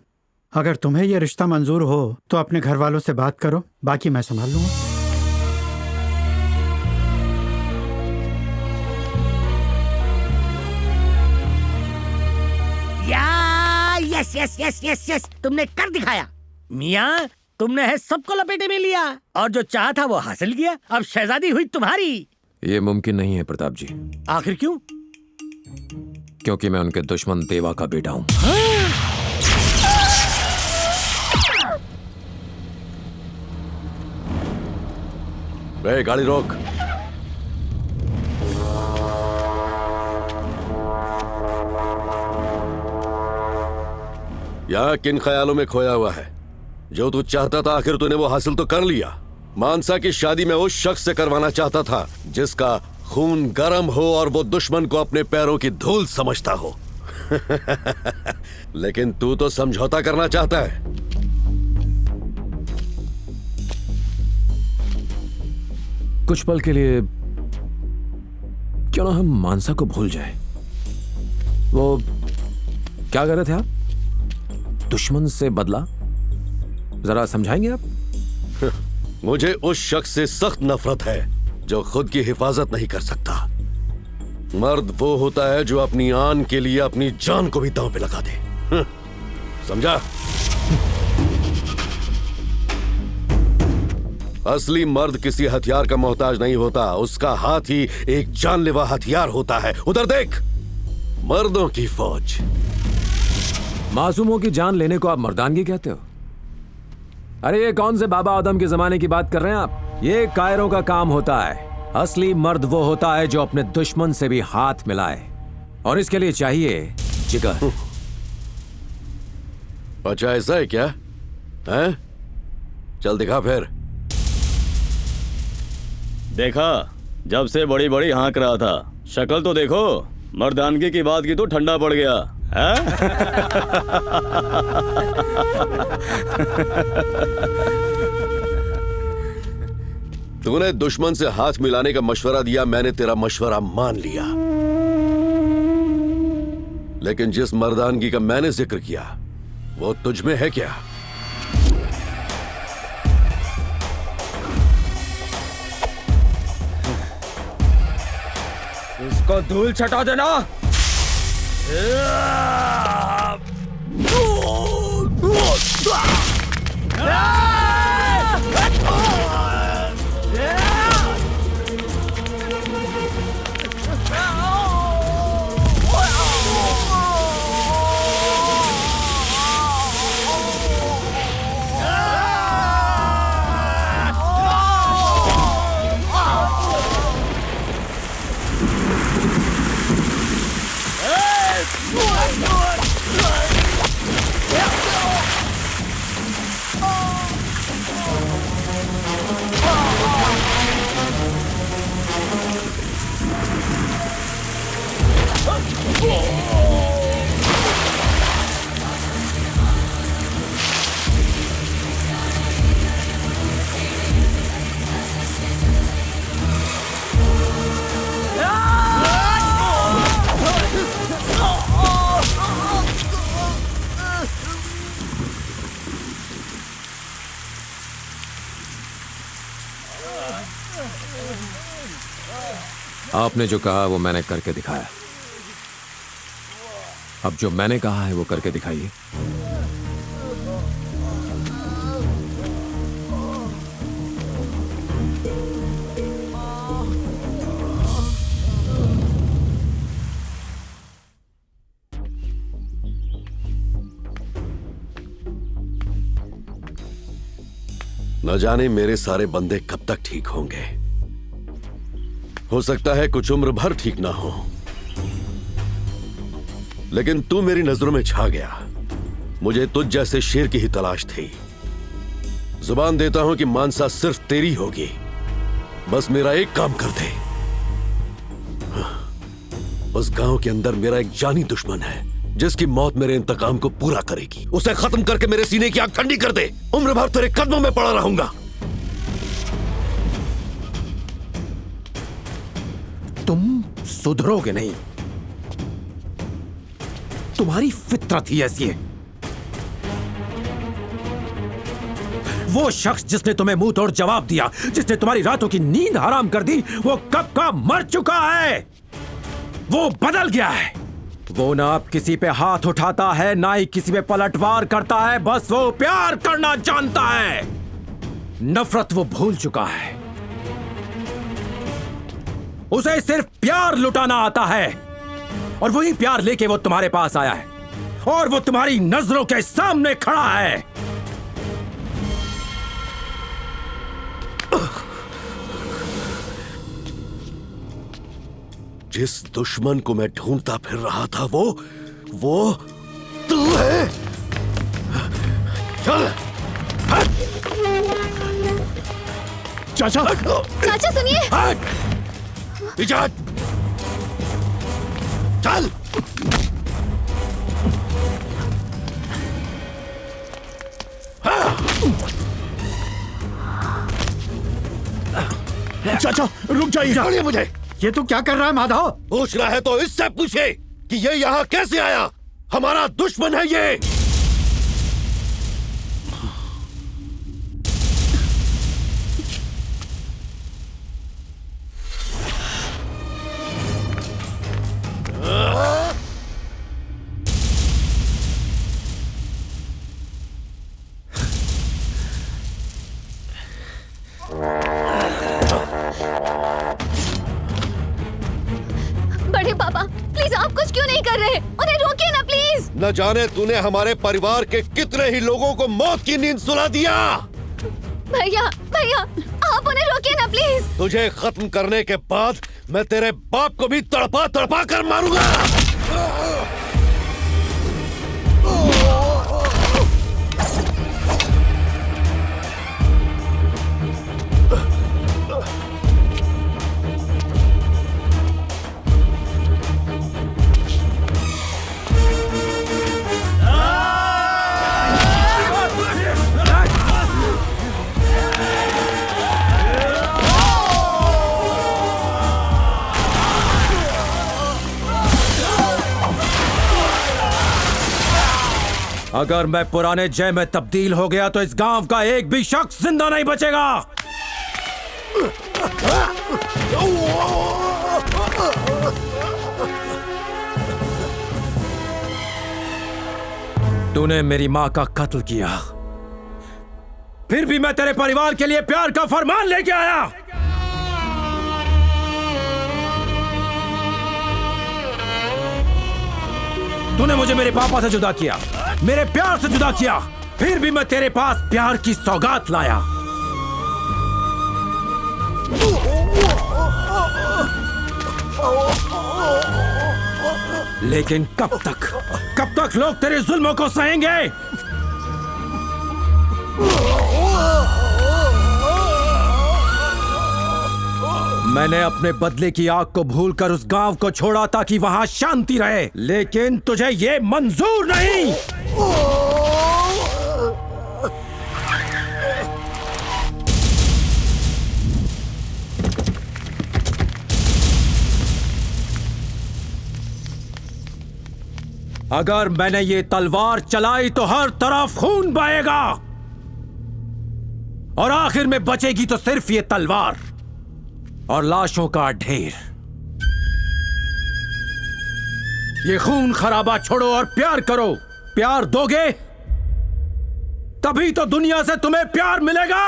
अगर तुम्हें यह रिश्ता मंजूर हो तो अपने घर वालों से बात करो, बाकी मैं संभाल लूंगा। Yes yes yes yes yes, तुमने कर दिखाया मियाँ। तुमने है सबको लपेटे में लिया और जो चाहा था वो हासिल किया। अब शहजादी हुई तुम्हारी। ये मुमकिन नहीं है प्रताप जी। आखिर क्यों? क्योंकि मैं उनके दुश्मन देवा का बेटा हूँ। वे गाड़ी रोक। यहाँ किन ख्यालों में खोया हुआ है? जो तू चाहता था आखिर तूने वो हासिल तो कर लिया। मानसा की शादी मैं उस शख्स से करवाना चाहता था जिसका खून गर्म हो और वो दुश्मन को अपने पैरों की धूल समझता हो। लेकिन तू तो समझौता करना चाहता है। कुछ पल के लिए क्यों ना हम मानसा को भूल जाए। वो क्या कर रहे थे आप? दुश्मन से बदला, जरा समझाएंगे आप? मुझे उस शख्स से सख्त नफरत है जो खुद की हिफाजत नहीं कर सकता। मर्द वो होता है जो अपनी आन के लिए अपनी जान को भी दांव पे लगा दे। समझा? असली मर्द किसी हथियार का मोहताज नहीं होता, उसका हाथ ही एक जानलेवा हथियार होता है। उधर देख, मर्दों की फौज। मासूमों की जान लेने को आप मर्दानगी कहते हो? अरे ये कौन से बाबा आदम के जमाने की बात कर रहे हैं आप? ये कायरों का काम होता है। असली मर्द वो होता है जो अपने दुश्मन से भी हाथ मिलाए, और इसके लिए चाहिए जिगर। अच्छा ऐसा है क्या? हैं? चल दिखा फिर। देखा, जब से बड़ी बड़ी हाँक रहा था, शक्ल तो देखो। मर्दानगी की बात की तो ठंडा पड़ गया है? तूने दुश्मन से हाथ मिलाने का मशवरा दिया, मैंने तेरा मशवरा मान लिया। लेकिन जिस मर्दानगी का मैंने जिक्र किया वो तुझ में है क्या? इसको धूल छटा देना। आपने जो कहा वो मैंने करके दिखाया। अब जो मैंने कहा है वो करके दिखाइए। न जाने मेरे सारे बंदे कब तक ठीक होंगे। हो सकता है कुछ उम्र भर ठीक ना हो, लेकिन तू मेरी नजरों में छा गया। मुझे तुझ जैसे शेर की ही तलाश थी। जुबान देता हूं कि मानसा सिर्फ तेरी होगी। बस मेरा एक काम कर दे। उस गांव के अंदर मेरा एक जानी दुश्मन है जिसकी मौत मेरे इंतकाम को पूरा करेगी। उसे खत्म करके मेरे सीने की आग ठंडी कर दे। उम्र भर तेरे कदमों में पड़ा रहूंगा। तुम सुधरोगे नहीं, तुम्हारी फितरत ही ऐसी है। वो शख्स जिसने तुम्हें मुंह तोड़ जवाब दिया, जिसने तुम्हारी रातों की नींद हराम कर दी, वो कब का मर चुका है। वो बदल गया है। वो ना अब किसी पे हाथ उठाता है, ना ही किसी पे पलटवार करता है। बस वो प्यार करना जानता है। नफरत वो भूल चुका है। उसे सिर्फ प्यार लुटाना आता है, और वही प्यार लेके वो तुम्हारे पास आया है, और वो तुम्हारी नजरों के सामने खड़ा है। जिस दुश्मन को मैं ढूंढता फिर रहा था वो तू है। चल। चाचा, चाचा सुनिए। पीछे हट। चल। चाचा रुक जाइए। छोड़िए मुझे। ये तू क्या कर रहा है माधव? पूछना है तो इससे पूछे कि ये यहाँ कैसे आया। हमारा दुश्मन है ये। बड़े पापा प्लीज आप कुछ क्यों नहीं कर रहे? उन्हें रोकिए ना प्लीज। न जाने तूने हमारे परिवार के कितने ही लोगों को मौत की नींद सुला दिया। भैया भैया आप उन्हें रोकिए ना प्लीज। तुझे खत्म करने के बाद मैं तेरे बाप को भी तड़पा तड़पा कर मारूंगा। अगर मैं पुराने जय में तब्दील हो गया तो इस गांव का एक भी शख्स जिंदा नहीं बचेगा। तूने मेरी मां का कत्ल किया, फिर भी मैं तेरे परिवार के लिए प्यार का फरमान लेके आया। तूने मुझे मेरे पापा से जुदा किया, मेरे प्यार से जुदा किया, फिर भी मैं तेरे पास प्यार की सौगात लाया। लेकिन कब तक लोग तेरे जुल्मों को सहेंगे? मैंने अपने बदले की आग को भूलकर उस गांव को छोड़ा ताकि वहां शांति रहे, लेकिन तुझे ये मंजूर नहीं। अगर मैंने ये तलवार चलाई तो हर तरफ खून बहेगा, और आखिर में बचेगी तो सिर्फ ये तलवार और लाशों का ढेर। ये खून खराबा छोड़ो और प्यार करो। प्यार दोगे तभी तो दुनिया से तुम्हें प्यार मिलेगा।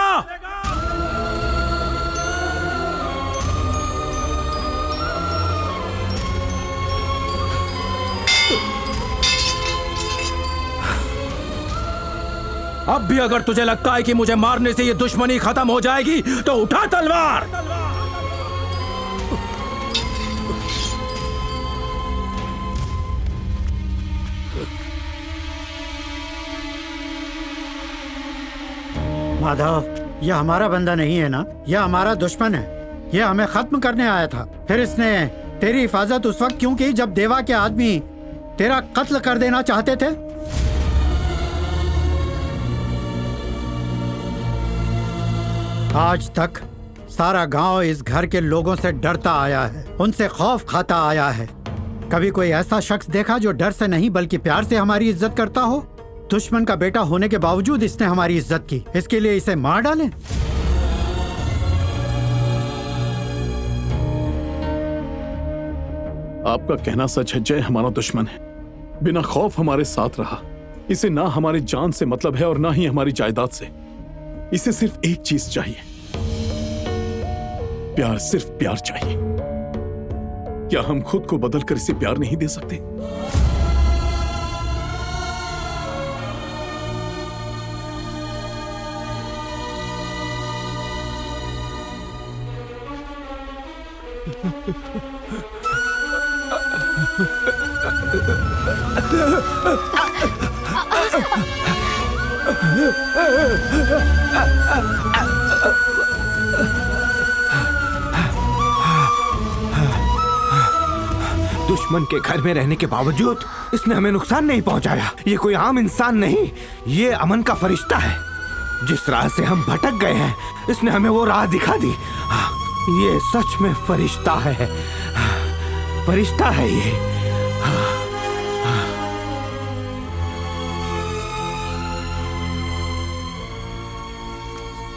अब भी अगर तुझे लगता है कि मुझे मारने से ये दुश्मनी खत्म हो जाएगी तो उठा तलवार। माधव, ये हमारा बंदा नहीं है ना, यह हमारा दुश्मन है। यह हमें खत्म करने आया था। फिर इसने तेरी हिफाजत उस वक्त क्यों की जब देवा के आदमी तेरा कत्ल कर देना चाहते थे। आज तक सारा गांव इस घर के लोगों से डरता आया है, उनसे खौफ खाता आया है। कभी कोई ऐसा शख्स देखा जो डर से नहीं बल्कि प्यार से हमारी इज्जत करता हो? दुश्मन का बेटा होने के बावजूद इसने हमारी इज्जत की, इसके लिए इसे मार डालें? आपका कहना सच है, जय हमारा दुश्मन है, बिना खौफ हमारे साथ रहा। इसे ना हमारी जान से मतलब है और ना ही हमारी जायदाद से। इसे सिर्फ एक चीज चाहिए, प्यार, सिर्फ प्यार चाहिए। क्या हम खुद को बदलकर इसे प्यार नहीं दे सकते? दुश्मन के घर में रहने के बावजूद इसने हमें नुकसान नहीं पहुंचाया। ये कोई आम इंसान नहीं, ये अमन का फरिश्ता है। जिस राह से हम भटक गए हैं, इसने हमें वो राह दिखा दी। ये सच में फरिश्ता है, फरिश्ता है ये।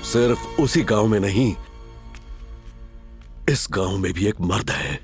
सिर्फ उसी गांव में नहीं, इस गांव में भी एक मर्द है।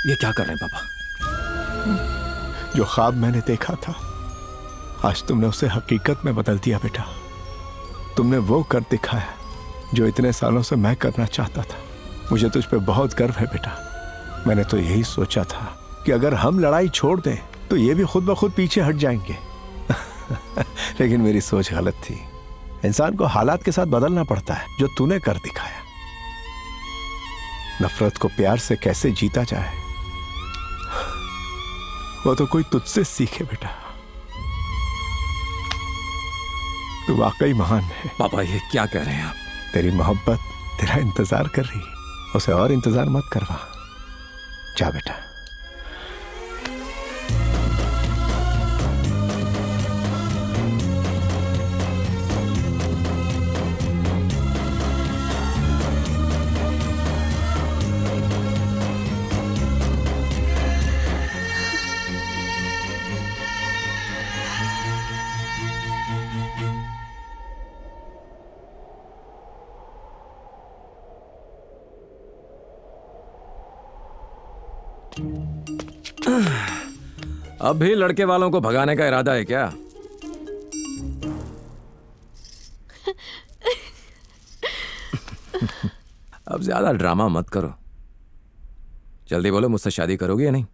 ये क्या कर रहे हैं पापा? जो ख्वाब मैंने देखा था, आज तुमने उसे हकीकत में बदल दिया बेटा। तुमने वो कर दिखाया जो इतने सालों से मैं करना चाहता था। मुझे तुझ पे बहुत गर्व है बेटा। मैंने तो यही सोचा था कि अगर हम लड़ाई छोड़ दें तो ये भी खुद ब खुद पीछे हट जाएंगे। लेकिन मेरी सोच गलत थी। इंसान को हालात के साथ बदलना पड़ता है, जो तूने कर दिखाया। नफरत को प्यार से कैसे जीता जाए, वो तो कोई तुझसे सीखे बेटा। तू वाकई महान है। पापा ये क्या कह रहे हैं आप? तेरी मोहब्बत तेरा इंतजार कर रही है, उसे और इंतजार मत करवा। जा बेटा। अब भी लड़के वालों को भगाने का इरादा है क्या? अब ज्यादा ड्रामा मत करो। जल्दी बोलो, मुझसे शादी करोगी या नहीं?